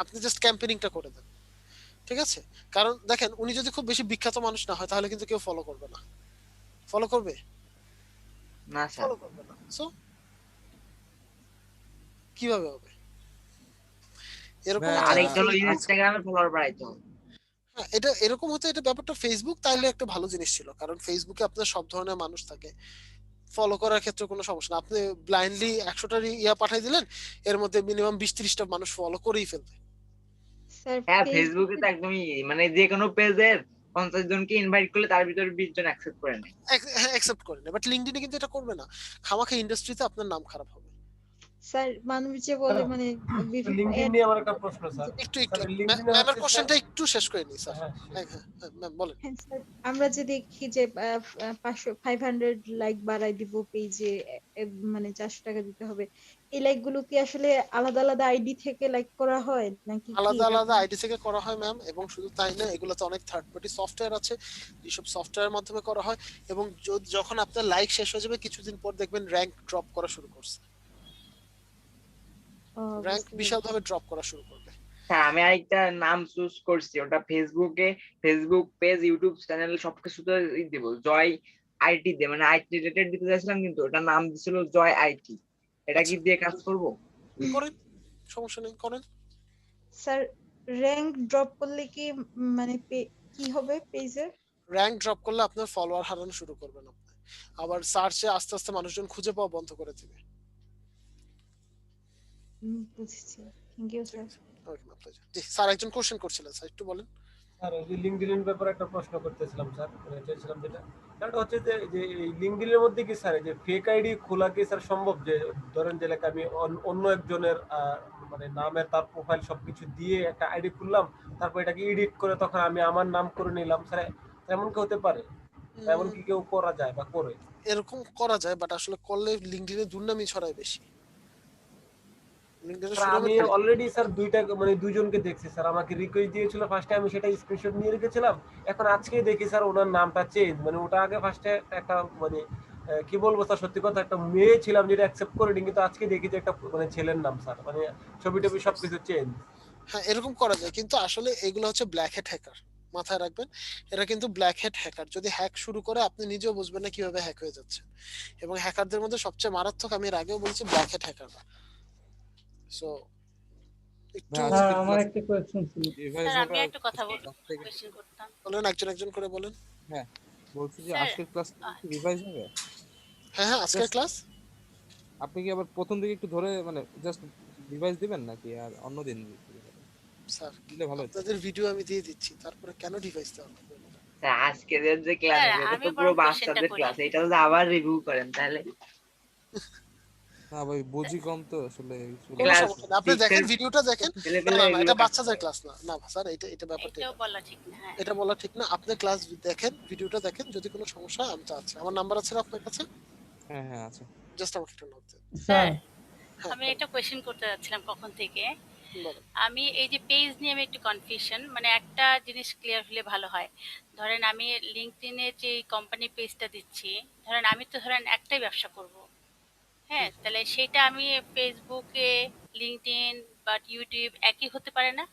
আপনি জাস্ট ক্যাম্পেইনিংটা করে দেন, ঠিক আছে? কারণ দেখেন উনি যদি খুব বেশি বিখ্যাত মানুষ না হয় তাহলে কিন্তু কেউ ফলো করবে না। ফলো করবে না স্যার, ফলো করবে না। সো কিভাবে হবে এরকম? আরেকটা হলো ইনস্টাগ্রামে ফলোয়ার বাড়াইতে হবে। হ্যাঁ, এটা এরকম হতে এটা ব্যাপারটা ফেসবুক তাইলে একটা ভালো জিনিস ছিল, কারণ ফেসবুকে আপনার সব ধরনের মানুষ থাকে, ফলো করার ক্ষেত্রে কোনো সমস্যা না। আপনি ব্লাইন্ডলি 100টা ইয়া পাঠাই দিলেন, এর মধ্যে মিনিমাম 20-30টা মানুষ ফলো করেই ফেলবে। হ্যাঁ ফেসবুকে তো একদমই মানে যে কোনো পেজের 50 জনকে ইনভাইট করলে তার ভিতরে 20 জন অ্যাকসেপ্ট করে নেয়। হ্যাঁ অ্যাকসেপ্ট করে না, বাট লিংকডইনে কিন্তু এটা করবে না। খামাখা ইন্ডাস্ট্রিতে আপনার নাম খারাপ হবে। স্যার মানুষ যে বলে মানে লিঙ্কডইন নিয়ে আমার একটা প্রশ্ন স্যার। একটু স্যার লিঙ্কডইনে ম্যামের হচ্ছে কোশ্চেনটা স্যার একটু শেষ করে নিই স্যার। হ্যাঁ ম্যাম বলেন। হ্যাঁ স্যার, আমরা যে দেখি যে 500 লাইক বাড়াই দিব পেজে, মানে 400 টাকা দিতে হবে, এই লাইক গুলো কি আসলে আলাদা আলাদা আইডি থেকে লাইক করা হয় নাকি কি আলাদা আলাদা আইডি থেকে করা হয় ম্যাম, এবং শুধু তাই না, এগুলোতে অনেক থার্ড পার্টি সফটওয়্যার আছে যেসব সফটওয়্যারের মাধ্যমে করা হয়, এবং যখন আপনার লাইক শেষ হয়ে যাবে কিছুদিন পর দেখবেন র্যাঙ্ক ড্রপ করা শুরু করছে, র্যাঙ্ক বিশালভাবে ড্রপ করা শুরু করবে। হ্যাঁ, আমি আরেকটা নাম চুজ করছি, ওটা ফেসবুক পেজ, ইউটিউব চ্যানেল সবকিছুতে দিব জয় আইটি দিয়ে, মানে আইটি রিলেটেড দিতে চাইছিলাম কিন্তু ওটার নাম দিছিল জয় আইটি। এটা কি দিয়ে কাজ করব? করেন, সমস্যা নেই, করেন। স্যার র‍্যাঙ্ক ড্রপ করলে কি মানে কি হবে পেজে? র্যাঙ্ক ড্রপ করলে আপনার ফলোয়ার হারানো শুরু করবেন আপনি, আবার সার্চে আস্তে আস্তে মানুষজন খুঁজে পাওয়া বন্ধ করে দিবে। বুঝছি, থ্যাংক ইউ স্যার। জি স্যার, একজন কোশ্চেন করছিলেন স্যার, একটু বলেন। স্যার ওই যে লিঙ্কডইনের ব্যাপারে একটা প্রশ্ন করতেছিলাম স্যার, চাইছিলাম যেটা হচ্ছে যে এই লিঙ্কডইনের মধ্যে কি স্যার যে ফেক আইডি খোলা কি স্যার সম্ভব? যে ধরেন যে লেখা আমি অন্য একজনের মানে নামের তার প্রোফাইল সবকিছু দিয়ে একটা আইডি খুললাম, তারপর এটাকে এডিট করে তখন আমি আমার নাম করে নিলাম, স্যার এমন কি হতে পারে? এমন কি কেউ করা যায় বা করে? এরকম করা যায়, বাট আসলে করলে লিঙ্কডইনে দুর্নামই ছড়ায় বেশি। আমি অলরেডি স্যার দুইজনকে দেখছি স্যার, আমাকে রিকোয়েস্ট দিয়েছিল ফার্স্টে, আমি সেটা স্ক্রিনশট নিয়ে রেখেছিলাম, এখন আজকে দেখি স্যার ওনার নামটা চেঞ্জ, মানে ওটা আগে ফার্স্টে একটা মানে কি বলবো স্যার, সত্যি কথা একটা মেয়ে ছিলাম যেটা অ্যাকসেপ্ট করিনি, কিন্তু আজকে দেখি যে একটা মানে ছেলের নাম স্যার, মানে ছবি টবি সবকিছু চেঞ্জ। হ্যাঁ এরকম করা যায়, কিন্তু আসলে এগুলো হচ্ছে ব্ল্যাক হ্যাট হ্যাকার, মাথায় রাখবেন এরা কিন্তু ব্ল্যাক হ্যাট হ্যাকার। যদি হ্যাক শুরু করে আপনি নিজেও বুঝবেন না কিভাবে হ্যাক হয়ে যাচ্ছে, এবং হ্যাকারদের মধ্যে সবচেয়ে মারাত্মক, আমি এর আগেও বলছি, ব্ল্যাক হ্যাট হ্যাকার। সো আমার একটা কোয়েশ্চেন ছিল স্যার, আমি একটা কথা কোয়েশ্চেন করতাম। বলেন, একজন করে বলেন। হ্যাঁ বলছি যে আজকের ক্লাস রিভাইজ হবে? হ্যাঁ আজকের ক্লাস আপনি কি আবার প্রথম দিকে একটু ধরে মানে জাস্ট রিভাইজ দিবেন নাকি আর অন্য দিন স্যার দিলে ভালো হতো? আপনাদের ভিডিও আমি দিয়ে দিচ্ছি, তারপরে কেন ডিভাইস দেওয়া হবে? আজকে যে ক্লাস এটা তো পুরো বাচ্চাদের ক্লাস, এটা যদি আবার রিভিউ করেন তাহলে না ভাই বুঝি কম তো আসলে। আপনি দেখেন ভিডিওটা দেখেন, এটা বাচ্চাদের ক্লাস না। না স্যার এটা ব্যাপারটা এটাও বলা ঠিক না। হ্যাঁ এটা বলা ঠিক না, আপনি ক্লাস দেখেন, ভিডিওটা দেখেন, যদি কোনো সমস্যা আমি তো আছি, আমার নাম্বার আছে আপনার কাছে? হ্যাঁ আছে, জাস্ট আমাকে একটু নক দেন। স্যার আমি একটা কোয়েশ্চেন করতে যাচ্ছিলাম কখন থেকে, আমি এই যে পেজ নিয়ে আমি একটু কনফিউশন, মানে একটা জিনিস ক্লিয়ার হলে ভালো হয়। ধরেন আমি লিঙ্কডইনে যে কোম্পানি পেজটা দিচ্ছি, ধরেন আমি তো একটাই ব্যবসা করব, হ্যাঁ, তাহলে সেটা আমি ফেসবুকে, লিঙ্কডইন বা ইউটিউব একই হতে পারে না?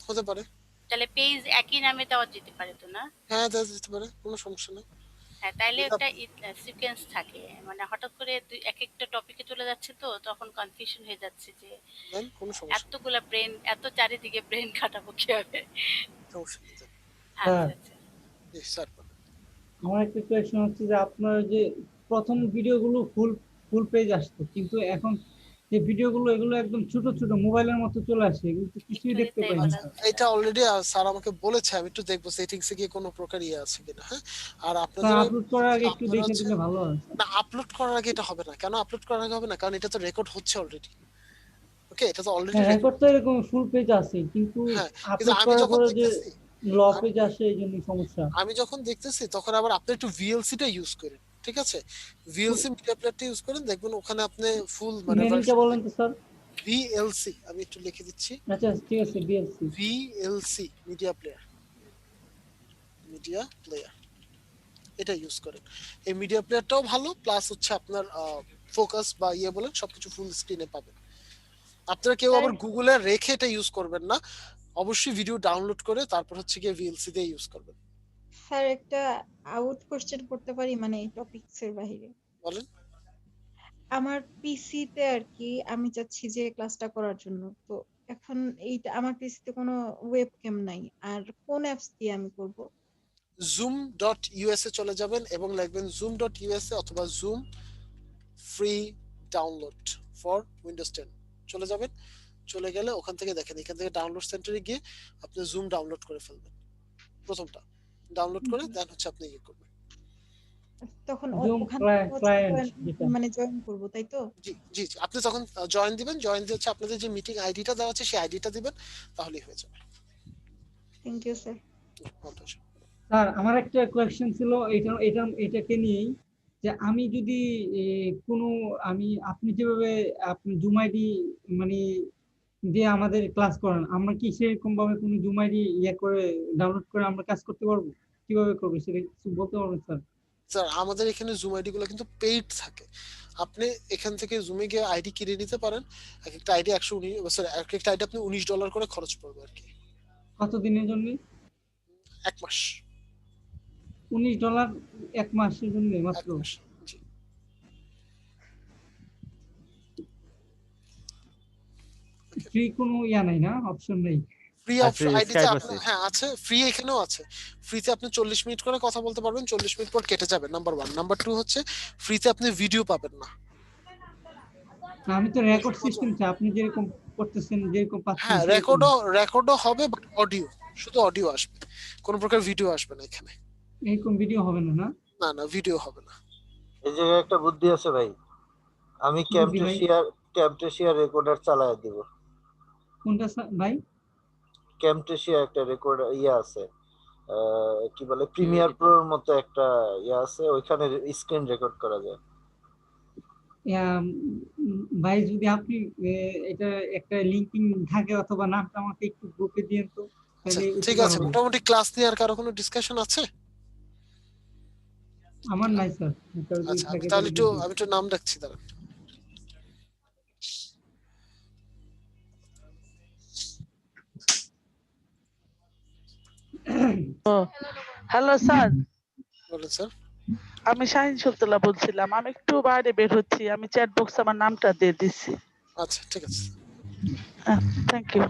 হতে পারে। তাহলে পেজ একই নামে দেওয়া যেতে পারে তো না? হ্যাঁ দেওয়া যেতে পারে, কোনো সমস্যা নেই। হ্যাঁ, তাইলে একটা সিকোয়েন্স থাকে, মানে হঠাৎ করে এক একটা টপিকে চলে যাচ্ছে, তো তখন কনফিউশন হয়ে যাচ্ছে যে এতগুলা ব্রেন, এত চারিদিকে ব্রেন খাটাবো কিভাবে। স্যার আমার একটা কোয়েশ্চন হচ্ছে যে আপনার যে প্রথম ভিডিওগুলো ফুল পেজ আসতো, কিন্তু এখন যে ভিডিওগুলো এগুলো একদম ছোট ছোট মোবাইলের মতো চলে আসে, এগুলো তো কিছুই দেখতে পাই না। এটা অলরেডি স্যার আমাকে বলেছে, আমি একটু দেখবো সেটিংসে গিয়ে কোনো প্রকার আছে কিনা। হ্যাঁ, আর আপনাদের আপলোড করার আগে একটু দেখে দিলে ভালো হয়। না, আপলোড করার আগে এটা হবে না। কেন আপলোড করার আগে হবে না? কারণ এটা তো রেকর্ড হচ্ছে অলরেডি। ওকে, এটা তো অলরেডি রেকর্ড তো এরকম ফুল পেজ আছে, কিন্তু আপলোড করার পরে যে ল পেজ আসে, এইজন্য সমস্যা। আমি যখন দেখতেছি তখন আবার আপনি একটু ভিএলসি টা ইউজ করেন, ঠিক আছে? ভিএলসি মিডিয়া প্লেয়ারটা ইউজ করেন, দেখবেন ওখানে আপনি ফুল মানে মেনুটা বলেন তো স্যার। ভিএলসি আমি একটু লিখে দিচ্ছি। আচ্ছা ঠিক আছে, ভিএলসি মিডিয়া প্লেয়ার এটা ইউজ করেন। এই মিডিয়া প্লেয়ারটাও ভালো, প্লাস হচ্ছে আপনার ফোকাস বা বলেন সবকিছু ফুল স্ক্রিনে পাবেন। আপনারা কেউ আবার গুগলে রেখে এটা ইউজ করবেন না, অবশ্যই ভিডিও ডাউনলোড করে তারপর হচ্ছে গিয়ে ভিএলসি দিয়ে ইউজ করবেন। স্যার একটা আউট কোশ্চেন করতে পারি, মানে এই টপিকসের বাইরে? বলেন। আমার পিসিতে আর কি আমি চাচ্ছি যে ক্লাসটা করার জন্য, তো এখন এইটা আমার পিসিতে কোনো ওয়েবক্যাম নাই, আর কোন অ্যাপস দিয়ে আমি করব? zoom.us এ চলে যাবেন এবং লিখবেন zoom.us অথবা zoom free download for Windows 10 চলে যাবেন। চলে গেলে ওখান থেকে দেখেন, এখান থেকে ডাউনলোড সেন্টারে গিয়ে আপনি জুম ডাউনলোড করে ফেলবেন, প্রথমটা ডাউনলোড করে দেন হচ্ছে আপনি করবেন। তখন জুম ওখান ক্লায়েন্ট যেটা মানে জয়েন করব, তাই তো? জি জি জি। আপনি তখন জয়েন দিবেন, জয়েন দিয়ে হচ্ছে আপনাদের যে মিটিং আইডিটা দেওয়া আছে সেই আইডিটা দিবেন, তাহলেই হয়ে যাবে। Thank you sir. স্যার আমার একটা কোয়েশ্চেন ছিল এটাকে নিয়েই, যে আমি যদি কোনো আপনি যেভাবে আপনি জুম আইডি মানে দিয়ে আমাদের ক্লাস করান, আমরা কি সেরকম ভাবে কোনো জুম আইডি করে ডাউনলোড করে আমরা কাজ করতে পারবো? কিভাবে করবো সেটা কিছু বলতে পারবেন স্যার? স্যার আমাদের এখানে জুম আইডি গুলো কিন্তু পেইড থাকে। আপনি এখান থেকে জুমে গিয়ে আইডি কিনে নিতে পারেন। এক একটা আইডি 119, সরি, এক একটা আইডি আপনি $19 করে খরচ পড়বে আর কি। কত দিনের জন্য? 1 মাস। $19 1 মাসের জন্য মাত্র? জি। ফ্রি কোনো নাই না, অপশন নেই? ফ্রি আছে, আইডিতে স্কাইপ আপনার, আছে। হ্যাঁ আছে, ফ্রি এখানেও আছে। ফ্রিতে আপনি 40 মিনিট করে কথা বলতে পারবেন, 40 মিনিট পর কেটে যাবে, নাম্বার 1। নাম্বার 2 হচ্ছে ফ্রিতে আপনি ভিডিও পাবেন না। আমি তো রেকর্ড সিস্টেম চাই, আপনি যেরকম করতেছেন যেরকম পাচ্ছেন হ্যাঁ, রেকর্ডও হবে, বাট অডিও, শুধু অডিও আসবে, কোনো প্রকার ভিডিও আসবে না এখানে। এরকম ভিডিও হবে না? না না, ভিডিও হবে না। এই জায়গায় একটা বুদ্ধি আছে ভাই, আমি কি বুদ্ধি ভাই? ক্যামটেশিয়া রেকর্ডার চালায় দিব। কোনটা ভাই? ক্যামটেশিয়া একটা রেকর্ড আছে, কি বলে, প্রিমিয়ার প্রোর মতো একটা আছে, ওইখানে স্ক্রিন রেকর্ড করা যায়। ভাই যদি আপনি এটা একটা লিংকিং থাকে অথবা নামটা আমাকে একটু গ্রুপে দিয়েন তো, তাহলে ঠিক আছে। মোটামুটি ক্লাস নিয়ে আর কারো কোনো ডিসকাশন আছে? আমার নাই স্যার। আচ্ছা, আমি তাহলে একটু নাম রাখছি, দাঁড়ান। Hello sir. বলেন স্যার। আমি শাহিন সুলতানা বলছিলাম, আমি একটু বাইরে বের হচ্ছি, আমি চ্যাট বক্সে আমার নামটা দিয়ে দিচ্ছি। আচ্ছা ঠিক আছে। Thank you.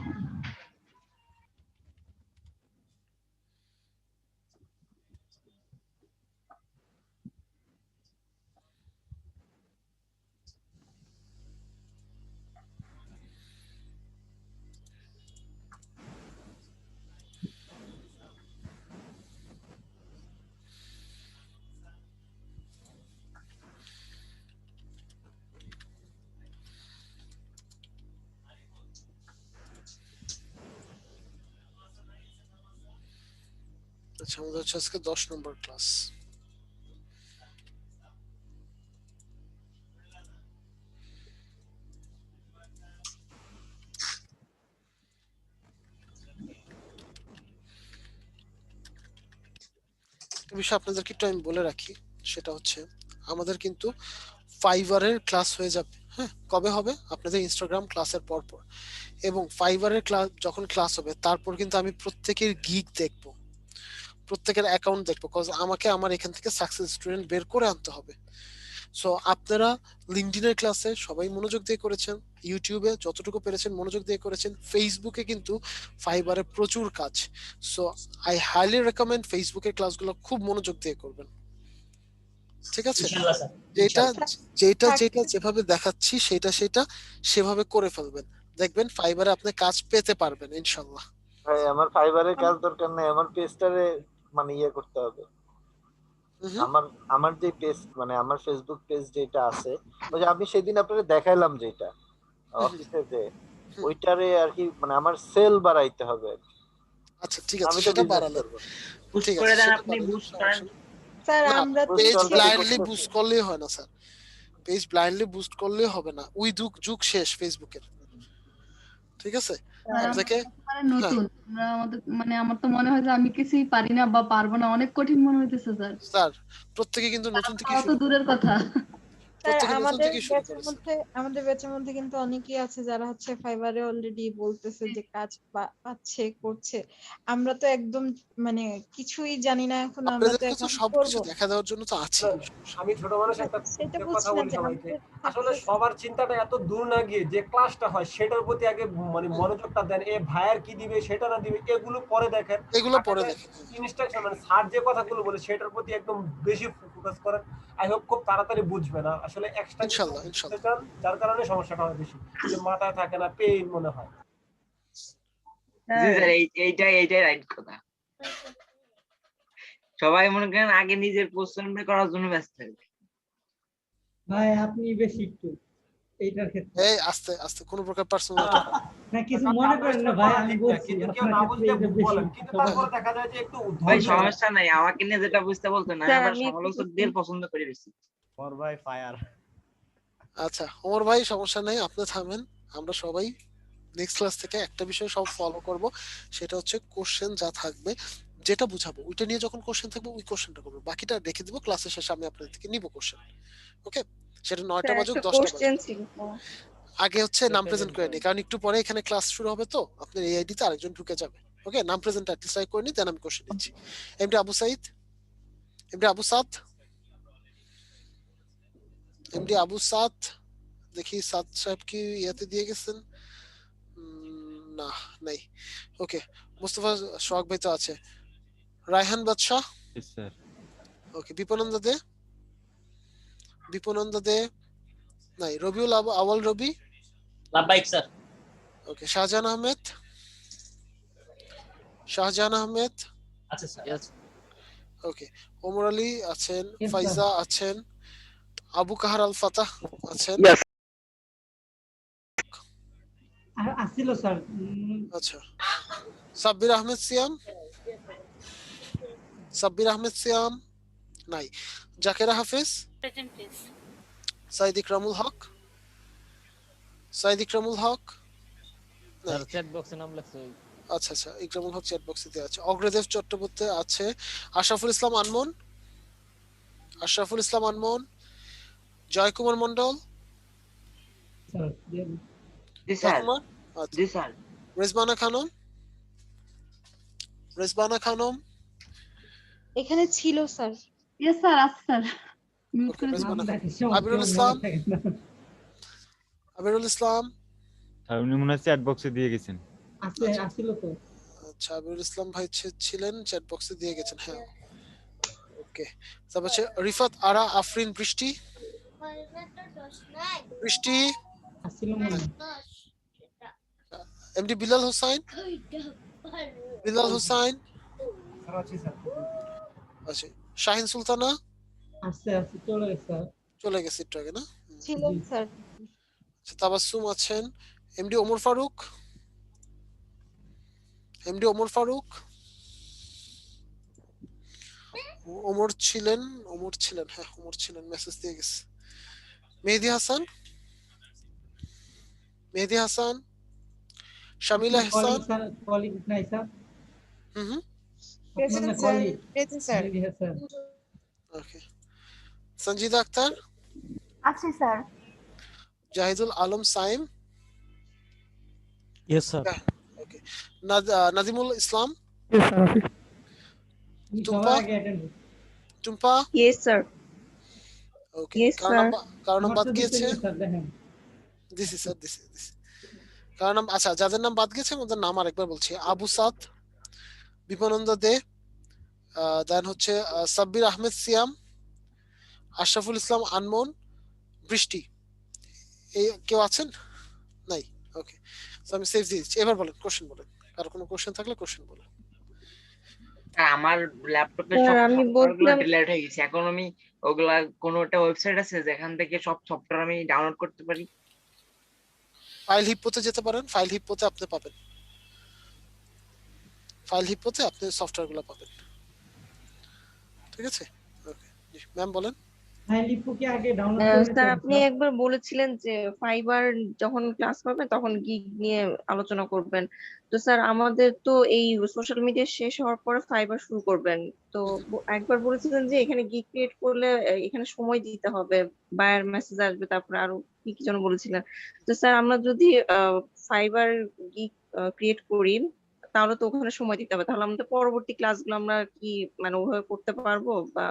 আচ্ছা, আমাদের হচ্ছে আজকে 10 নম্বর ক্লাস। একটা বিষয় আপনাদেরকে একটু আমি বলে রাখি, সেটা হচ্ছে আমাদের কিন্তু ফাইবারের ক্লাস হয়ে যাবে। হ্যাঁ, কবে হবে? আপনাদের ইনস্টাগ্রাম ক্লাসের পর পর। এবং ফাইবারের ক্লাস যখন ক্লাস হবে, তারপর কিন্তু আমি প্রত্যেকের গিগ দেখবো, প্রত্যেকের অ্যাকাউন্ট দেখবো, কজ আমাকে আমার এখান থেকে সাকসেস স্টুডেন্ট বের করে আনতে হবে। সো আপনারা লিঙ্কডইনের ক্লাসে সবাই মনোযোগ দিয়ে করেছেন, ইউটিউবে যতটুকু পেরেছেন মনোযোগ দিয়ে করেছেন, ফেসবুকে কিন্তু ফাইবারে প্রচুর কাজ। সো আই হাইলি রেকমেন্ড ফেসবুকের ক্লাসগুলো খুব মনোযোগ দিয়ে করবেন, ঠিক আছে? ইনশাআল্লাহ স্যার, যেটা যেটা ইনশাআল্লাহ। যেটা যেভাবে দেখাচ্ছি সেটা সেভাবে করে ফেলবেন, দেখবেন ফাইবারে আপনি কাজ পেতে পারবেন ইনশাআল্লাহ। ভাই আমার ফাইবারের কাজ দরকার নাই, আমার পেজটারে মানে করতে হবে। আমার যে পেজ, মানে আমার ফেসবুক পেজ যেটা আছে, ওই যে আমি সেদিন আপনাদের দেখাইলাম যেটা অফিসে, যে ওইটারে আর কি, মানে আমার সেল বাড়াইতে হবে আর কি। আচ্ছা ঠিক আছে, আমি তো সেটা business বাড়ালেন, করবো। বুস্ট ঠিক করে আছে, দেন, সেটা আপনি বাড়ালেন, বুস্ট করেন। স্যার না, আমরা তো পেজ already ব্লাইন্ডলি করতেছি। বুস্ট করলেই হয় না স্যার, পেজ ব্লাইন্ডলি বুস্ট করলেই হবে না, ওই যুগ শেষ ফেসবুকের, ঠিক আছে? আপনাকে একেবারে নতুন আমরা, আমাদের মানে আমার তো মনে হয় যে আমি কিছুই পারি না বা পারবো না, অনেক কঠিন মনে হইতেছে স্যার। স্যার প্রত্যেকে কিন্তু নতুন থেকে পাওয়া তো দূরের কথা। স্যার প্রত্যেকে নতুন আমাদের থেকে শুরু ব্যাচের করেছে। মধ্যে কিন্তু অনেকেই আছে যারা হচ্ছে ফাইবারে অলরেডি বলতেছে যে কাজ পাচ্ছে, করছে। আমরা তো একদম মানে কিছুই জানি না, এখন আমরা তো আপনাদেরকে তো এখন সবকিছু করব। দেখা দেওয়ার জন্য তো আছি। আমি ছোট মানুষ একটা সেটা কথা বুঝছি না বলি যে সবাইকে, আমাদের আসলে সবার চিন্তাটা এত দূর না গিয়ে যে ক্লাসটা হয় সেটার প্রতি আগে মানে মনোযোগটা দেন। এ ভাইয়ার কি দিবে সেটা না দিবে এগুলো পরে দেখেন, এগুলো পরে দেখেন। ইনস্ট্রাকশন মানে স্যার যে কথাগুলো বলে সেটার প্রতি একদম বেশি ফোকাস করেন। আই হোপ খুব তাড়াতাড়ি বুঝবে না আসলে এক্সট্রা ইনশাআল্লাহ ইনশাআল্লাহ। যার কারণে সমস্যাটা হয় বেশি, যে মাথায় থাকে না, পেইন মনে হয়। জি স্যার, এইটাই রাইট কথা। সবাই মনে করেন আগে নিজের পছন্দ করার জন্য ব্যস্ত থাকে। ভাই আপনি বেশি একটু এইটার ক্ষেত্রে এই আস্তে আস্তে কোনো প্রকার পার্সোনালিটি না কিছু মনে করেন না ভাই, আমি বলছি কিন্তু কেউ আপনার না ক্ষেত্রে বুঝলে এটা বেশি বলেন, কিন্তু তারপরে দেখা যায় যে একটু ভাই ধৈর্য সমস্যা নাই, আমাকে নিয়ে যেটা বুঝতে বলতো না, স্যার আবার আমি একটু সমালোচকদের পছন্দ করে বেশি। ওর ভাই ফায়ার। আচ্ছা ওমর ভাই সমস্যা নেই, আপনি থামেন। আমরা সবাই নেক্সট ক্লাস থেকে একটা বিষয় সব ফলো করব, সেটা হচ্ছে কোশ্চেন যা থাকবে যেটা বুঝাবো ওইটা নিয়ে যখন কোশ্চেন থাকবে ওই কোশ্চেনটা করবো, বাকিটা রেখে দিব, ক্লাসের শেষে আমি আপনাদের থেকে নিব কোশ্চেন। ওকে, সেটা 9টা স্যার বাজুক একটা 10টা কোশ্চেন বাজুক, ছিল। আগে হচ্ছে নাম প্রেজেন্ট করে নি, কারণ একটু পরে এখানে ক্লাস শুরু হবে তো আপনার এই আইডিতে আরেকজন ঢুকে যাবে। ওকে, নাম প্রেজেন্ট অ্যাটলিস্ট আগে করে নি, দেন আমি কোশ্চেন দিচ্ছি। এমডি আবু সাইদ, এমডি আবু সাদ, এমডি আবু সাদ, দেখি সাদ সাহেব কি ইয়াতে দিয়ে গেছেন, না নাই। ওকে, মুস্তফা সোহাগ ভাই তো আছে, রায়হান বাদশাহ, Yes, sir. ওকে, বিপনন্দ দে, বিপনন্দ দে নাই, রবিউল আওয়াল রবি, লাভবাহিক স্যার। ওকে, শাহজাহান আহমেদ, শাহজাহান আহমেদ, আচ্ছা স্যার। ওকে, ওমর আলী আছেন, Yes, sir. ফাইজা আছেন, আবু কাহার আল ফাতাহ আছেন, আর আসছিল স্যার আচ্ছা, সাব্বির আহমেদ সিয়াম, সাব্বির আহমেদ সিয়াম নাই, জাকেরা হাফেজ, প্রেজেন্ট প্লিজ। সাইদ ইকরামুল হক, সাইদ ইকরামুল হক নাই, স্যার চ্যাট বক্সে নাম লেখছে ওই। আচ্ছা আচ্ছা, ইকরামুল হক চ্যাট বক্সে আছে, অগ্রদেব চট্টোপাধ্যায় আছে, আশরাফুল ইসলাম আনমন, আশরাফুল ইসলাম আনমন, জয়কুমার মন্ডল, স্যার জি স্যার। জয়কুমার, আচ্ছা, জি স্যার। রেজবানা খানম, রেজবানা খানম, এখানে ছিল স্যার। ইয়েস স্যার, আছে স্যার, মিউট ওকে, করে রেজবানা নামটা খানম, কি সব আবিরুল কেউ মনে ইসলাম, থাকে না। আবিরুল ইসলাম, আর উনি মনে হয় চ্যাট বক্সে দিয়ে গেছেন। আছে আসছিল তো আচ্ছা, আবিরুল ইসলাম ভাই ছিলেন, চ্যাট বক্সে দিয়ে গেছেন, হ্যাঁ। ওকে, তারপর হচ্ছে রিফাত আরা আফরিন বৃষ্টি, বৃষ্টি, আসছিল মনে হয়। এমডি বিলাল হোসাইন, বিলাল হোসাইন, স্যার আছে স্যার। আচ্ছা, শাহিন সুলতানা আস্তে আস্তে চলে গেছে স্যার। চলে গেছে একটু আগে না, ছিলেন স্যার। আচ্ছা, তাবাসসুম আছেন, এমডি ওমর ফারুক, এমডি ওমর ফারুক, ওমর ছিলেন, ওমর ছিলেন, হ্যাঁ ওমর ছিলেন, মেসেজ দিয়ে গেছে। মেহেদি হাসান, মেহেদি হাসান, শামিলা হাসান, কলিগ নাই স্যার। হুম হুম, আপনার কলিগ মেহেদি হাসান। ওকে, সঞ্জিদা আক্তার, আছে sir. Zahidul Alam Saim, yes sir. Okay, Nazimul Islam, তুমি টুম্পা, সবার আগে attend Tumpa, yes sir. Okay, Yes, sir. কারণ নাম আমার বাদ তো গিয়েছে, দিছেন স্যার দেখেন। দিছি স্যার, দিছি। কারণ নাম, আচ্ছা যাদের নাম বাদ গেছে ওদের নাম আরেকবার বলছি, আবু সাদ, বিপনন্দ দে, দেন হচ্ছে সাব্বির আহমেদ সিয়াম, আশরাফুল ইসলাম আনমন, বৃষ্টি, এই কেউ আছেন? নাই। ওকে, আমি সেভ দিয়ে দিচ্ছি। এবার বলেন, কোশ্চেন বলেন, কারো কোনো কোশ্চেন থাকলে কোশ্চেন বলেন। আমার ল্যাপটপে স্যার, সব আমি সফটওয়্যারগুলো বলছিলাম ডিলিট হয়ে গেছে, এখন আমি ওগুলা কোনো একটা ওয়েবসাইট আছে যেখান থেকে সব সফটওয়্যার আমি ডাউনলোড করতে পারি? ফাইল হিপ্পোতে যেতে পারেন, ফাইল হিপ্পোতে আপনি পাবেন, ফাইল হিপ্পোতে আপনি সফটওয়্যারগুলো পাবেন, ঠিক আছে? ওকে, ম্যাম বলেন। ফাইল লিপু কি আগে ডাউনলোড করে স্যার নিতে আপনি একবার বলেছিলেন যে ফাইবার যখন ক্লাস করবেন তখন গিগ নিয়ে আলোচনা করবেন। তো স্যার আমাদের তো এই সোশ্যাল মিডিয়া শেষ হওয়ার পরে ফাইবার শুরু করবেন। তো একবার বলেছিলেন যে এখানে গিগ ক্রিয়েট করলে এখানে সময় দিতে হবে, বায়ার মেসেজ আসবে, তারপরে আরো কি কি যেন বলেছিলেন। তো স্যার আমরা যদি ফাইবার গিগ ক্রিয়েট করি তাহলে তো ওখানে সময় দিতে হবে, তাহলে আমাদের পরবর্তী ক্লাসগুলো আমরা কি মানে ওভাবে করতে পারবো বা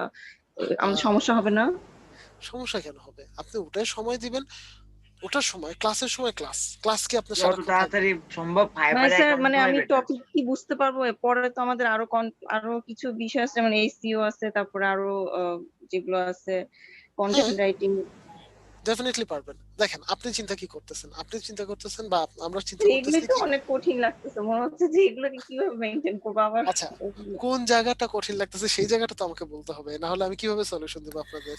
আমাদের সমস্যা হবে না? সমস্যা কেন হবে? আপনি ওটাই সময় দিবেন, ওটার সময় ক্লাসের সময় ক্লাস কি আপনি যত তাড়াতাড়ি সম্ভব মানে ফাইবারে স্যার অ্যাকাউন্ট মানে করাই আমি বেটার। টপিক কি বুঝতে পারবো? পরে তো আমাদের আরো কিছু বিষয় আছে, মানে এসইও আছে, তারপরে আরো যেগুলো আছে কন্টেন্ট রাইটিং। ডেফিনেটলি পারবেন। দেখেন আপনি চিন্তা কি করতেছেন, আপনি চিন্তা করতেছেন বা আমরা চিন্তা এগুলোই করতেছি তো কি অনেক কঠিন লাগতেছে, মনে হচ্ছে যে এগুলোকে কিভাবে মেনটেন করবো আবার। আচ্ছা কোন জায়গাটা কঠিন লাগতেছে সেই জায়গাটা তো আমাকে বলতে হবে, না হলে আমি কিভাবে সলিউশন দেবো আপনাদের?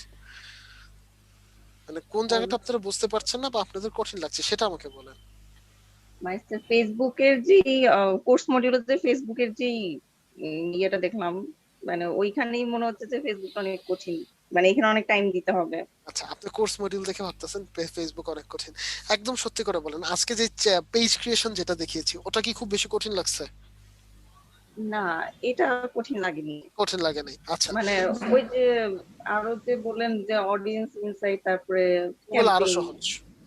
মানে কোন জায়গাটা আপনারা বুঝতে পারছেন না বা আপনাদের কঠিন লাগছে সেটা আমাকে বলেন। মাইস্টার ফেসবুকের যে কোর্স মডিউলে ফেসবুকের যে ইয়েটা দেখলাম, মানে ওইখানেই মনে হচ্ছে যে ফেসবুক অনেক কঠিন, মানে এখানে অনেক টাইম দিতে হবে। আচ্ছা আপনি কোর্স মডিউল দেখে ভাবতেছেন ফেসবুক অনেক কঠিন, একদম সত্যি করে বলেন আজকে যে পেজ ক্রিয়েশন যেটা দেখিয়েছি ওটা কি খুব বেশি কঠিন লাগছে? না, এটা কঠিন লাগেনি। কঠিন লাগে নাই, আচ্ছা। মানে ওই যে আরো যে বললেন যে অডিয়েন্স ইনসাইট, তারপরে ওগুলো আরো ক্যাম্পেইন, সহজ,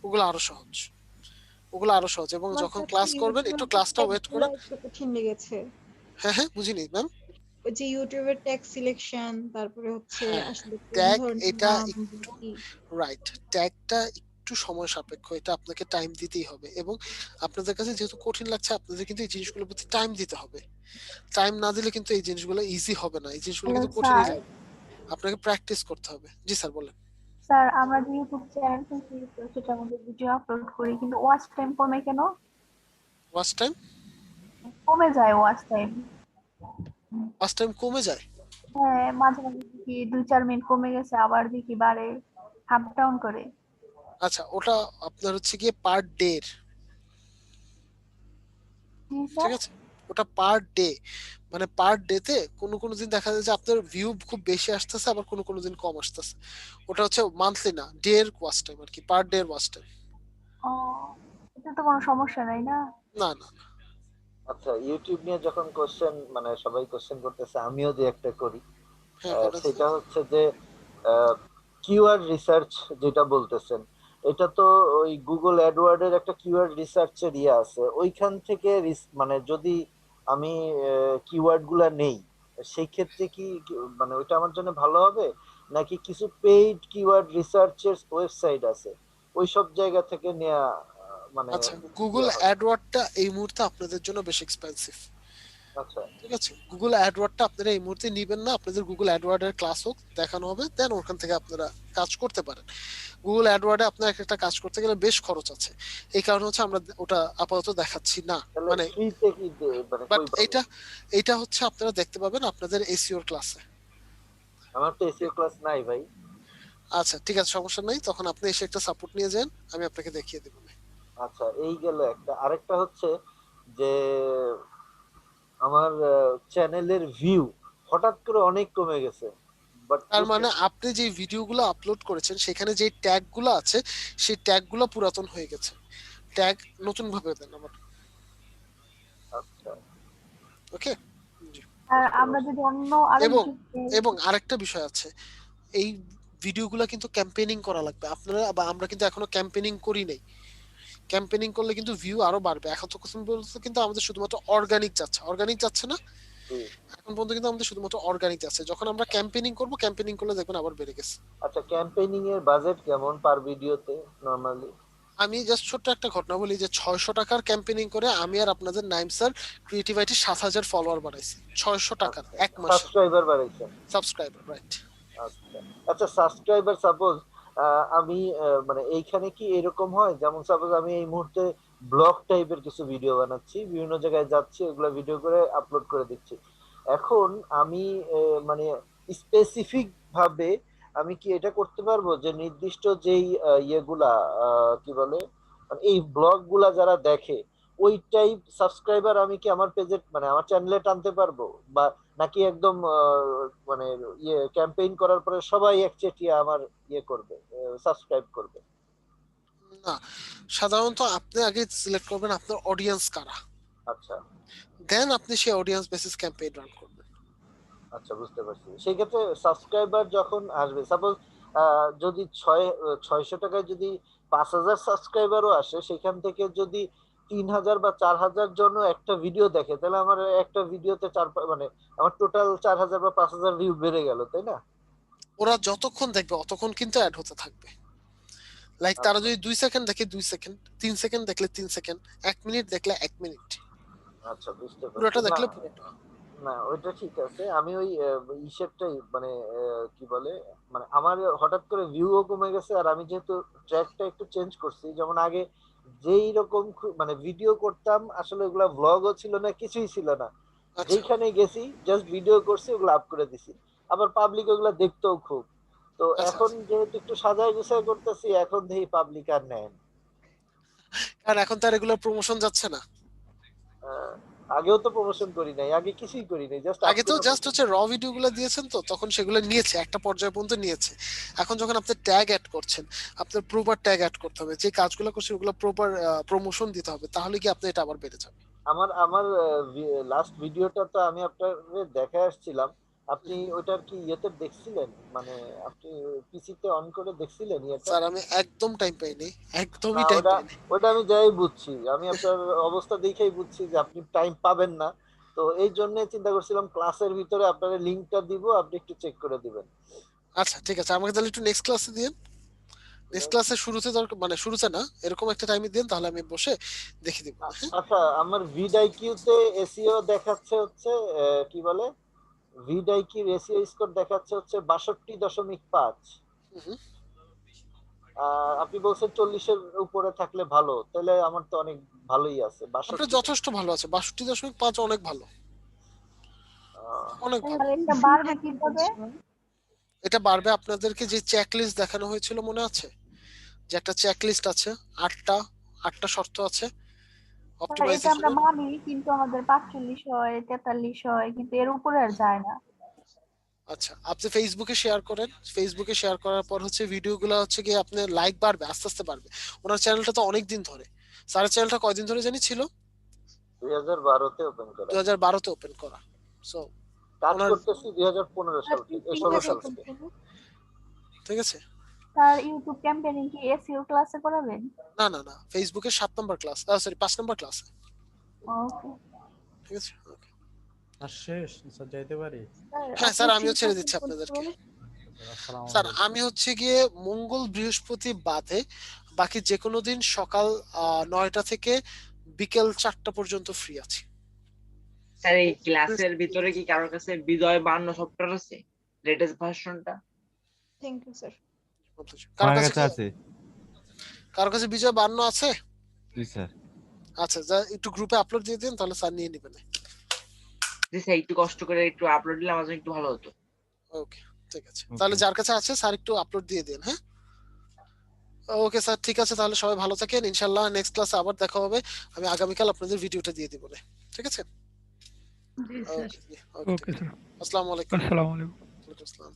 ওগুলো আরো সহজ, ওগুলো আরো সহজ। এবং যখন ক্লাস করবেন একটু ক্লাসটা ওয়েট করেন। একটু কঠিন লেগেছে। হ্যাঁ হ্যাঁ বুঝিনি ম্যাম। ওই যে ইউটিউবের ট্যাগ সিলেকশন, তারপরে হচ্ছে হ্যাঁ আসলে কোন ট্যাগ ধরনের এটা নাম একটু কি। রাইট, ট্যাগটা একটু সময় সাপেক্ষ, এটা আপনাকে টাইম দিতেই হবে। এবং আপনাদের কাছে যেহেতু কঠিন লাগছে আপনাদের কিন্তু এই জিনিসগুলোর প্রতি টাইম দিতে হবে। টাইম না দিলে কিন্তু এই জিনিসগুলো ইজি হবে না, এই জিনিসগুলো হ্যালো কিন্তু কঠিনই স্যার। লাগবে, আপনাকে প্র্যাকটিস করতে হবে। জি স্যার বলেন। স্যার আমরা যে ইউটিউব চ্যানেল খুলছি তো সেটার মধ্যে ভিডিও আপলোড করি কিন্তু ওয়াচ টাইম কমে কেন? ওয়াচ টাইম কমে যায় ওয়াচ টাইম। ওয়াচ টাইম কমে যায়? হ্যাঁ মাঝে মাঝে দেখি 2-4 মিনিট কমে গেছে, আবার দেখি বাড়ে, আপ ডাউন করে। আচ্ছা ওটা আপনার হচ্ছে গিয়ে পার ডে, জি ঠিক স্যার। আছে? ওটা পার ডে, মানে পার ডেতে কোনো কোনো দিন দেখা যায় যে আপনার ভিউ খুব বেশি আসতেছে, আবার কোনো কোনো দিন কম আসতেছে। ওটা হচ্ছে মান্থলি না, ডে এর ওয়াচ টাইম আর কি, পার ডে এর ওয়াচ টাইম। ও এটা তো কোনো সমস্যা নাই না? না না আচ্ছা ইউটিউব নিয়ে যখন কোশ্চেন মানে সবাই কোশ্চেন করতেছে, আমিও যে একটা করি, হ্যাঁ করেন। সেটা হচ্ছে যে কিওয়ার্ড রিসার্চ যেটা বলতেছেন, এটা তো ওই গুগল অ্যাডওয়ার্ডের একটা কিওয়ার্ড রিসার্চের ইয়ে আছে, ওইখান থেকে মানে যদি আমি কিওয়ার্ড গুলা নেই সেই ক্ষেত্রে কি মানে ওইটা আমার জন্য ভালো হবে, নাকি কিছু পেইড কিওয়ার্ড রিসার্চের ওয়েবসাইট আছে ওই সব জায়গা থেকে নেওয়া মানে আচ্ছা গুগল অ্যাডওয়ার্ডটা এই মুহূর্তে আপনাদের জন্য বেশ এক্সপেন্সিভ। আচ্ছা ঠিক আছে, গুগল অ্যাডওয়ার্ডটা আপনারা এই মুহূর্তে নিবেন না, আপনাদের গুগল অ্যাডওয়ার্ডের ক্লাস হোক দেখানো হবে, দেন ওখান থেকে আপনারা কাজ করতে পারেন। গুগল অ্যাডওয়ার্ডে আপনার একটা কাজ করতে গেলে বেশ খরচ আছে, এই কারণে হচ্ছে আমরা ওটা আপাতত দেখাচ্ছি না। মানে ফ্রিতে কি মানে বাট কই পাবো? এইটা হচ্ছে আপনারা দেখতে পাবেন আপনাদের এসইওর ক্লাসে। আমার তো এসইও ক্লাস নাই ভাই। আচ্ছা ঠিক আছে সমস্যা নাই, তখন আপনি এসে একটা সাপোর্ট নিয়ে যান, আমি আপনাকে দেখিয়ে দেব। আচ্ছা এই গেল একটা, আরেকটা হচ্ছে যে আমার চ্যানেলের ভিউ হঠাৎ করে অনেক কমে গেছে, বাট তার মানে আপনি যে ভিডিওগুলো আপলোড করেছেন সেখানে যে ট্যাগগুলো আছে সেই ট্যাগগুলো পুরাতন হয়ে গেছে, ট্যাগ নতুন ভাবে দেন আবার। আচ্ছা ওকে। আর আমরা যদি অন্য এবং এবং আরেকটা বিষয় আছে, এই ভিডিওগুলো কিন্তু ক্যাম্পেইনিং করা লাগবে আপনারা, বা আমরা কিন্তু এখনো ক্যাম্পেইনিং করি নাই। ক্যাম্পেইনিং করলে কিন্তু ভিউ আরো বাড়বে। এখন তো কথা বলতে কিন্তু আমাদের শুধুমাত্র অর্গানিক যাচ্ছে না, এখন পর্যন্ত কিন্তু আমাদের শুধুমাত্র অর্গানিক যাচ্ছে। যখন আমরা ক্যাম্পেইনিং করব, ক্যাম্পেইনিং করলে দেখবেন আবার বেড়ে গেছে। আচ্ছা ক্যাম্পেইনিং এর বাজেট কেমন পার ভিডিওতে নরমালি? আমি জাস্ট ছোট্ট একটা ঘটনা বলি যে 600 টাকার ক্যাম্পেইনিং করে আমি আর আপনাদের Naim sir creative IT 7000 follower বানাইছি 600 টাকার এক মাসে। সাবস্ক্রাইবার বাড়াইছেন? Subscriber right. আচ্ছা আচ্ছা সাবস্ক্রাইবার সাপোজ আমি মানে এইখানে কি এরকম হয়, যেমন সাপোজ আমি এই মুহূর্তে ব্লগ টাইপের কিছু ভিডিও বানাচ্ছি, বিভিন্ন জায়গায় যাচ্ছি, ওগুলা ভিডিও করে আপলোড করে দিচ্ছি, এখন আমি মানে স্পেসিফিক ভাবে আমি কি এটা করতে পারবো যে নির্দিষ্ট যেই ইয়েগুলা কি বলে মানে এই ব্লগ গুলা যারা দেখে ওই টাইপ সাবস্ক্রাইবার আমি কি আমার পেজে মানে আমার চ্যানেলে টানতে পারবো, বা নাকি একদম মানে ইয়ে ক্যাম্পেইন করার পরে সবাই একচেটিয়া আমার ইয়ে করবে সাবস্ক্রাইব করবে? না, সাধারণত আপনি আগে সিলেক্ট করবেন আপনার অডিয়েন্স কারা, আচ্ছা দেন আপনি সেই অডিয়েন্স বেসিস ক্যাম্পেইন রান করবেন। আচ্ছা বুঝতে পারছি। সেই ক্ষেত্রে সাবস্ক্রাইবার যখন আসবে, সাপোজ যদি 600 টাকায় যদি 5000 সাবস্ক্রাইবারও আসে, সেখান থেকে যদি 3000 বা 4000 জন একটা ভিডিও দেখে, তাহলে আমার একটা ভিডিওতে মানে আমার টোটাল 4000 বা 5000 ভিউ বেড়ে গেল, তাই না? ওরা যতক্ষণ দেখবে অতক্ষণ কিন্তু অ্যাড হতে থাকবে। লাইক তারা যদি 2 সেকেন্ড দেখে 2 সেকেন্ড, 3 সেকেন্ড দেখলে 3 সেকেন্ড, 1 মিনিট দেখলে 1 মিনিট, আচ্ছা বুঝতে পারছি। পুরোটা দেখলে পুরোটা। না ওইটা ঠিক আছে, আমি ওই ইসেরটাই মানে কি বলে মানে আমার হঠাৎ করে ভিউও কমে গেছে, আর আমি যেহেতু ট্র্যাকটা একটু চেঞ্জ করছি, যেমন আগে যেই রকম মানে ভিডিও করতাম আসলে ওগুলা ভ্লগও ছিল না, কিছুই ছিল না, যেখানে গেছি জাস্ট ভিডিও করছি ওগুলো আপ করে দিছি, আবার পাবলিক ওগুলা দেখতেও খুব। তো এখন যেহেতু একটু সাজায় গুছায় করতেছি, এখন দেখি পাবলিক আর নেয় না। কারণ এখন তো আর এগুলো প্রমোশন যাচ্ছে না। আগেও তো প্রমোশন করি নাই, আগে কিছুই করি নাই, জাস্ট আগে তো জাস্ট হচ্ছে র ভিডিওগুলো দিয়েছেন, তো তখন সেগুলো নিয়েছে, একটা পর্যায় পর্যন্ত নিয়েছে। এখন যখন আপনি ট্যাগ অ্যাড করছেন, আপনার প্রপার ট্যাগ অ্যাড করতে হবে, যে কাজগুলো করছেন ওগুলো প্রপার প্রমোশন দিতে হবে, তাহলে কি আপনি এটা আবার বেড়ে যাবে। আমার আমার লাস্ট ভিডিওটা তো আমি আপনাকে দেখায় আসছিলাম, আপনি ওটার কি ইয়েতে দেখছিলেন, মানে আপনি পিসিতে অন করে দেখছিলেন ইয়েটা? স্যার আমি একদম টাইম পাইনি, একদমই না, টাইম ওটা পাইনি। ওটা আমি যাই বুঝছি, আমি আপনার অবস্থা দেখেই বুঝছি যে আপনি টাইম পাবেন না, তো এই জন্য চিন্তা করছিলাম ক্লাসের ভিতরে আপনার লিংকটা দিব, আপনি একটু চেক করে দিবেন। আচ্ছা ঠিক আছে, আমাকে তাহলে একটু নেক্সট ক্লাসে দিন। নেক্সট ক্লাসে শুরুতে দরকার, মানে শুরুতে না, এরকম একটা টাইমে দিন, তাহলে আমি বসে দেখে দিব। আচ্ছা, আমার ভিডআইকিউতে এসইও দেখাচ্ছে হচ্ছে কি বলে, ভিডআইকিউ এসইও স্কোর দেখাচ্ছে হচ্ছে ৬২.৫। আপনি বলছেন ৪০-এর উপরে থাকলে ভালো, তাহলে আমার তো অনেক ভালোই আছে। আপনার যথেষ্ট ভালো আছে, ৬২.৫ অনেক ভালো, অনেক ভালো। এটা বাড়বে কিভাবে? এটা বাড়বে আপনাদেরকে যে চেকলিস্ট দেখানো হয়েছিল মনে আছে, যে একটা চেকলিস্ট আছে, ৮টা শর্ত আছে এটা আমরা অপটিমাইজেশনের। মানি, কিন্তু আমাদের ৪৫ হয়, ৪৩ হয়, কিন্তু এর উপরে আর যায় না। আচ্ছা, আপনি ফেসবুকে শেয়ার করেন, ফেসবুকে শেয়ার করার পর হচ্ছে ভিডিওগুলো হচ্ছে কি আপনার লাইক বাড়বে, আস্তে আস্তে বাড়বে। ওনার চ্যানেলটা তো অনেক দিন ধরে, স্যারের চ্যানেলটা কয়দিন ধরে জানি ছিল? ২০১২ তে ওপেন করা। 2012 তে ওপেন করা। সো কাজ করতেছি ২০১৫ সাল থেকে, ১৬ সাল থেকে। ঠিক আছে। স্যার ইউটিউব ক্যাম্পেইনিং কি এসইও ক্লাসে করাবেন? না না না, ফেসবুকে 7 number class, sorry 5 number class. Okay ঠিক আছে। আর শেষ স্যার, যাইতে পারি? হ্যাঁ স্যার, আমিও ছেড়ে দিচ্ছি আপনাদেরকে। স্যার আমি হচ্ছে গিয়ে মঙ্গল বৃহস্পতি বাদে বাকি যে কোনো দিন সকাল 9টা থেকে বিকেল 4টা পর্যন্ত ফ্রি আছি। স্যার এই ক্লাসের ভিতরে কি কারোর কাছে বিজয় 52 সফটওয়্যার আছে, লেটেস্ট ভার্সনটা? Thank you sir. কার কাছে আছে? কার কাছে বিজয় 52 আছে? জি স্যার। আচ্ছা, যা একটু গ্রুপে আপলোড দিয়ে দেন, তাহলে স্যার নিয়ে নেবেন। জি স্যার, একটু কষ্ট করে একটু আপলোড দিলে আমার জন্য একটু ভালো হতো। ওকে ঠিক আছে, তাহলে যার কাছে আছে স্যার একটু আপলোড দিয়ে দেন। হ্যাঁ ওকে স্যার, ঠিক আছে, তাহলে সবাই ভালো থাকেন, ইনশাআল্লাহ নেক্সট ক্লাসে আবার দেখা হবে। আমি আগামীকাল আপনাদের ভিডিওটা দিয়ে দিব। ঠিক আছে। জি স্যার। ওকে স্যার, আসসালামু আলাইকুম। আসসালামু আলাইকুম। ওয়ালাইকুম আসসালাম।